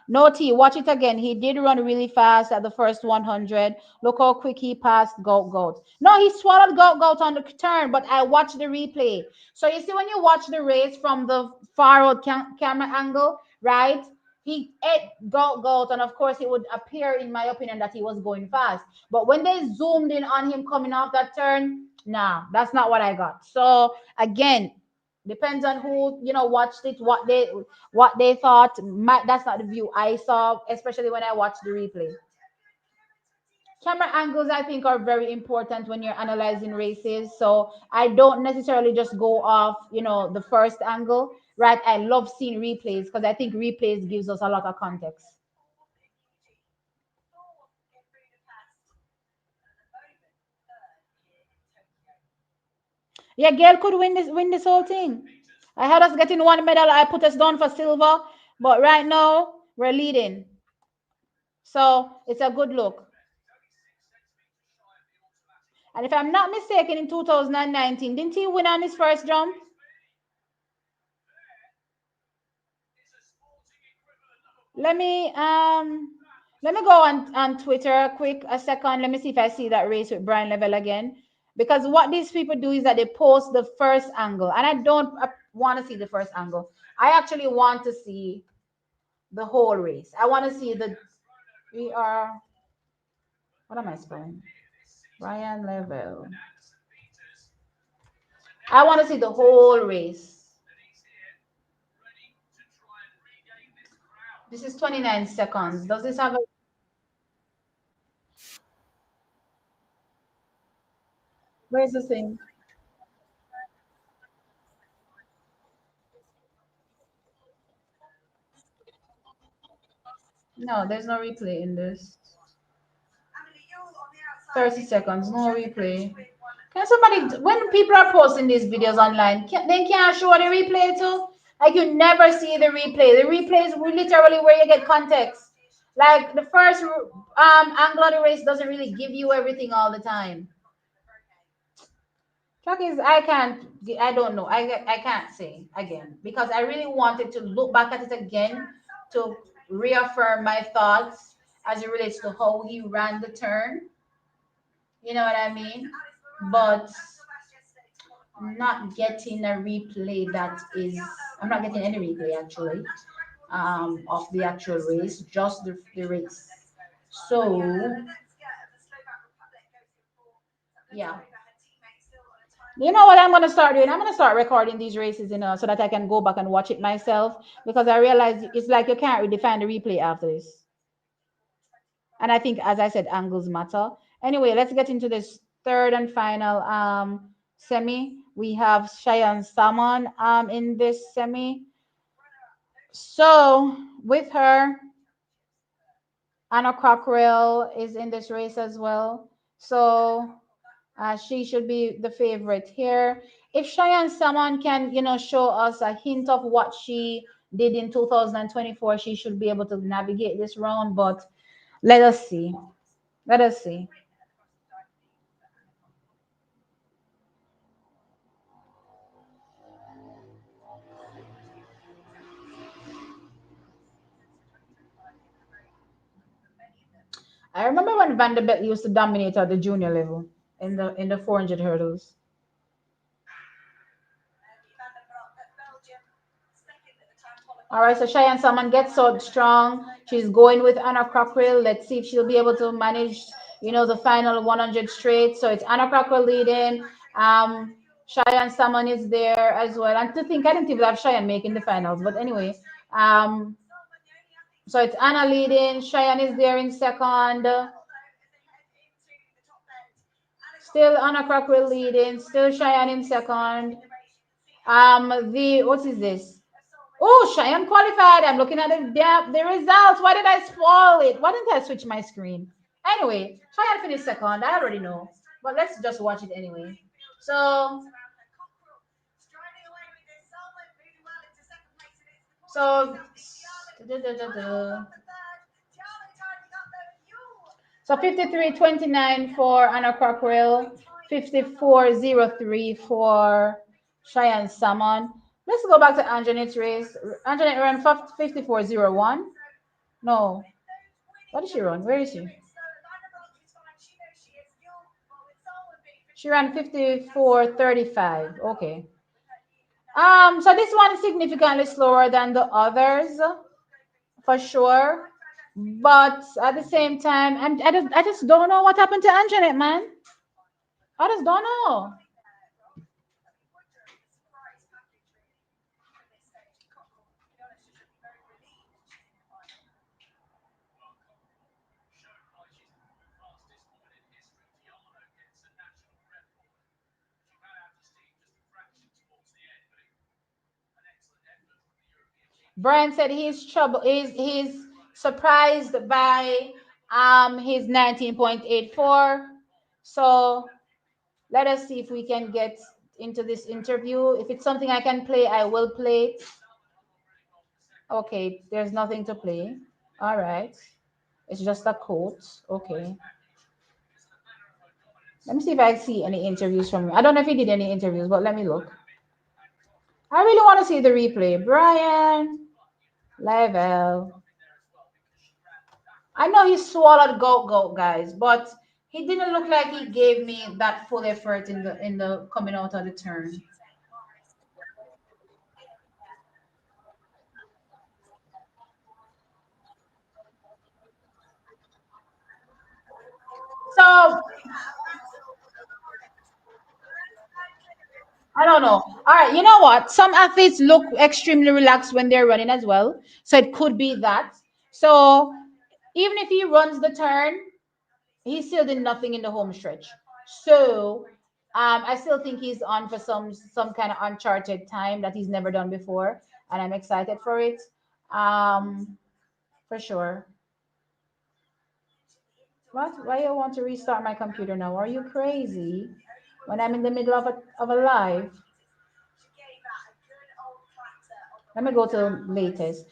S1: No T, watch it again. He did run really fast at the first 100. Look how quick he passed Goat Goat. No, he swallowed Goat Goat on the turn, but I watched the replay. So you see when you watch the race from the far out camera angle, right? He ate Goat Goat, and of course it would appear, in my opinion, that he was going fast. But when they zoomed in on him coming off that turn, nah, that's not what I got. So again, depends on who watched it, what they thought. That's not the view I saw, especially when I watched the replay. Camera angles, I think, are very important when you're analyzing races. So I don't necessarily just go off, the first angle, right? I love seeing replays because I think replays gives us a lot of context. Yeah, Gail could win this whole thing. I had us getting one medal. I put us down for silver, but right now we're leading. So it's a good look. And if I'm not mistaken, in 2019, didn't he win on his first jump? Let me um let me go on Twitter quick a second. Let me see if I see that race with Brian Level again. Because what these people do is that they post the first angle, and I don't want to see the first angle. I actually want to see the whole race. I want to see the we are what am I spelling? Brian Level. I want to see the whole race. This is 29 seconds. Does this have a where's the thing? No, there's no replay in this. 30 seconds, no replay. Can somebody, when people are posting these videos online, they can't show the replay too? Like you never see the replay. The replay is literally where you get context. Like the first angle of the race doesn't really give you everything all the time. Truck is I don't know. I can't say again because I really wanted to look back at it again to reaffirm my thoughts as it relates to how he ran the turn. You know what I mean? But not getting a replay that is I'm not getting any replay actually of the actual race, just the race. So yeah. You know what I'm gonna start doing? I'm gonna start recording these races, so that I can go back and watch it myself because I realize it's like you can't really find the replay after this. And I think, as I said, angles matter. Anyway, let's get into this third and final semi. We have Cheyenne Salmon in this semi. So with her, Anna Cockrell is in this race as well. So she should be the favorite here. If Cheyenne Salmon can, show us a hint of what she did in 2024, she should be able to navigate this round. But let us see. Let us see. I remember when Vanderbilt used to dominate at the junior level in the 400 hurdles.
S2: Belgium, second at the time
S1: All right, so
S2: qualifiers.
S1: Cheyenne Salmon gets so strong. She's going with Anna Cockrell. Let's see if she'll be able to manage, the final 100 straight. So it's Anna Cockrell leading. Cheyenne Salmon is there as well. And to think, I didn't even have Cheyenne making the finals. But anyway, um, so it's Anna leading. Cheyenne is there in second. Still Anna Cockrell leading. Still Cheyenne in second. What is this? Oh, Cheyenne qualified. I'm looking at the results. Why did I spoil it? Why didn't I switch my screen? Anyway, Cheyenne finished second. I already know, but let's just watch it anyway. So, so, da, da, da, da. So 53.29 for Anna Cockrell, 54.03 for Cheyenne Salmon. Let's go back to Anjanette's race. Anjanette ran 54.01. No. What did she run? Where is she? She ran 54.35. Okay. So this one is significantly slower than the others, for sure. But at the same time, I just don't know what happened to Anjanette, man. I just don't know. Brian said he's trouble. He's surprised by his 19.84. So let us see if we can get into this interview. If it's something I can play, I will play it. Okay, there's nothing to play. All right. It's just a quote. Okay. Let me see if I see any interviews from him. I don't know if he did any interviews, but let me look. I really want to see the replay. Brian Level. I know he swallowed goat guys, but he didn't look like he gave me that full effort in the coming out of the turn. So I don't know. All right, you know what? Some athletes look extremely relaxed when they're running as well. So it could be that. So even if he runs the turn, he still did nothing in the home stretch. So I still think he's on for some kind of uncharted time that he's never done before, and I'm excited for it. For sure. What? Why you want to restart my computer now? Are you crazy? When I'm in the middle of a live. Let me go to latest.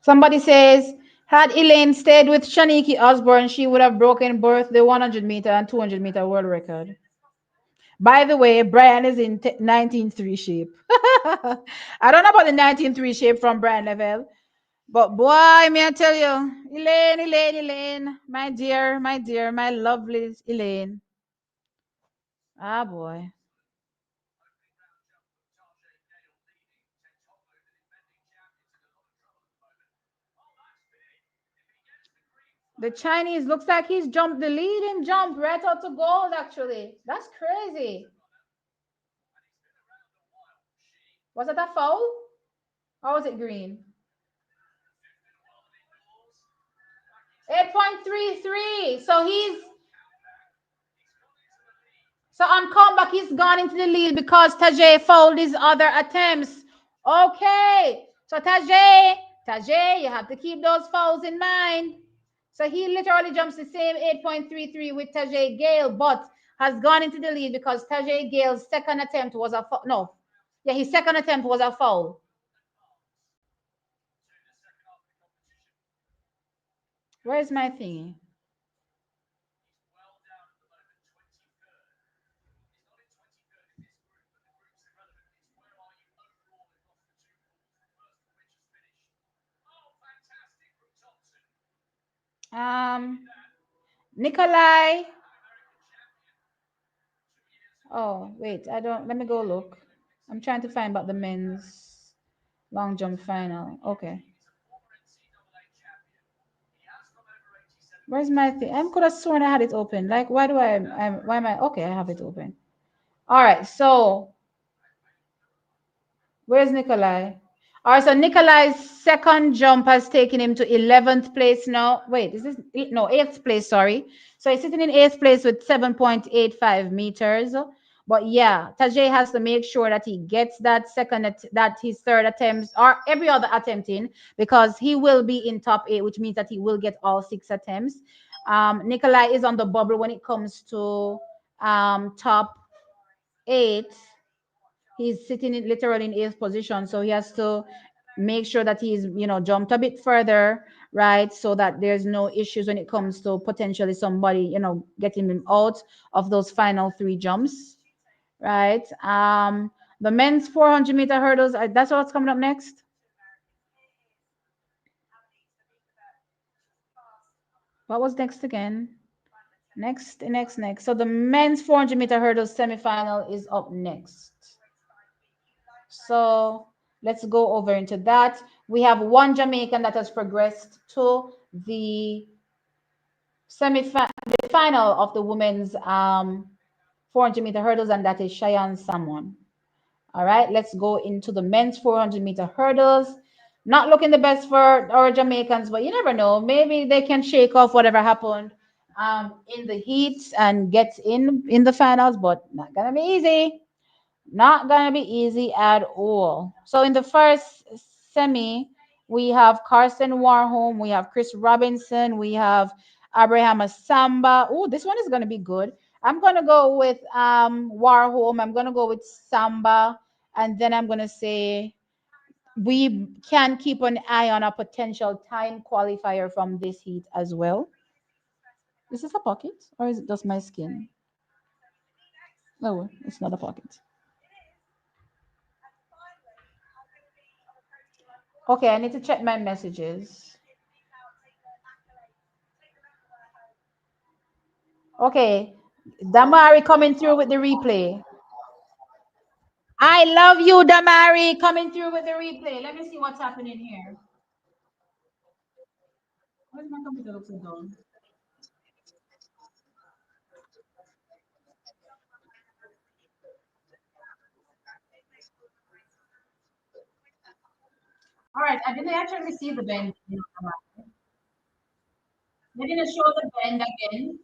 S1: Somebody says, had Elaine stayed with Shaniki Osborne, she would have broken both the 100-meter and 200-meter world record. By the way, Brian is in 19.3 shape. I don't know about the 19.3 shape from Brian Level, but boy, may I tell you, Elaine, my dear, my lovely Elaine. Ah, boy. The Chinese looks like he's jumped the lead and jump right out to gold, actually. That's crazy. Was it a foul? Or was it green? 8.33. So on comeback, he's gone into the lead because Tajay fouled his other attempts. Okay. So Tajay, you have to keep those fouls in mind. So he literally jumps the same 8.33 with Tajay Gale, but has gone into the lead because Tajay Gale's second attempt was a foul. No. Yeah, his second attempt was a foul. Where's my thingy? Um, Nikolai. Oh, wait, I don't. Let me go look. I'm trying to find about the men's long jump final. Okay. Where's my thing? I could have sworn I had it open. Like, why do why am I, okay, I have it open. All right, so where's Nikolai? All right, so Nikolai's second jump has taken him to 11th place now. Wait, is this, no, 8th place, sorry. So he's sitting in 8th place with 7.85 meters. But yeah, Tajay has to make sure that he gets that that his third attempt or every other attempt in, because he will be in top 8, which means that he will get all 6 attempts. Nikolai is on the bubble when it comes to top 8. He's sitting in literally in 8th position, so he has to make sure that he's, jumped a bit further, right, so that there's no issues when it comes to potentially somebody, getting him out of those final 3 jumps, right. The men's 400-meter hurdles, that's what's coming up next. What was next again? Next. So the men's 400-meter hurdles semifinal is up next. So let's go over into that. We have one Jamaican that has progressed to the the final of the women's 400-meter hurdles, and that is Cheyenne Salmon. All right, let's go into the men's 400-meter hurdles. Not looking the best for our Jamaicans, but you never know. Maybe they can shake off whatever happened in the heat and get in the finals, but not gonna be easy. Not gonna be easy at all. So in the first semi, we have Carson Warholm, we have Chris Robinson, we have Abraham Asamba. Oh, this one is gonna be good. I'm gonna go with Warholm. I'm gonna go with Samba, and then I'm gonna say we can keep an eye on a potential time qualifier from this heat as well. Is this a pocket or is it just my skin? No, it's not a pocket. Okay, I need to check my messages. Okay, Damari coming through with the replay. I love you, Damari, coming through with the replay. Let me see what's happening here. Why does my computer look so dull? All right, I didn't actually see the bend. They didn't show the bend again,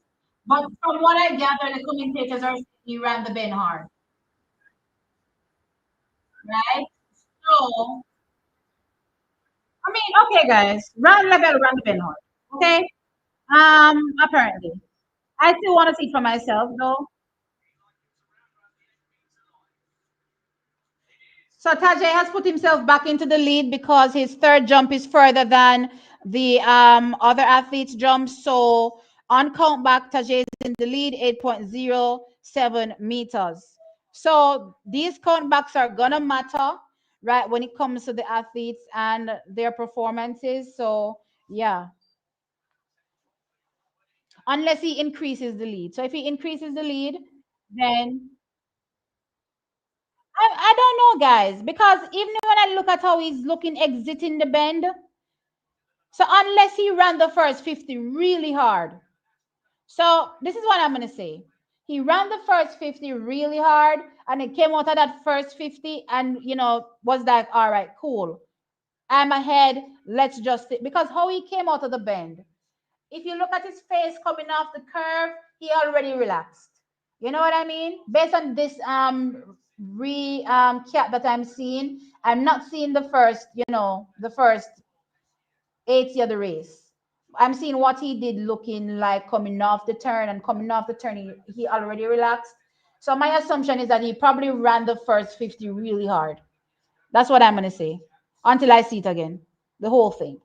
S1: but from what I gather, the commentators are saying you ran the bend hard, right? So, I mean, okay, guys, run level, run the bend hard. Okay. Apparently, I still want to see it for myself, though. So Tajay has put himself back into the lead because his third jump is further than the other athletes' jump. So on count back, Tajay is in the lead, 8.07 meters. So these countbacks are gonna matter, right, when it comes to the athletes and their performances. So yeah, unless he increases the lead. So if he increases the lead, then I don't know, guys, because even when I look at how he's looking exiting the bend, so unless he ran the first 50 really hard. So this is what I'm going to say. He ran the first 50 really hard and it came out of that first 50 and, was like, all right, cool. I'm ahead. Let's just, because how he came out of the bend, if you look at his face coming off the curve, he already relaxed. You know what I mean? Based on this cap that I'm seeing, I'm not seeing the first 80 of the race. I'm seeing what he did looking like coming off the turn, and coming off the turn, he already relaxed. So my assumption is that he probably ran the first 50 really hard. That's what I'm gonna say until I see it again, the whole thing.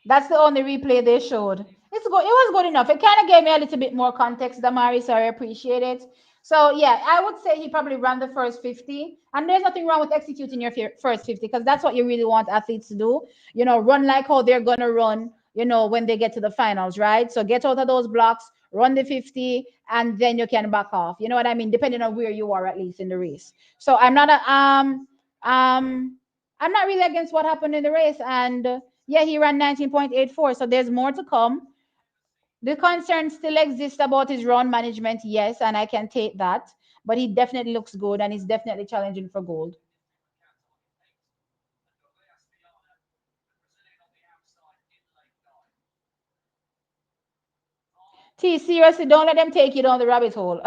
S1: That's the only replay they showed. It's good. It was good enough. It kind of gave me a little bit more context, Damari, so I appreciate it. So yeah, I would say he probably ran the first 50. And there's nothing wrong with executing your first 50 because that's what you really want athletes to do. Run like how they're gonna run, when they get to the finals, right? So get out of those blocks, run the 50, and then you can back off. You know what I mean? Depending on where you are at least in the race. So um I'm not really against what happened in the race. And yeah, he ran 19.84. So there's more to come. The concern still exists about his run management, yes, and I can take that. But he definitely looks good and he's definitely challenging for gold. T, seriously, don't let them take you down the rabbit hole.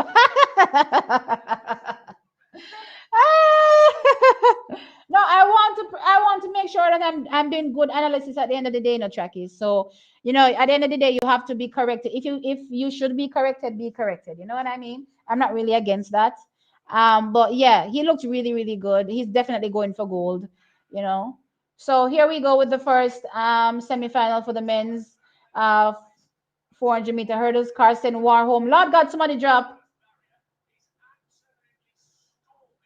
S1: No, I want to make sure that I'm doing good analysis at the end of the day, no trackies. So, at the end of the day, you have to be corrected. If you should be corrected, be corrected. You know what I mean? I'm not really against that. But yeah, he looks really, really good. He's definitely going for gold, you know. So here we go with the first semifinal for the men's uh 400-meter hurdles. Carson Warholm. Lord God, somebody drop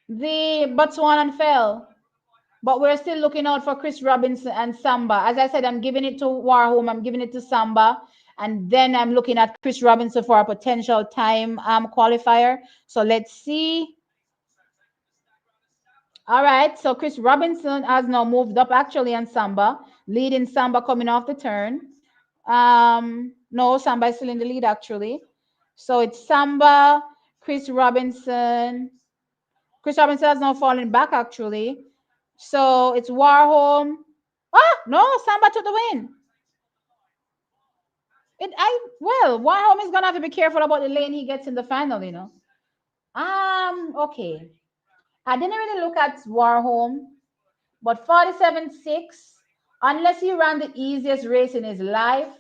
S1: the Botswana fell. But we're still looking out for Chris Robinson and Samba. As I said, I'm giving it to Warholm, I'm giving it to Samba, and then I'm looking at Chris Robinson for a potential time qualifier. So let's see. All right, so Chris Robinson has now moved up actually on Samba, leading Samba coming off the turn. No, Samba is still in the lead actually. So it's Samba, Chris Robinson. Chris Robinson has now fallen back actually. So it's Warholm. Ah, no, Samba took the win. Warholm is gonna have to be careful about the lane he gets in the final. Okay. I didn't really look at Warholm, but 47.6, unless he ran the easiest race in his life,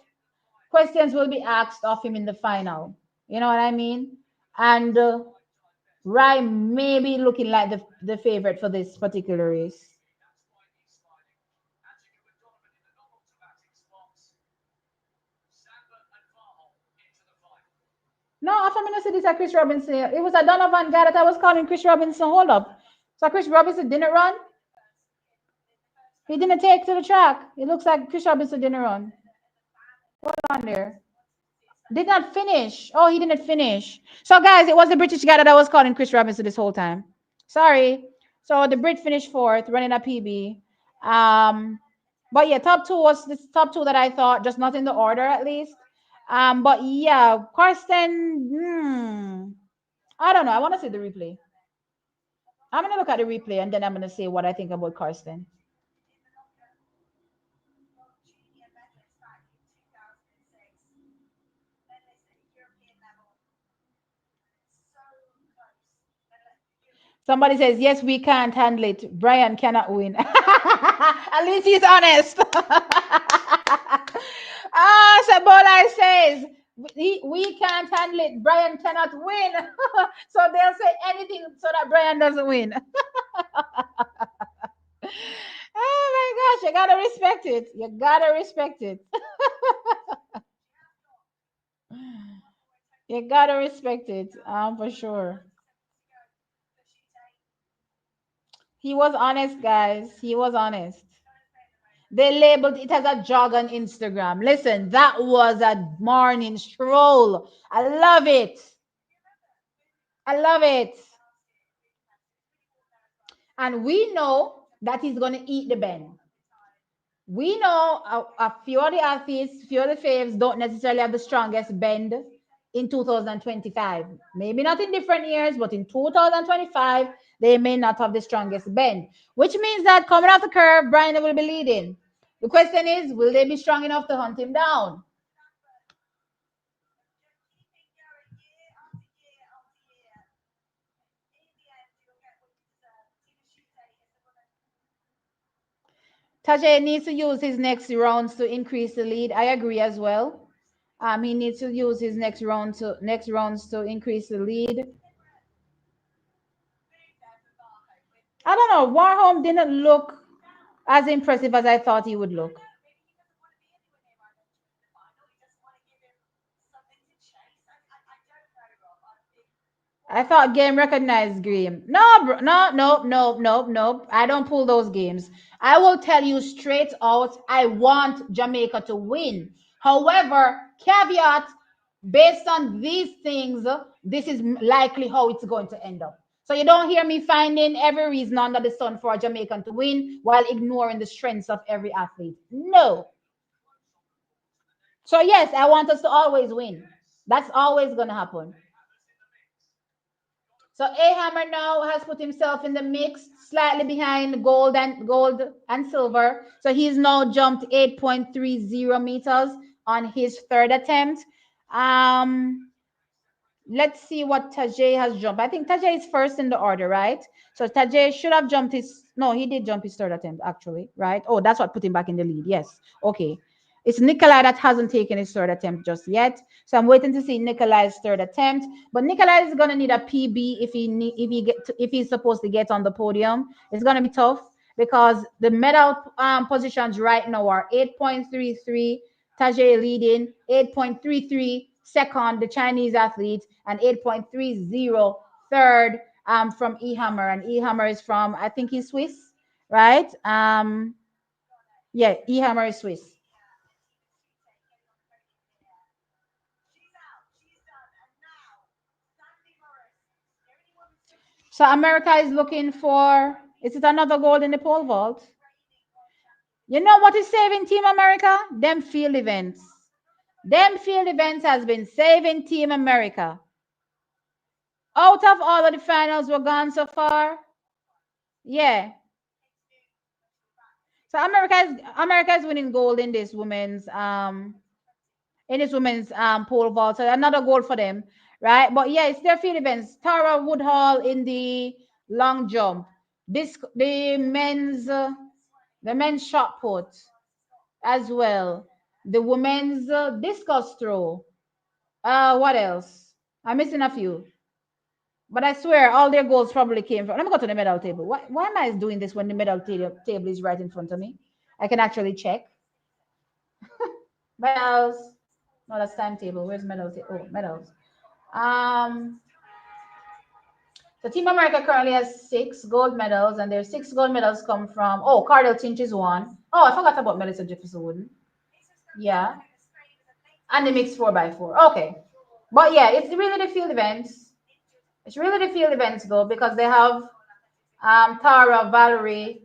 S1: questions will be asked of him in the final. You know what I mean? And Rye may be looking like the favorite for this particular race. No, after me, no see this a Chris Robinson. It was a Donovan guy that I was calling Chris Robinson. Hold up. So Chris Robinson didn't run. He didn't take to the track. It looks like Chris Robinson didn't run. Hold on there. Did not finish. Oh, he didn't finish. So guys, it was the British guy that I was calling Chris Robinson this whole time. Sorry. So the Brit finished fourth, running a PB. Um, but yeah, top two was this top two that I thought, just not in the order at least. But yeah, Karsten. I don't know. I want to see the replay. I'm gonna look at the replay and then I'm gonna say what I think about Karsten. Somebody says, yes, we can't handle it. Brian cannot win. At least he's honest. Sabola says, we can't handle it. Brian cannot win. So they'll say anything so that Brian doesn't win. Oh my gosh, you gotta respect it. You gotta respect it. You gotta respect it, for sure. He was honest, guys. He was honest. They labeled it as a jog on Instagram. Listen, that was a morning stroll. I love it. I love it. And we know that he's going to eat the bend. We know a few of the athletes, few of the faves don't necessarily have the strongest bend in 2025. Maybe not in different years, but in 2025, they may not have the strongest bend, which means that coming off the curve, Brian will be leading. The question is, will they be strong enough to hunt him down? Tajay needs to use his next rounds to increase the lead. I agree as well. He needs to use his next rounds to increase the lead. I don't know. Warholm didn't look as impressive as I thought he would look. I thought game recognized game. No, no, no, no, no, no. I don't pull those games. I will tell you straight out, I want Jamaica to win. However, caveat, based on these things, this is likely how it's going to end up. So you don't hear me finding every reason under the sun for a Jamaican to win while ignoring the strengths of every athlete. No. So yes, I want us to always win. That's always going to happen. So A Hammer now has put himself in the mix, slightly behind gold and silver. So he's now jumped 8.30 meters on his third attempt. Um, let's see what Tajay has jumped. I think Tajay is first in the order, right? So Tajay should have jumped his. No, he did jump his third attempt, actually, right? Oh, that's what put him back in the lead. Yes. Okay. It's Nikolai that hasn't taken his third attempt just yet. So I'm waiting to see Nikolai's third attempt. But Nikolai is gonna need a PB if he's supposed to get on the podium. It's gonna be tough because the medal positions right now are 8.33. Tajay leading 8.33 second, the Chinese athlete, and 8.30 third from Ehammer. And Ehammer is from, I think he's Swiss, right? Yeah, Ehammer is Swiss. So America is looking for, is it another gold in the pole vault? You know what is saving Team America? Them field events. Them field events has been saving Team America. Out of all of the finals we're gone so far, yeah. So America is winning gold in this women's pole vault. So another goal for them, right? But yeah, it's their field events. Tara Woodhall in the long jump. This the men's shot put as well. The women's discus throw. What else? I'm missing a few. But I swear all their goals probably came from. Let me go to the medal table. Why am I doing this when the medal table is right in front of me? I can actually check. Medals. No, that's timetable. Where's medals? Oh, medals. Um, so Team America currently has 6 gold medals, and their 6 gold medals come from. Oh, Cardell Tinch is one. Oh, I forgot about Melissa Jefferson Wooden. Yeah, and the mixed 4x4. Okay, but yeah, it's really the field events. It's really the field events though because they have Tara, Valerie,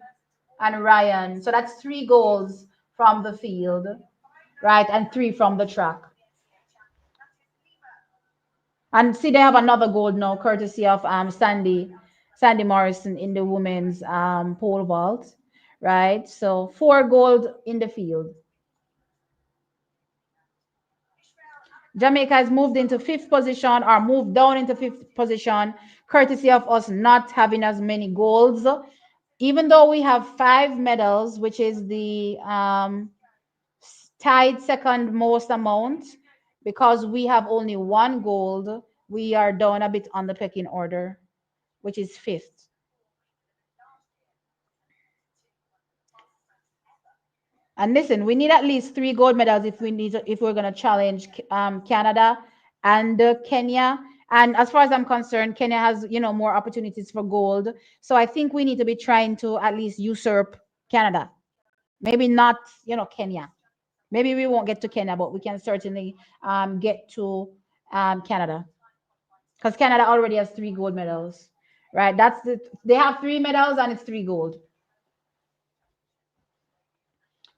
S1: and Ryan. So that's 3 goals from the field, right, and 3 from the track. And see, they have another gold now, courtesy of Sandy Morrison in the women's pole vault, right? So 4 gold in the field. Jamaica has moved into fifth position or moved down into fifth position, courtesy of us not having as many golds. Even though we have 5 medals, which is the tied second most amount, because we have only 1 gold, we are down a bit on the pecking order, which is fifth. And listen, we need at least 3 gold medals if we're gonna challenge Canada and Kenya. And as far as I'm concerned, Kenya has more opportunities for gold. So I think we need to be trying to at least usurp Canada. Maybe not Kenya. Maybe we won't get to Kenya, but we can certainly get to Canada because Canada already has 3 gold medals, right? They have 3 medals and it's 3 gold.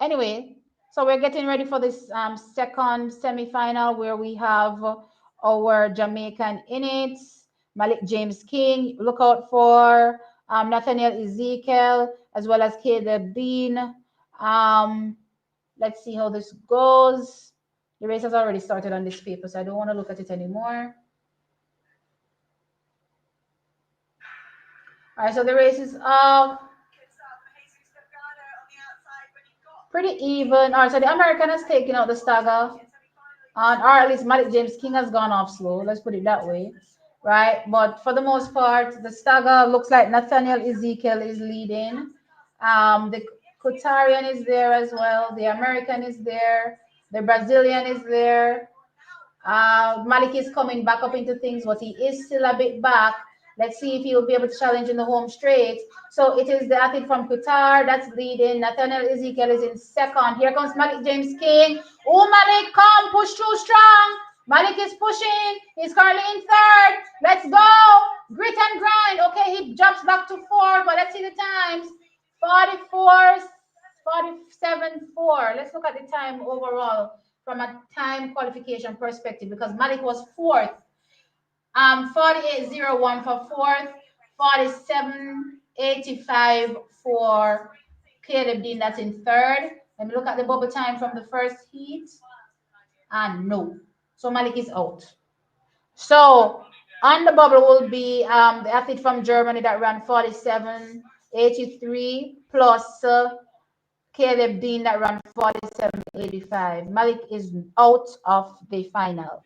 S1: Anyway, so we're getting ready for this second semi-final where we have our Jamaican in it, Malik James King. Look out for Nathaniel Ezekiel as well as Caleb Bean. Let's see how this goes. The race has already started on this paper, so I don't want to look at it anymore. All right, so the race is up. Pretty even. All right, so the American has taken out the stagger. Or at least Malik James King has gone off slow. Let's put it that way, right? But for the most part, the stagger looks like Nathaniel Ezekiel is leading. The Qatarian is there as well. The American is there. The Brazilian is there. Malik is coming back up into things, but he is still a bit back. Let's see if he'll be able to challenge in the home straight. So it is the athlete from Qatar that's leading. Nathaniel Ezekiel is in second. Here comes Malik James King. Oh, Malik, come, push through strong. Malik is pushing. He's currently in third. Let's go. Grit and grind. Okay, he jumps back to fourth, but let's see the times. 44, 47, 4. Let's look at the time overall from a time qualification perspective because Malik was fourth. 48.01 for fourth, 47.85 for Caleb Dean, that's in third. Let me look at the bubble time from the first heat. And no. So Malik is out. So on the bubble will be the athlete from Germany that ran 47.83 plus Caleb Dean that ran 47.85. Malik is out of the finals.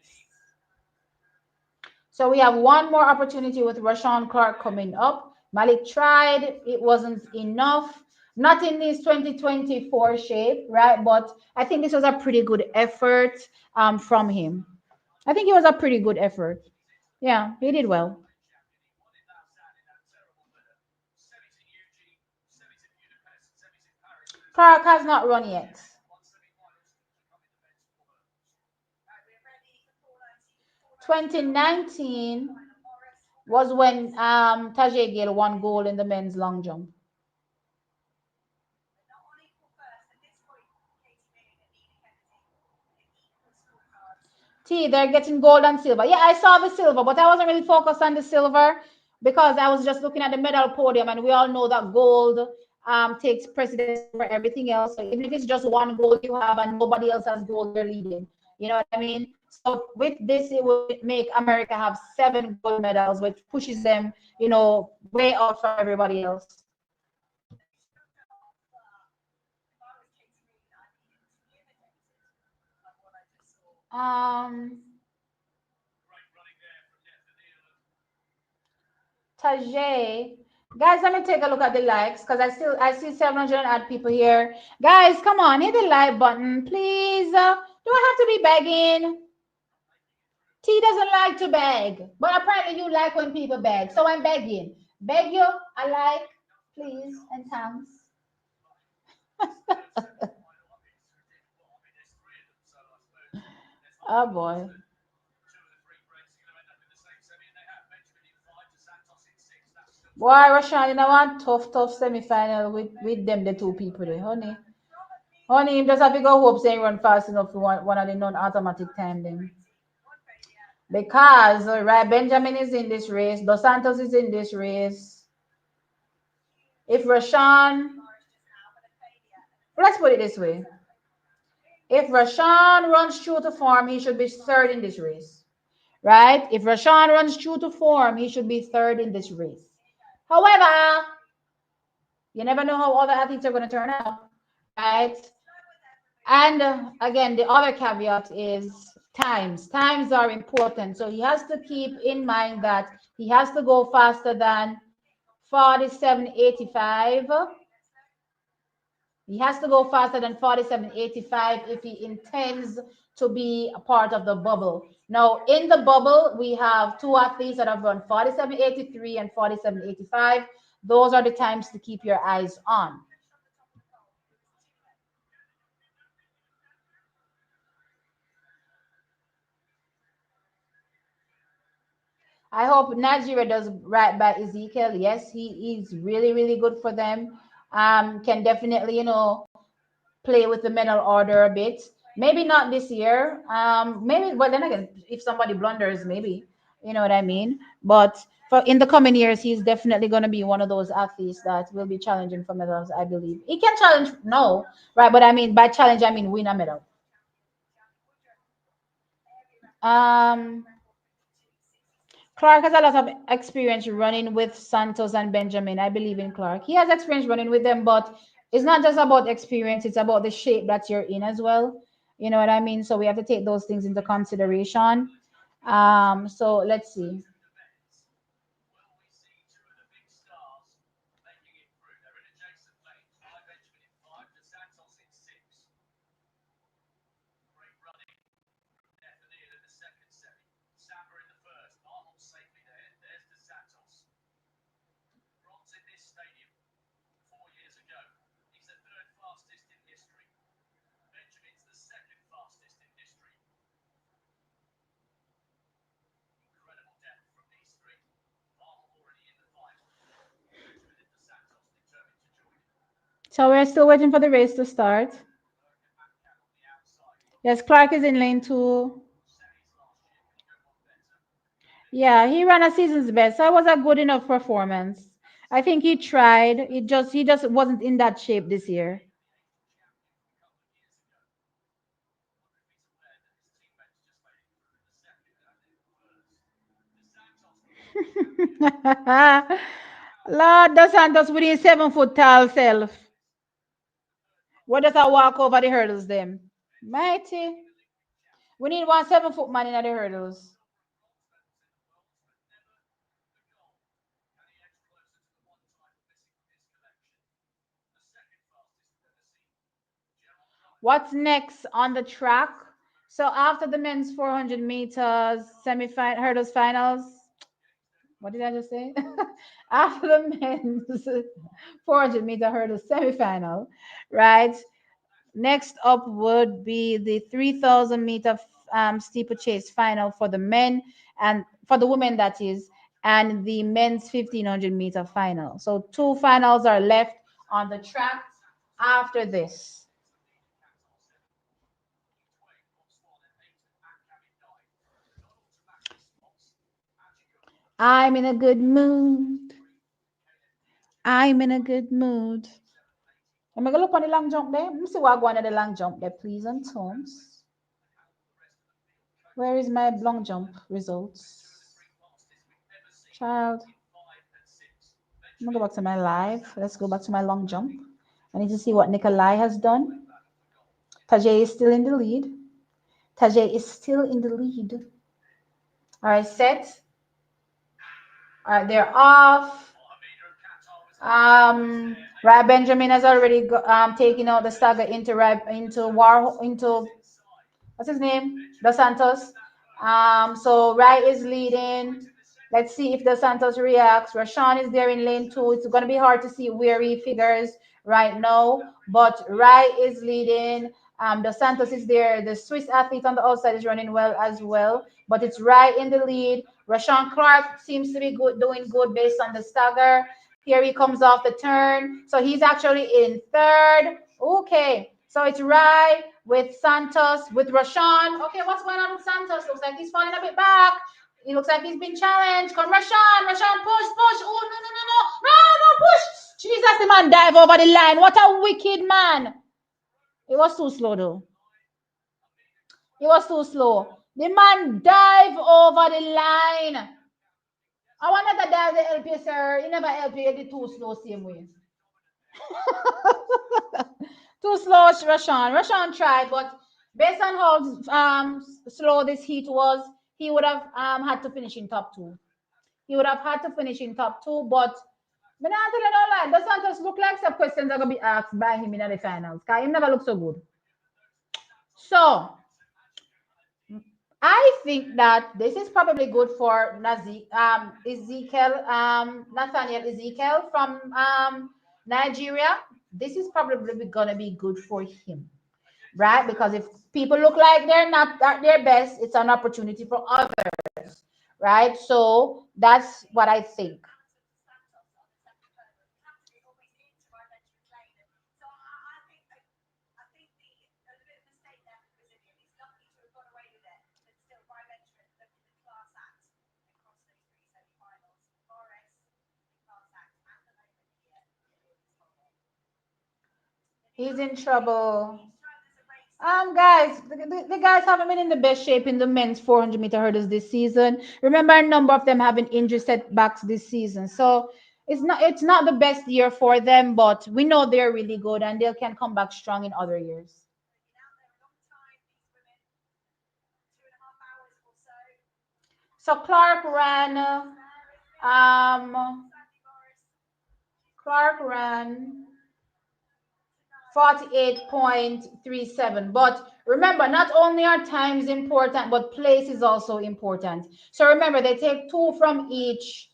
S1: So we have one more opportunity with Rashawn Clark coming up. Malik tried, it wasn't enough. Not in his 2024 shape, right? But I think this was a pretty good effort from him. I think it was a pretty good effort. Yeah, he did well. Clark has not run yet. 2019 was when Tajay Gill won gold in the men's long jump. T, they're getting gold and silver. Yeah, I saw the silver, but I wasn't really focused on the silver because I was just looking at the medal podium, and we all know that gold takes precedence over everything else. So even if it's just one gold you have and nobody else has gold, you're leading. You know what I mean? So with this, it would make America have 7 gold medals, which pushes them, way out from everybody else. Um, Tajay. Guys, let me take a look at the likes because I see 700 odd people here. Guys, come on, hit the like button, please. Do I have to be begging? T doesn't like to beg, but apparently you like when people beg, so I'm begging. Beg you, I like, please, and thanks. Oh boy. Boy, Rashawn, you know what? Tough semi-final with them, the two people there, honey. Honey, you just have to go hope saying run fast enough for one of the non-automatic time then. Because right, Benjamin is in this race, Dos Santos is in this race. If Rashawn, let's put it this way. If Rashawn runs true to form, he should be third in this race. Right? If Rashawn runs true to form, he should be third in this race. However, you never know how other athletes are going to turn out. Right? And again, the other caveat is times. Times are important. So he has to keep in mind that he has to go faster than 47.85. He has to go faster than 47.85 if he intends to be a part of the bubble. Now, in the bubble, we have two athletes that have run 47.83 and 47.85. Those are the times to keep your eyes on. I hope Nigeria does right by Ezekiel. Yes, he is really, really good for them. Can definitely, play with the medal order a bit. Maybe not this year. Maybe, but then again, if somebody blunders, maybe, you know what I mean. But for in the coming years, he's definitely going to be one of those athletes that will be challenging for medals. I believe he can challenge, no, right? But I mean by challenge, I mean win a medal. Um, Clark has a lot of experience running with Santos and Benjamin. I believe in Clark. He has experience running with them, but it's not just about experience, it's about the shape that you're in as well. You know what I mean? So we have to take those things into consideration. So let's see. So we're still waiting for the race to start. Yes, Clark is in lane two. Yeah, he ran a season's best. So it was a good enough performance. I think he tried. He just wasn't in that shape this year. Lord Dos Santos with his 7 foot tall self. What does I walk over the hurdles them? Mighty. We need one 7 foot man in the hurdles. What's next on the track? So after the men's 400 meters hurdles finals, what did I just say? After the men's 400-meter hurdles semifinal, right? Next up would be the 3,000-meter steeplechase final for the men and for the women, that is, and the men's 1,500-meter final. So two finals are left on the track after this. I'm in a good mood. I'm in a good mood. I'm gonna look on the long jump there. Let me see what I go on the long jump there, please, and Toms. Where is my long jump results? Child. I'm gonna go back to my live. Let's go back to my long jump. I need to see what Nikolai has done. Tajay is still in the lead. Tajay is still in the lead. All right, set. All right, they're off. Right, Benjamin has already taken out the stagger into war into what's his name? Dos Santos. So Rai is leading. Let's see if Dos Santos reacts. Rashawn is there in lane two. It's going to be hard to see where he figures right now, but Rai is leading. Dos Santos is there. The Swiss athlete on the outside is running well as well, but it's Rai in the lead. Rashawn Clark seems to be good, doing good based on the stagger. Here he comes off the turn. So he's actually in third. Okay. So it's Rai with Santos, with Rashawn. Okay, what's going on with Santos? Looks like he's falling a bit back. It looks like he's been challenged. Come, Rashawn. Rashawn, push, push. Oh, no, no, no, no. No, no, push. Jesus, the man dive over the line. What a wicked man. It was too slow, though. It was too slow. The man dive over the line. I wanted to dive the help you, sir. He never help you. You did too slow, same way. Too slow, Rashawn. Rashawn tried, but based on how slow this heat was, he would have had to finish in top two. He would have had to finish in top two, but me not tell you no lie. Dos Santos look like some questions are gonna be asked by him in the finals. Cause he never looked so good. So I think that this is probably good for Nathaniel Ezekiel from Nigeria. This is probably gonna be good for him, right? Because if people look like they're not at their best, it's an opportunity for others, right? So that's what I think. He's in trouble. Guys, the guys haven't been in the best shape in the men's 400-meter hurdles this season. Remember, a number of them having injury setbacks this season, so it's not the best year for them. But we know they're really good and they can come back strong in other years. So um Clark ran 48.37. But remember, not only are times important, but place is also important. So remember, they take two from each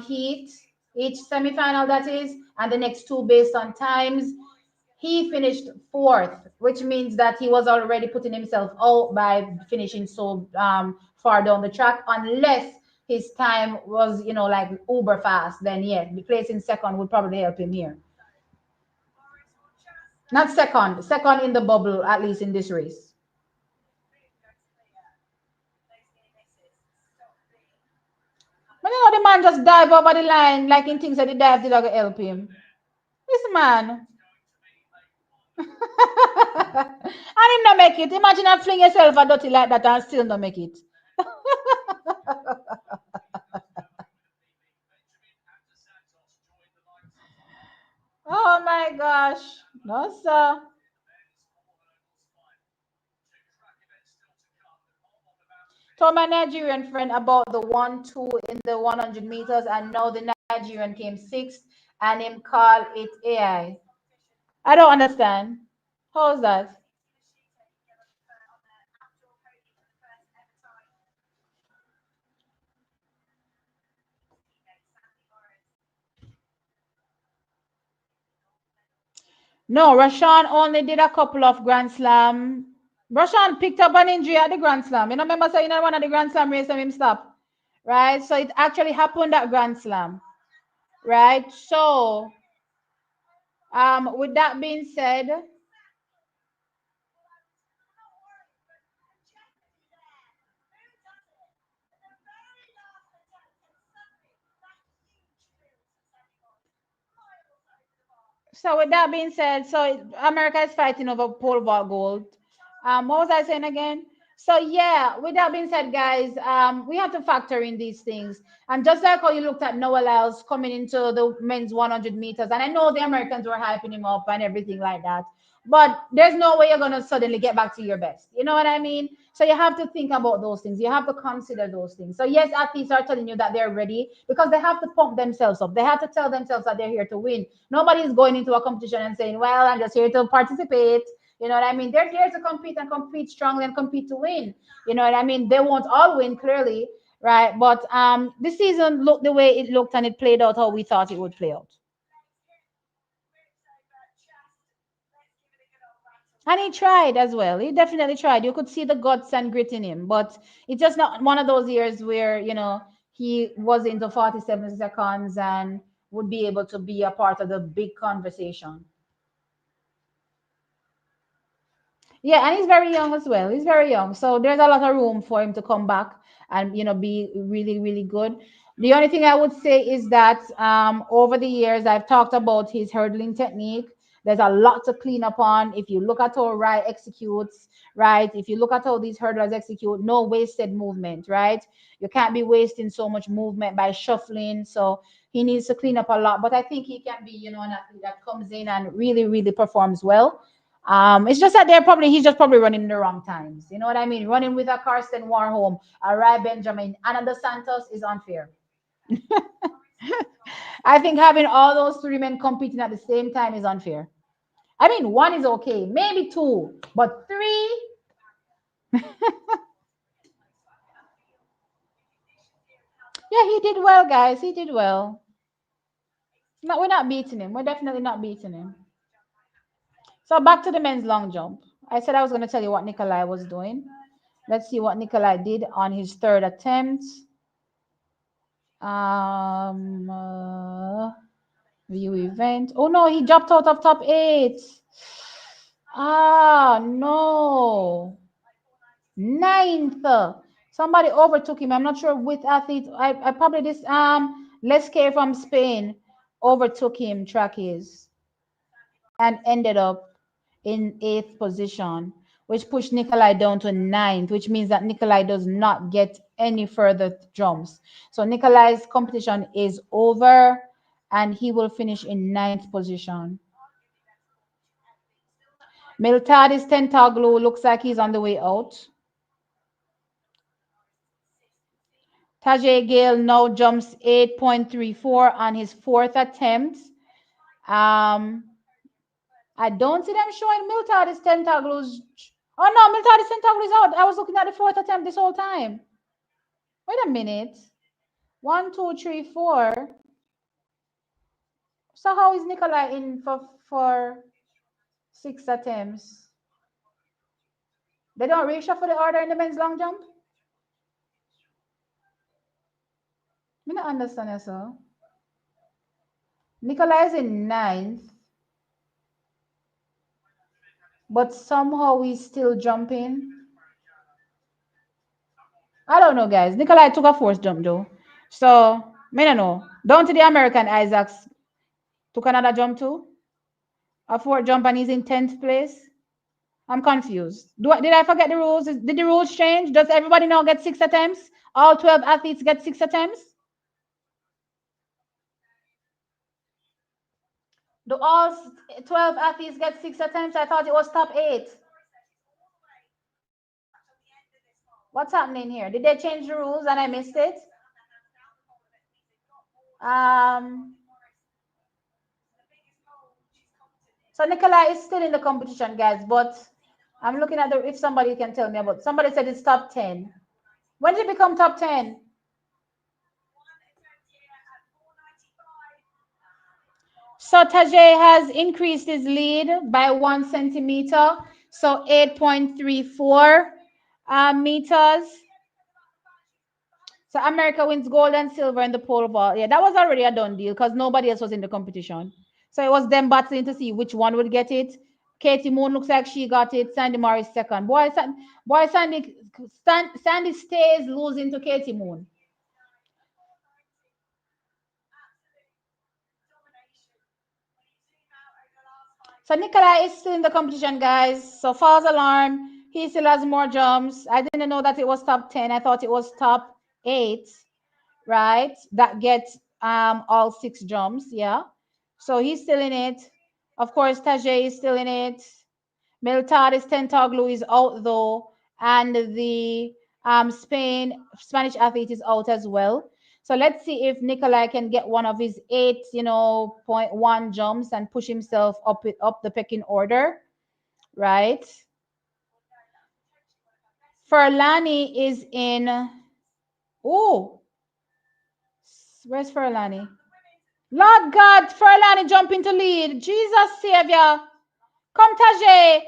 S1: heat, each semifinal, that is, and the next two based on times. He finished fourth, which means that he was already putting himself out by finishing so far down the track, unless his time was, like uber fast. Then yeah, placing second would probably help him here. Not second, second in the bubble, at least in this race. But you know, the man just dive over the line like in things that he dive did not help him. This man. And him not make it. Imagine I fling yourself a dirty like that and still not make it. Oh my gosh. No, sir. Told my Nigerian friend about the 1-2 in the 100 meters, and now the Nigerian came sixth, and him call it AI. I don't understand. How's that? No, Rashawn only did a couple of Grand Slam. Rashawn picked up an injury at the Grand Slam. You know, remember saying that one of the Grand Slam race and him stop, right? So it actually happened at Grand Slam, right? So, with that being said, so America is fighting over pole vault gold. What was I saying again? So yeah, with that being said, guys, we have to factor in these things. And just like how you looked at Noah Lyles coming into the men's 100 meters, and I know the Americans were hyping him up and everything like that, but there's no way you're gonna suddenly get back to your best. You know what I mean? So you have to think about those things. You have to consider those things. So yes, athletes are telling you that they're ready because they have to pump themselves up. They have to tell themselves that they're here to win. Nobody's going into a competition and saying, "Well, I'm just here to participate." You know what I mean? They're here to compete and compete strongly and compete to win. You know what I mean? They won't all win clearly, right? But this season looked the way it looked and it played out how we thought it would play out. And he tried as well. He definitely tried. You could see the guts and grit in him, but it's just not one of those years where, he was into 47 seconds and would be able to be a part of the big conversation. Yeah, and he's very young as well. He's very young. So there's a lot of room for him to come back and, be really, really good. The only thing I would say is that over the years, I've talked about his hurdling technique. There's a lot to clean up on. If you look at how Rye executes, right? If you look at how these hurdlers execute, no wasted movement, right? You can't be wasting so much movement by shuffling. So he needs to clean up a lot. But I think he can be, an athlete that comes in and really, really performs well. It's just that he's just probably running in the wrong times. You know what I mean? Running with a Karsten Warholm, a Rai Benjamin, and a Dos Santos is unfair. I think having all those three men competing at the same time is unfair. I mean, one is okay, maybe two, but three. Yeah, he did well, guys. He did well. No, we're not beating him. We're definitely not beating him. So back to the men's long jump. I said I was going to tell you what Nikolai was doing. Let's see what Nikolai did on his third attempt. Um, uh, View event. Oh no, he dropped out of top eight. Ah, no. Ninth. Somebody overtook him. I'm not sure which athlete. I probably this Lesque from Spain overtook him, track is, and ended up in eighth position, which pushed Nikolai down to ninth, which means that Nikolai does not get any further jumps. So Nikolai's competition is over and he will finish in ninth position. Miltadis Tentaglu looks like he's on the way out. Tajay Gale now jumps 8.34 on his fourth attempt. Um, I don't see them showing Miltadis Tentaglu's. Oh no, Miltadis Tentaglu is out. I was looking at the fourth attempt this whole time. Wait a minute. One, two, three, four. So how is Nikolai in for six attempts? They don't reshuffle the order in the men's long jump? I don't understand it, so. Nikolai is in ninth. but somehow he's still jumping. I don't know, guys. Nikolai took a forced jump though. So, me no know. Down to the American Isaacs took another jump too. A fourth jump and he's in 10th place. I'm confused. Did I forget the rules? Did the rules change? Does everybody now get 6 attempts? All 12 athletes get 6 attempts? Do all 12 athletes get 6 attempts? I thought it was top eight. What's happening here? Did they change the rules and I missed it? Um, so Nikolai is still in the competition, guys, but I'm looking at the if somebody can tell me about somebody said it's top 10. When did it become top 10? So Tajay has increased his lead by 1 centimeter, so 8.34 meters. So America wins gold and silver in the pole vault. Yeah, that was already a done deal because nobody else was in the competition. So it was them battling to see which one would get it. Katie Moon looks like she got it. Sandy Morris second. Sandy stays losing to Katie Moon. So Nikolai is still in the competition, guys. So false alarm. He still has more jumps. I didn't know that it was top 10. I thought it was top 8, right? That gets all 6 jumps. Yeah. So he's still in it. Of course, Tajay is still in it. Miltadis Tentaglu is out though, and the Spanish athlete is out as well. So let's see if Nikolai can get one of his 8, 0.1 jumps and push himself up the pecking order, right? Furlani is in. Oh, where's Furlani? Lord God, Furlani jumping to lead. Jesus Savior. Come, Tajay.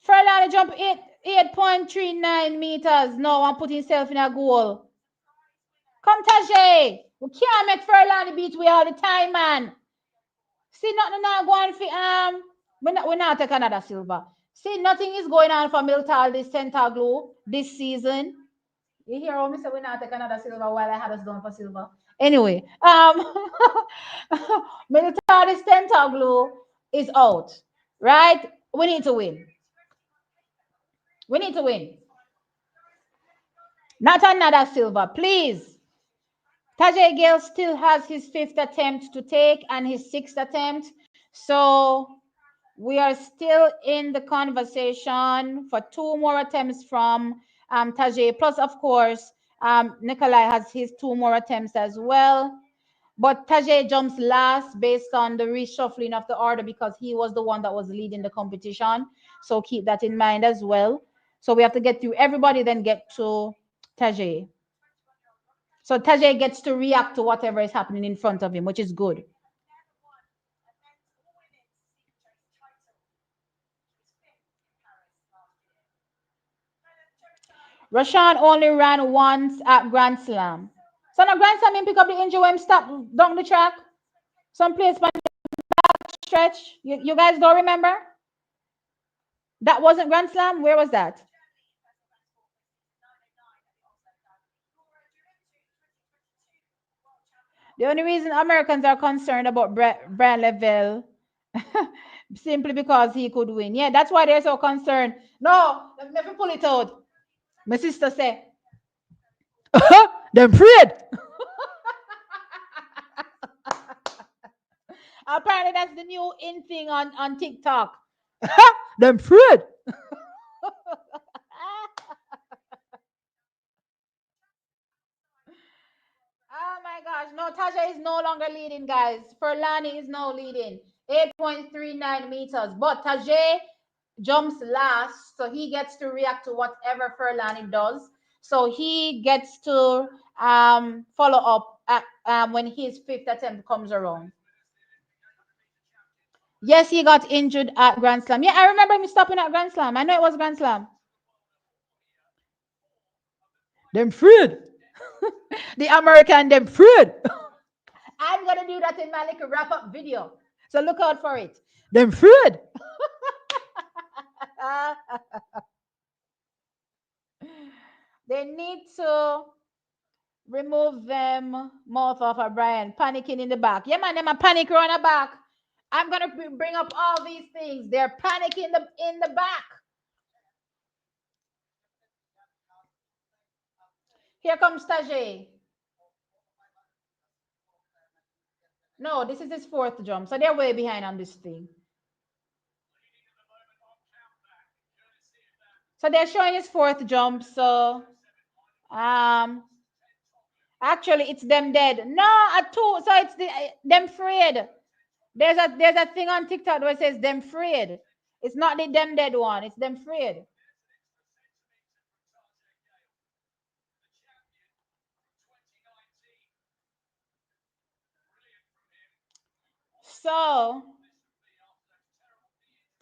S1: Furlani jump 8.39 meters. No, I'm putting himself in a goal. Come, Tajay. We can't make Furlani beat we all the time, man. See, nothing not going for we're not taking another silver. See, nothing is going on for Miltal this center glue this season. You hear how me say we not take another silver while I had us down for silver. Anyway, Miltal this center glue is out. Right? We need to win. We need to win. Not another silver, please. Tajay Gale still has his 5th attempt to take and his 6th attempt. So we are still in the conversation for 2 more attempts from Tajay. Plus, of course, Nikolai has his 2 more attempts as well. But Tajay jumps last based on the reshuffling of the order because he was the one that was leading the competition. So keep that in mind as well. So we have to get through everybody, then get to Tajay. So Tajay gets to react to whatever is happening in front of him, which is good. Rashawn only ran once at Grand Slam. So now Grand Slam him pick up the injury when him stop down the track. Some place on stretch. You guys don't remember? That wasn't Grand Slam? Where was that? The only reason Americans are concerned about Brian Level simply because he could win. Yeah, that's why they're so concerned. No, let me pull it out. My sister say, them afraid. Apparently, that's the new in thing on TikTok. them afraid. Oh my gosh. No, Tasha is no longer leading, guys. Furlani is now leading 8.39 meters. But Tajay jumps last, so he gets to react to whatever Furlani does. So he gets to follow up when his 5th attempt comes around. Yes, he got injured at Grand Slam. Yeah, I remember him stopping at Grand Slam. I know it was Grand Slam. Them Fred. The American them Fred. I'm gonna do that in my little wrap-up video. So look out for it. Them Fred. They need to remove them mouth off of Brian. Panicking in the back. Yeah, man, them a panic around the back. I'm gonna bring up all these things. They're panicking in the back. Here comes Tajay. No, this is his fourth jump, so they're way behind on this thing. So they're showing his fourth jump. So um actually it's them dead. No, a two. So it's them freed. There's a thing on TikTok where it says them freed. It's not the them dead one, it's them freed. So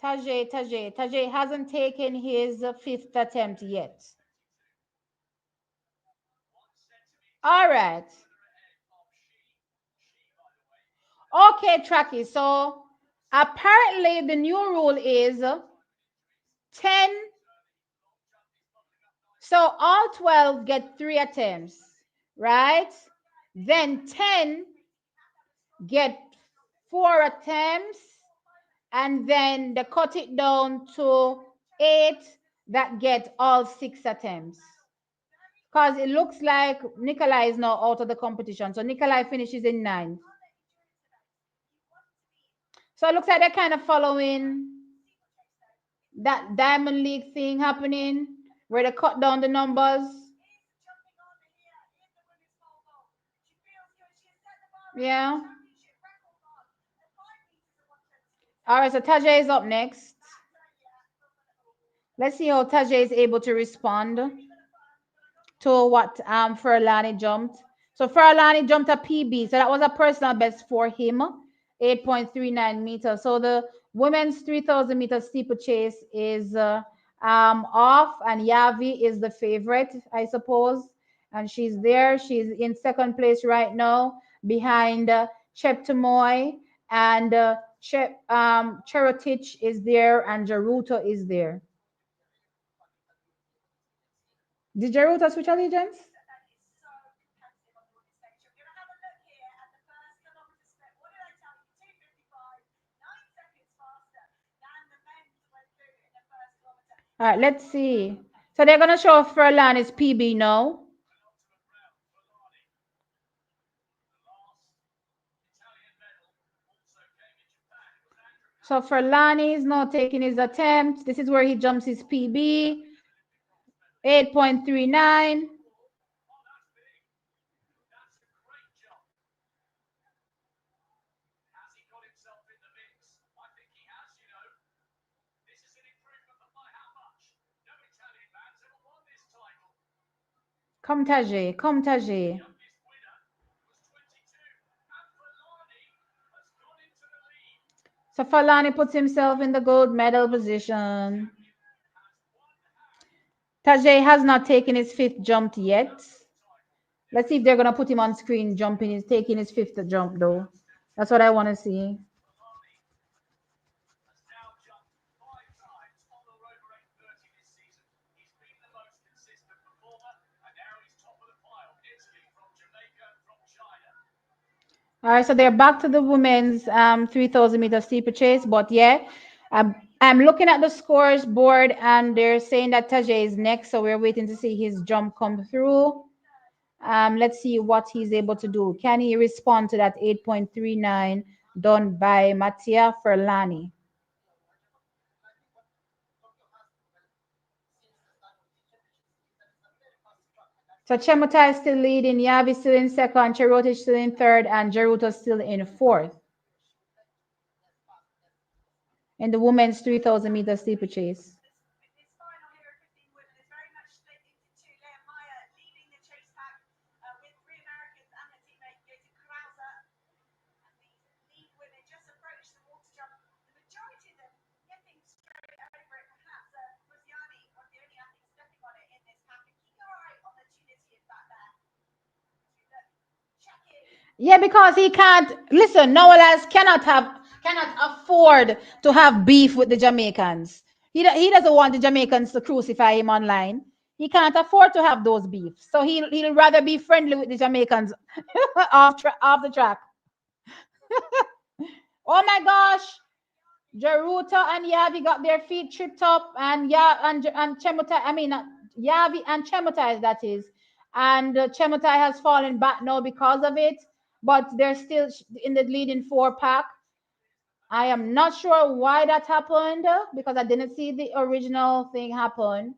S1: Tajay hasn't taken his fifth attempt yet. All right. Okay, Tracky. So apparently the new rule is 10. So all 12 get 3 attempts, right? Then 10 get 4 attempts, and then they cut it down to 8 that get all 6 attempts. Because it looks like Nikolai is now out of the competition. So Nikolai finishes in 9. So it looks like they're kind of following that Diamond League thing happening where they cut down the numbers. Yeah. All right, so Tajay is up next. Let's see how Tajay is able to respond to what Furlani jumped. So Furlani jumped a PB, so that was a personal best for him, 8.39 meters. So the women's 3,000 meter steeplechase is off, and Yavi is the favorite, I suppose, and she's there. She's in second place right now, behind Cheptamoy, and Cherotich is there, and Jaruto is there. Did Jaruto switch allegiance? All right, let's see. So they're gonna show Furlan is PB now. So Furlani is now taking his attempt. This is where he jumps his PB, 8.39. Come Tajay, come Tajay. So Falani puts himself in the gold medal position. Tajay has not taken his fifth jump yet. Let's see if they're gonna put him on screen jumping. He's taking his fifth jump though. That's what I want to see. All right, so they're back to the women's 3,000 meter steeplechase, but yeah, I'm looking at the scores board and they're saying that Tajay is next, so we're waiting to see his jump come through. Let's see what he's able to do. Can he respond to that 8.39 done by Mattia Ferlani? So Chemutai is still leading, Yavi still in second, Cheroti still in third, and Jeruto still in fourth. In the women's 3,000 meter steeplechase. Yeah, because he can't listen. Noel cannot afford to have beef with the Jamaicans. He doesn't want the Jamaicans to crucify him online. He can't afford to have those beefs. So he'll rather be friendly with the Jamaicans off the track. Oh my gosh. Jeruta and Yavi got their feet tripped up, and Chemutai. I mean, Yavi and Chemutai, that is, and Chemutai has fallen back now because of it. But they're still in the leading four pack. I am not sure why that happened because I didn't see the original thing happen.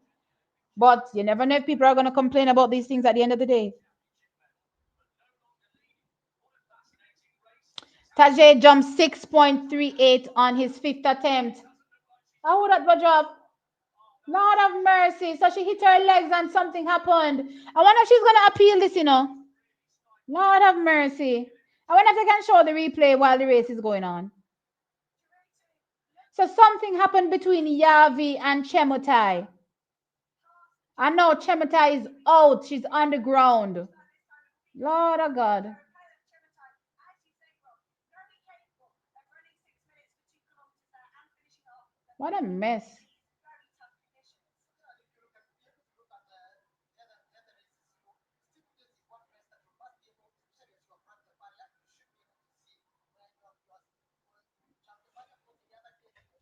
S1: But you never know if people are going to complain about these things at the end of the day. Tajay jumped 6.38 on his fifth attempt. How would that drop? Lord of mercy. So she hit her legs and something happened. I wonder if she's going to appeal this, Lord of mercy. I wonder if they can show the replay while the race is going on. So something happened between Yavi and Chemutai. I know Chemutai is out. She's on the ground. Lord of God. What a mess.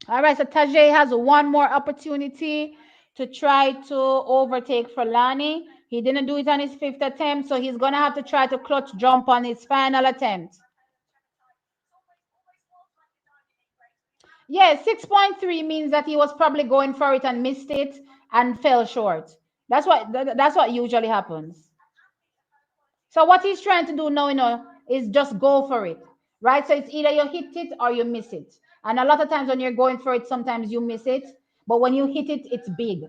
S1: All right, so Tajay has one more opportunity to try to overtake Fulani. He didn't do it on his fifth attempt, so he's going to have to try to clutch jump on his final attempt. Yeah, 6.3 means that he was probably going for it and missed it and fell short. That's what usually happens. So what he's trying to do now, is just go for it, right? So it's either you hit it or you miss it. And a lot of times when you're going for it, sometimes you miss it. But when you hit it, it's big.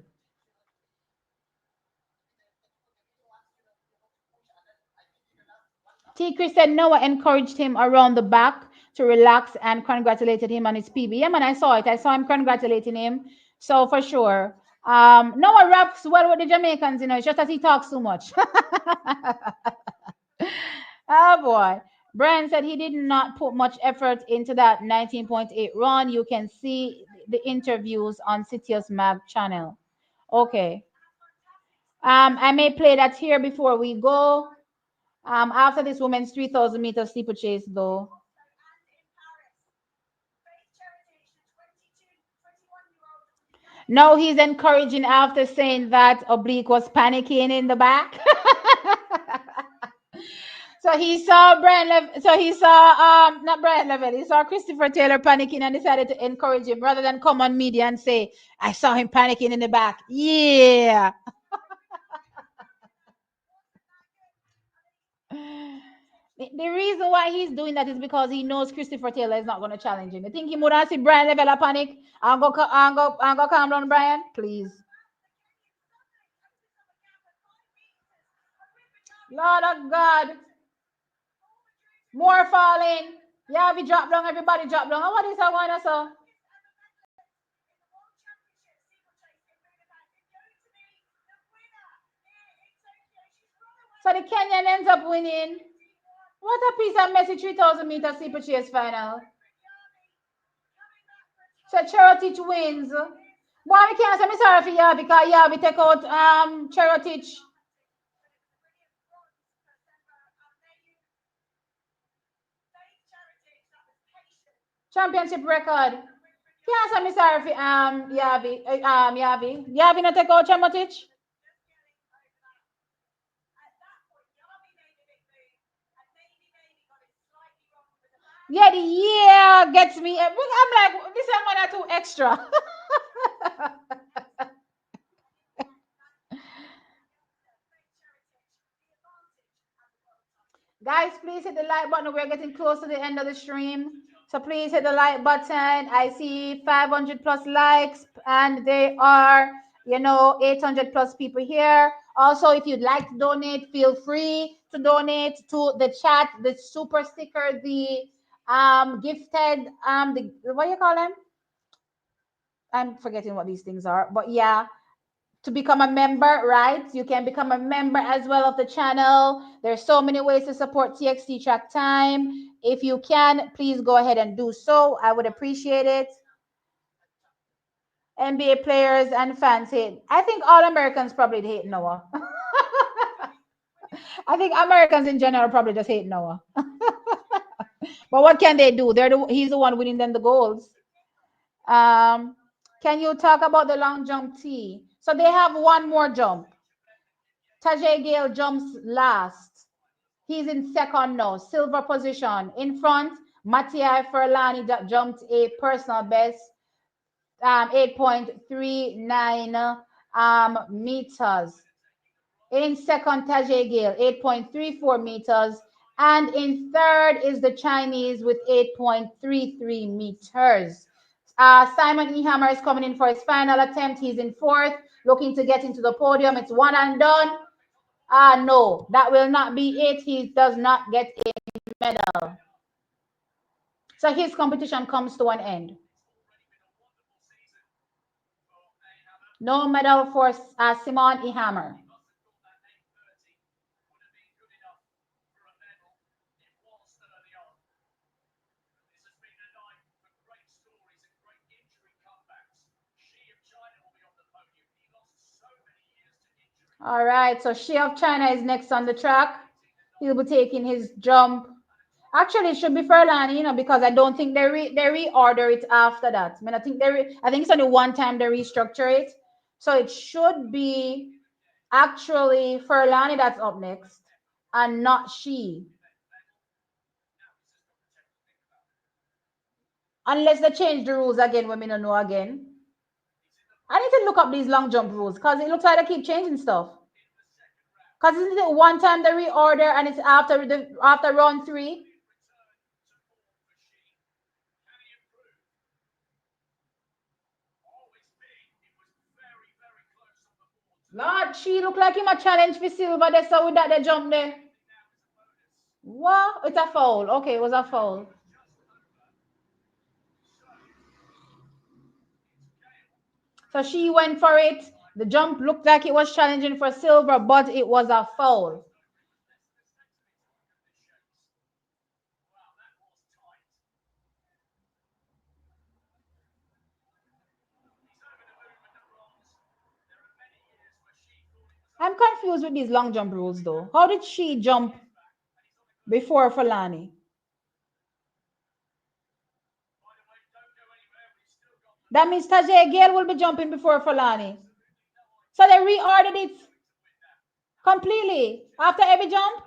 S1: T. Chris said Noah encouraged him around the back to relax and congratulated him on his PB. Yeah, man, I saw it. I saw him congratulating him. So for sure. Noah raps well with the Jamaicans, it's just that he talks too much. Oh boy. Brian said he did not put much effort into that 19.8 run. You can see the interviews on Citius Mag channel. Okay. I may play that here before we go. After this women's 3,000 meter steeplechase, though. No, he's encouraging after saying that Oblique was panicking in the back. So he saw not Brian Level, he saw Christopher Taylor panicking and decided to encourage him rather than come on media and say, I saw him panicking in the back. Yeah. The reason why he's doing that is because he knows Christopher Taylor is not going to challenge him. You think he would have see Brian Level a panic and go calm down, Brian? Please. Lord of God. More falling. Yeah, we drop down, everybody drop down. What is that one I saw? So the Kenyan ends up winning. What a piece of messy 3,000 meter steeplechase final. So Cherotich wins. Why we can't say me sorry for you because we take out Cherotich. Championship record. Can't say me sorry for Yavi. Yavi not take out Cherotich. Yeah, the year gets me. I'm like, this one are too extra. Guys, please hit the like button. We're getting close to the end of the stream. So please hit the like button. I see 500 plus likes, and there are, 800 plus people here. Also, if you'd like to donate, feel free to donate to the chat, the super sticker, the gifted, what do you call them? I'm forgetting what these things are, but yeah, to become a member, right? You can become a member as well of the channel. There's so many ways to support TXT Track Time. If you can, please go ahead and do so. I would appreciate it. NBA players and fans hate. I think all Americans probably hate Noah. I think Americans in general probably just hate Noah. But what can they do? He's the one winning them the goals. Um, can you talk about the long jump T? So they have one more jump. Tajay Gale jumps last. He's in second now, silver position. In front, Mattia Ferlani jumped a personal best, 8.39 meters. In second, Tajay Gale, 8.34 meters. And in third is the Chinese with 8.33 meters. Simon Ehammer is coming in for his final attempt. He's in fourth, looking to get into the podium. It's one and done. No, that will not be it. He does not get a medal. So his competition comes to an end. No medal for Simon Ehammer. All right, so She of China is next on the track. He'll be taking his jump. Actually, it should be Furlani, because I don't think they reorder it after that. I mean, I think it's only one time they restructure it, so it should be actually Furlani that's up next, and not She. Unless they change the rules again, when we don't know again. I need to look up these long jump rules because it looks like they keep changing stuff. Because isn't it one time they reorder and it's after round 3? Lord, she look like him a challenge for silver. They saw with that they jump there. What? It's a foul. Okay, it was a foul. So she went for it. The jump looked like it was challenging for silver, but it was a foul. I'm confused with these long jump rules though. How did she jump before Falani? That means Tajay Gale will be jumping before Falani. So they reordered it completely after every jump?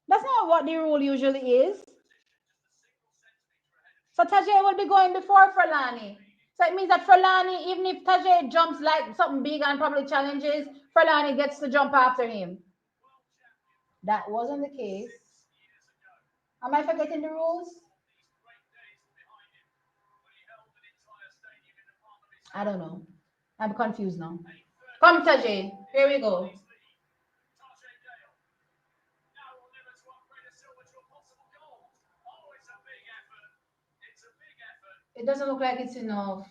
S1: That's not what the rule usually is. So Tajay will be going before Falani. So it means that Falani, even if Tajay jumps like something big and probably challenges, Falani gets to jump after him. That wasn't the case. Am I forgetting the rules? I don't know. I'm confused now. Come, Tajay. Here we go. It doesn't look like it's enough.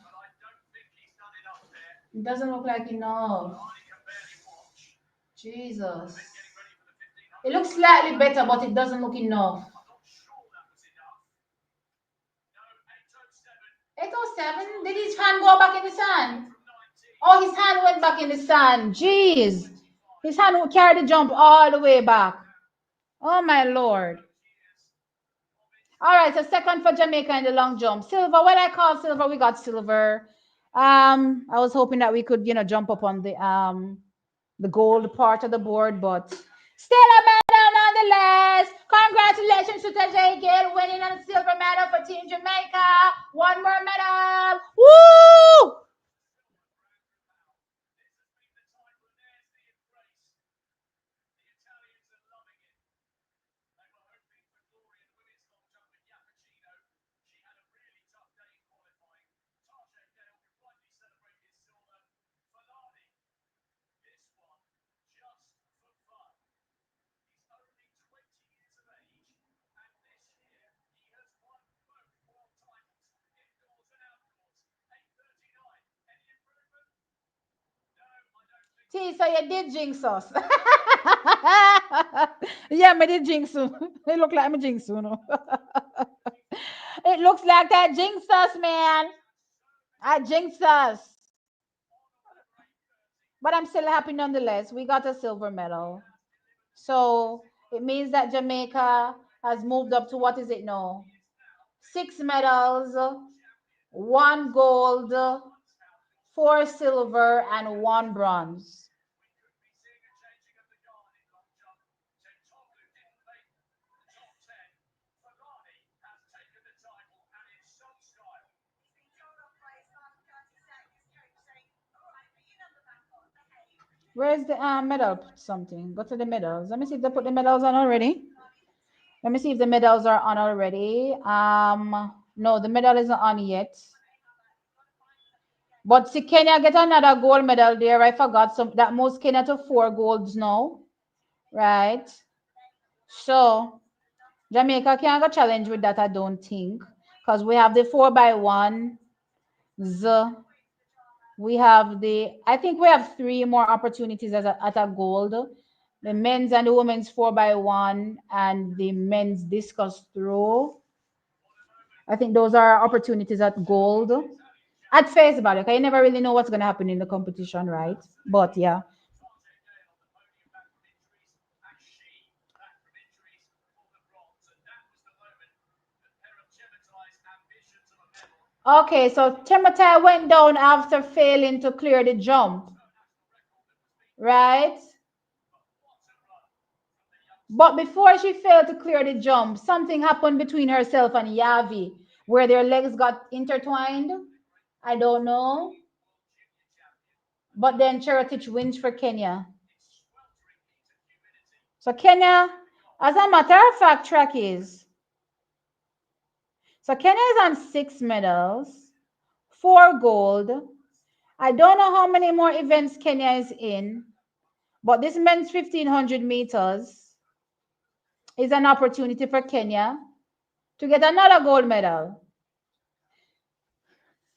S1: It doesn't look like enough. Jesus. It looks slightly better, but it doesn't look enough. 807? Did his hand go back in the sand? Oh, his hand went back in the sand. Jeez. His hand carried the jump all the way back. Oh, my Lord. All right, so second for Jamaica in the long jump. Silver, when I called silver, we got silver. I was hoping that we could, jump up on the gold part of the board, but still a medal nonetheless. Congratulations to Tajay Gale winning a silver medal for Team Jamaica. One more medal. Woo! See, so you did jinx us. Yeah, I did jinx you. It look like I'm jinx you. No? looks like I jinxed us, man. I jinxed us. But I'm still happy nonetheless. We got a silver medal. So it means that Jamaica has moved up to what is it now? 6 medals, 1 gold, 4 silver, and 1 bronze. Where's the medal something? Go to the medals. Let me see if they put the medals on already. Let me see if the medals are on already. No, the medal isn't on yet. But see, Kenya get another gold medal there. I forgot some that moves Kenya to 4 golds now, right? So Jamaica can't go challenge with that, I don't think, because we have the 4x1. We have I think we have 3 more opportunities at a gold. The men's and the women's 4x1 and the men's discus throw. I think those are opportunities at gold. At face value, okay, you never really know what's gonna happen in the competition, right? But yeah. Okay, so Timothy went down after failing to clear the jump, right? But before she failed to clear the jump, something happened between herself and Yavi, where their legs got intertwined. I don't know. But then Cheretich wins for Kenya. So Kenya, as a matter of fact, track is. So Kenya is on 6 medals, 4 gold. I don't know how many more events Kenya is in, but this men's 1500 meters is an opportunity for Kenya to get another gold medal.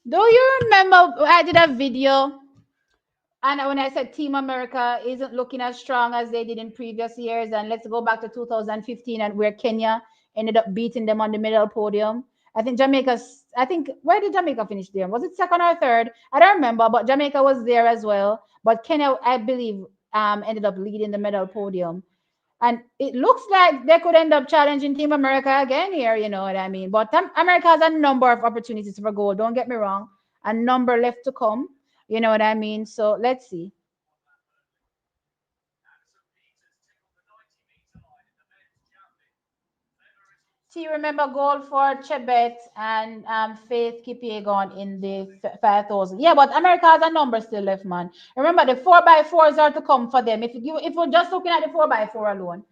S1: Do you remember I did a video and when I said Team America isn't looking as strong as they did in previous years, and let's go back to 2015 and where Kenya ended up beating them on the medal podium. I think, where did Jamaica finish there? Was it second or third? I don't remember, but Jamaica was there as well. But Kenya, I believe, ended up leading the medal podium. And it looks like they could end up challenging Team America again here, you know what I mean? But America has a number of opportunities for gold. Don't get me wrong. A number left to come. You know what I mean? So let's see. So you remember gold for Chebet and Faith Kipiegon in the 5,000. Yeah, but America has a number still left, man. Remember, the 4x4s are to come for them. If we're just looking at the 4x4 alone,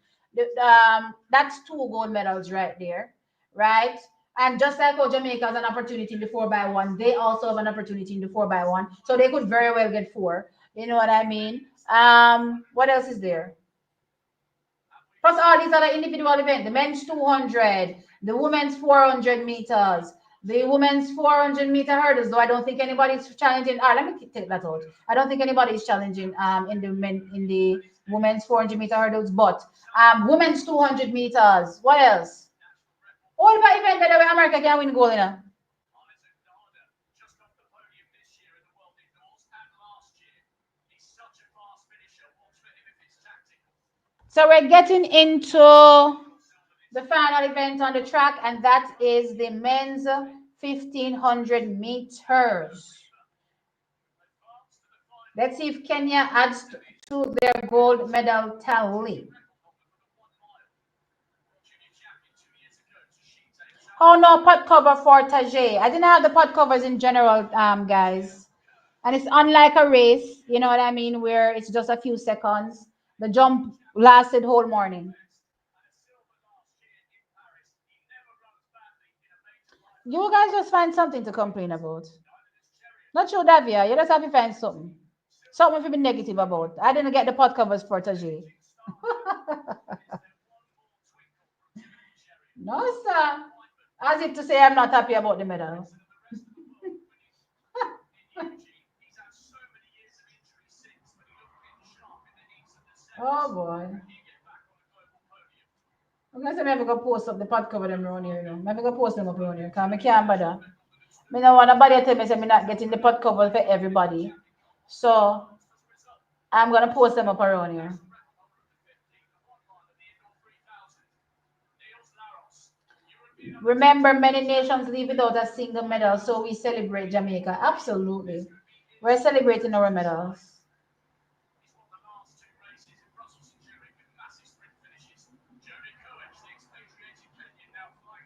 S1: that's 2 gold medals right there, right? And just like how Jamaica has an opportunity in the 4x1, they also have an opportunity in the 4x1. So they could very well get 4. You know what I mean? What else is there? Plus all these other individual events, the men's 200, the women's 400 meters, the women's 400-meter hurdles, though I don't think anybody's challenging. Let me take that out. I don't think anybody's challenging in the women's 400-meter hurdles, but women's 200 meters. What else? All the event that way America can win gold, you know. So we're getting into the final event on the track, and that is the men's 1500 meters. Let's see if Kenya adds to their gold medal tally. Oh no, pot cover for Tajay. I didn't have the pot covers in general, guys. And it's unlike a race, you know what I mean, where it's just a few seconds. The jump lasted whole morning. You guys just find something to complain about. Not sure, Davia. You just have to find something. Something to be negative about. I didn't get the pot covers for Tajay. No, sir. As if to say I'm not happy about the medal. Oh boy. I said, I'm going to post up the pod cover them around here, you know. I'm going to post them up around here because I can't bother. I don't want nobody to tell me I'm not getting the pod cover for everybody. So I'm going to post them up around here. Remember, many nations leave without a single medal, so we celebrate Jamaica. Absolutely. We're celebrating our medals.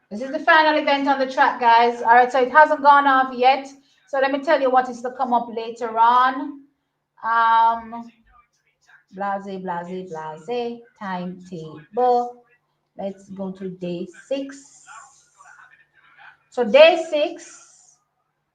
S1: This is the final event on the track, guys. All right, so it hasn't gone off yet. So let me tell you what is to come up later on. Blase, blase, blase. Timetable. Let's go to day 6. So day 6,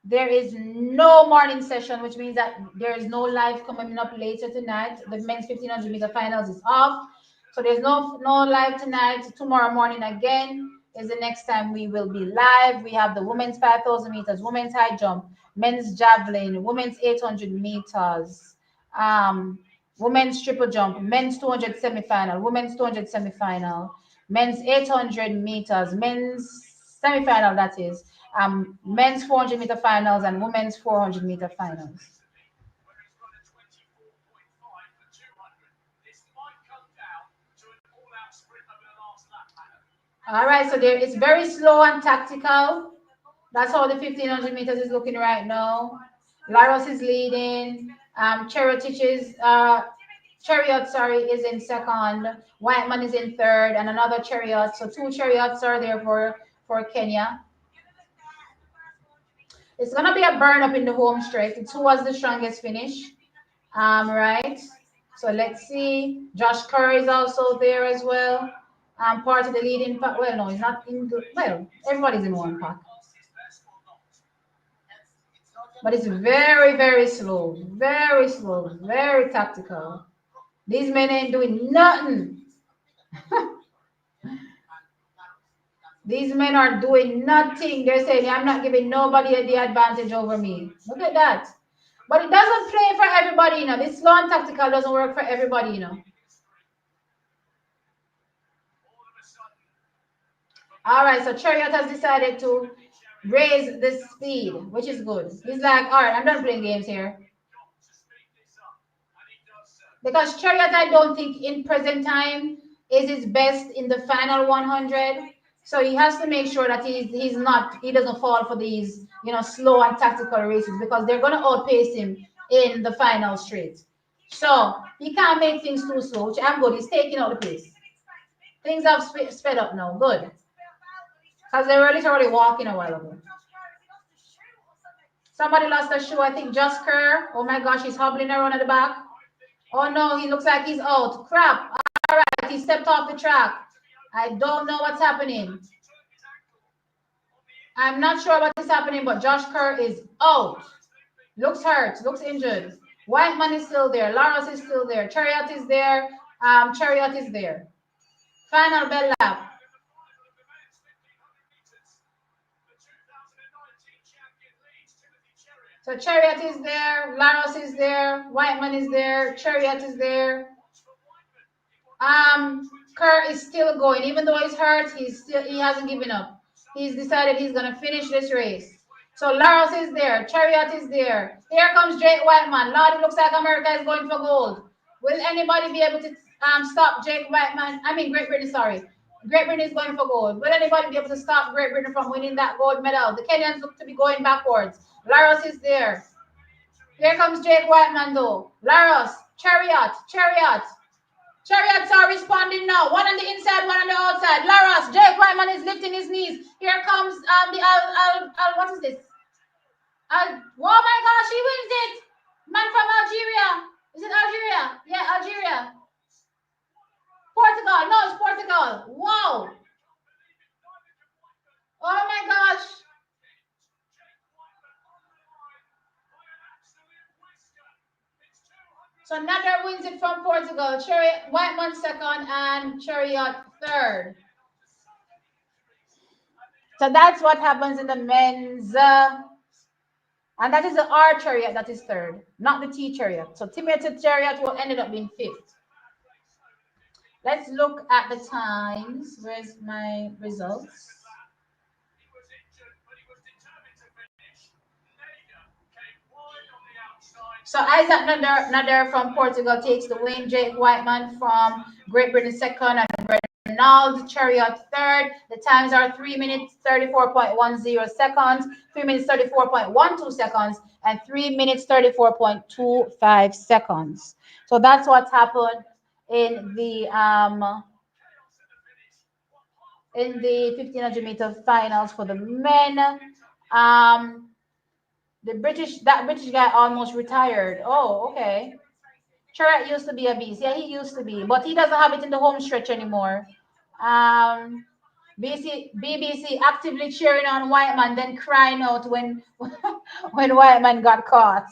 S1: there is no morning session, which means that there is no live coming up later tonight. The men's 1500 meter finals is off. So there's no live tonight. Tomorrow morning again is the next time we will be live. We have the women's 5,000 meters, women's high jump, men's javelin, women's 800 meters, women's triple jump, men's 200 semifinal, women's 200 semifinal, men's 800 meters, men's semifinal, that is, men's 400-meter finals and women's 400-meter finals. All right, so there it's very slow and tactical. That's how the 1500 meters is looking right now. Laros is leading. Chariot, sorry, is in second. Whiteman is in third, and another chariot. So 2 chariots are there for Kenya. It's gonna be a burn up in the home straight. It's who was the strongest finish. Right. So let's see. Josh Kerr is also there as well. Part of the leading pack. Well, no, he's not in the well, everybody's in one pack. But it's very, very slow. Very slow. Very tactical. These men ain't doing nothing. These men are doing nothing. They're saying, I'm not giving nobody the advantage over me. Look at that. But it doesn't play for everybody, you know. This slow and tactical doesn't work for everybody, you know. All right, so Chariot has decided to raise the speed, which is good. He's like, all right, I'm done playing games here. Because Chariot, I don't think in present time is his best in the final 100. So he has to make sure that he doesn't fall for these, you know, slow and tactical races because they're gonna outpace him in the final straight. So he can't make things too slow, which I'm good. He's taking out the pace. Things have sped up now. Good. Because they were literally walking a while ago. Somebody lost a shoe. I think Just Kerr. Oh my gosh, he's hobbling around at the back. Oh no, he looks like he's out. Crap. All right, he stepped off the track. I don't know what's happening. I'm not sure what is happening, but Josh Kerr is out. Looks hurt. Looks injured. Whiteman is still there. Laros is still there. Chariot is there. Chariot is there. Final bell lap. So Chariot is there, Laros is there, Whiteman is there, Chariot is there. Kerr is still going, even though he's hurt. He hasn't given up. He's decided he's gonna finish this race. So Laros is there, Chariot is there. Here comes Jake Whiteman. Lord, it looks like America is going for gold. Will anybody be able to stop Jake Whiteman? I mean Great Britain, sorry. Great Britain is going for gold. Will anybody be able to stop Great Britain from winning that gold medal? The Kenyans look to be going backwards. Laros is there. Here comes Jake Whiteman though. Laros, Chariot. Chariots are responding now. One on the inside, one on the outside. Laros, Jake Whiteman is lifting his knees. Here comes what is this? Oh my gosh, he wins it. Man from Algeria. Is it Algeria? Yeah, Algeria. Portugal. No, it's Portugal. Wow. Oh my gosh. So Nader wins it from Portugal. Whiteman second and Chariot third. So that's what happens in the men's. And that is the R chariot that is third, not the T chariot. So Timothy chariot will ended up being fifth. Let's look at the times. Where's my results? So Isaac Nader from Portugal takes the win. Jake Whiteman from Great Britain second, and Bernard Chariot third. The times are 3 minutes 34.10 seconds, 3 minutes 34.12 seconds, and 3 minutes 34.25 seconds. So that's what's happened in the 1500-meter finals for the men. Um, that British guy almost retired. Oh, okay. Chariot used to be a beast. Yeah, he used to be, but he doesn't have it in the home stretch anymore. Um, BBC actively cheering on Whiteman, then crying out when when Whiteman got caught.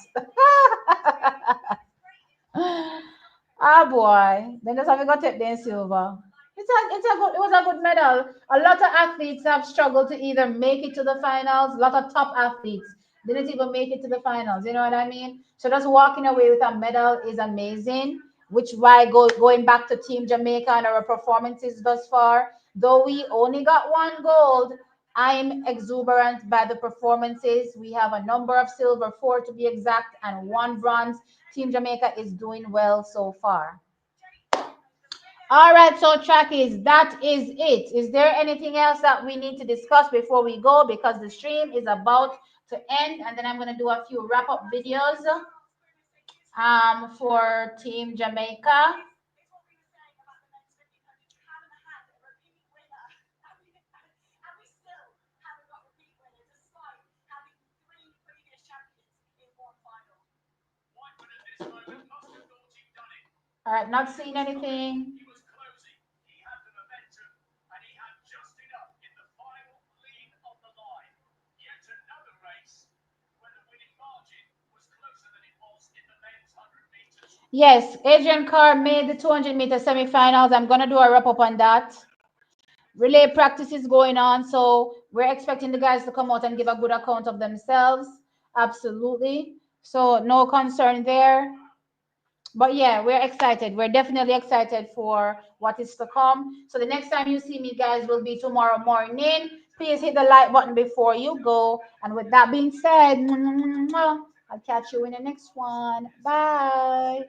S1: Ah boy, then just have to go take the silver. It was a good medal. A lot of athletes have struggled to either make it to the finals. A lot of top athletes didn't even make it to the finals. You know what I mean? So just walking away with a medal is amazing. Which why going back to Team Jamaica and our performances thus far, though we only got one gold, I'm exuberant by the performances. We have a number of silver, four to be exact, and one bronze. Team Jamaica is doing well so far. All right, so trackies, that is it. Is there anything else that we need to discuss before we go? Because the stream is about to end, and then I'm going to do a few wrap up videos for Team Jamaica. All right, not seeing anything. Yes, Adrian Carr made the 200-meter semifinals. I'm going to do a wrap up on that. Relay practice is going on, so we're expecting the guys to come out and give a good account of themselves. Absolutely. So no concern there. But yeah, we're excited. We're definitely excited for what is to come. So the next time you see me, guys, will be tomorrow morning. Please hit the like button before you go. And with that being said, I'll catch you in the next one. Bye.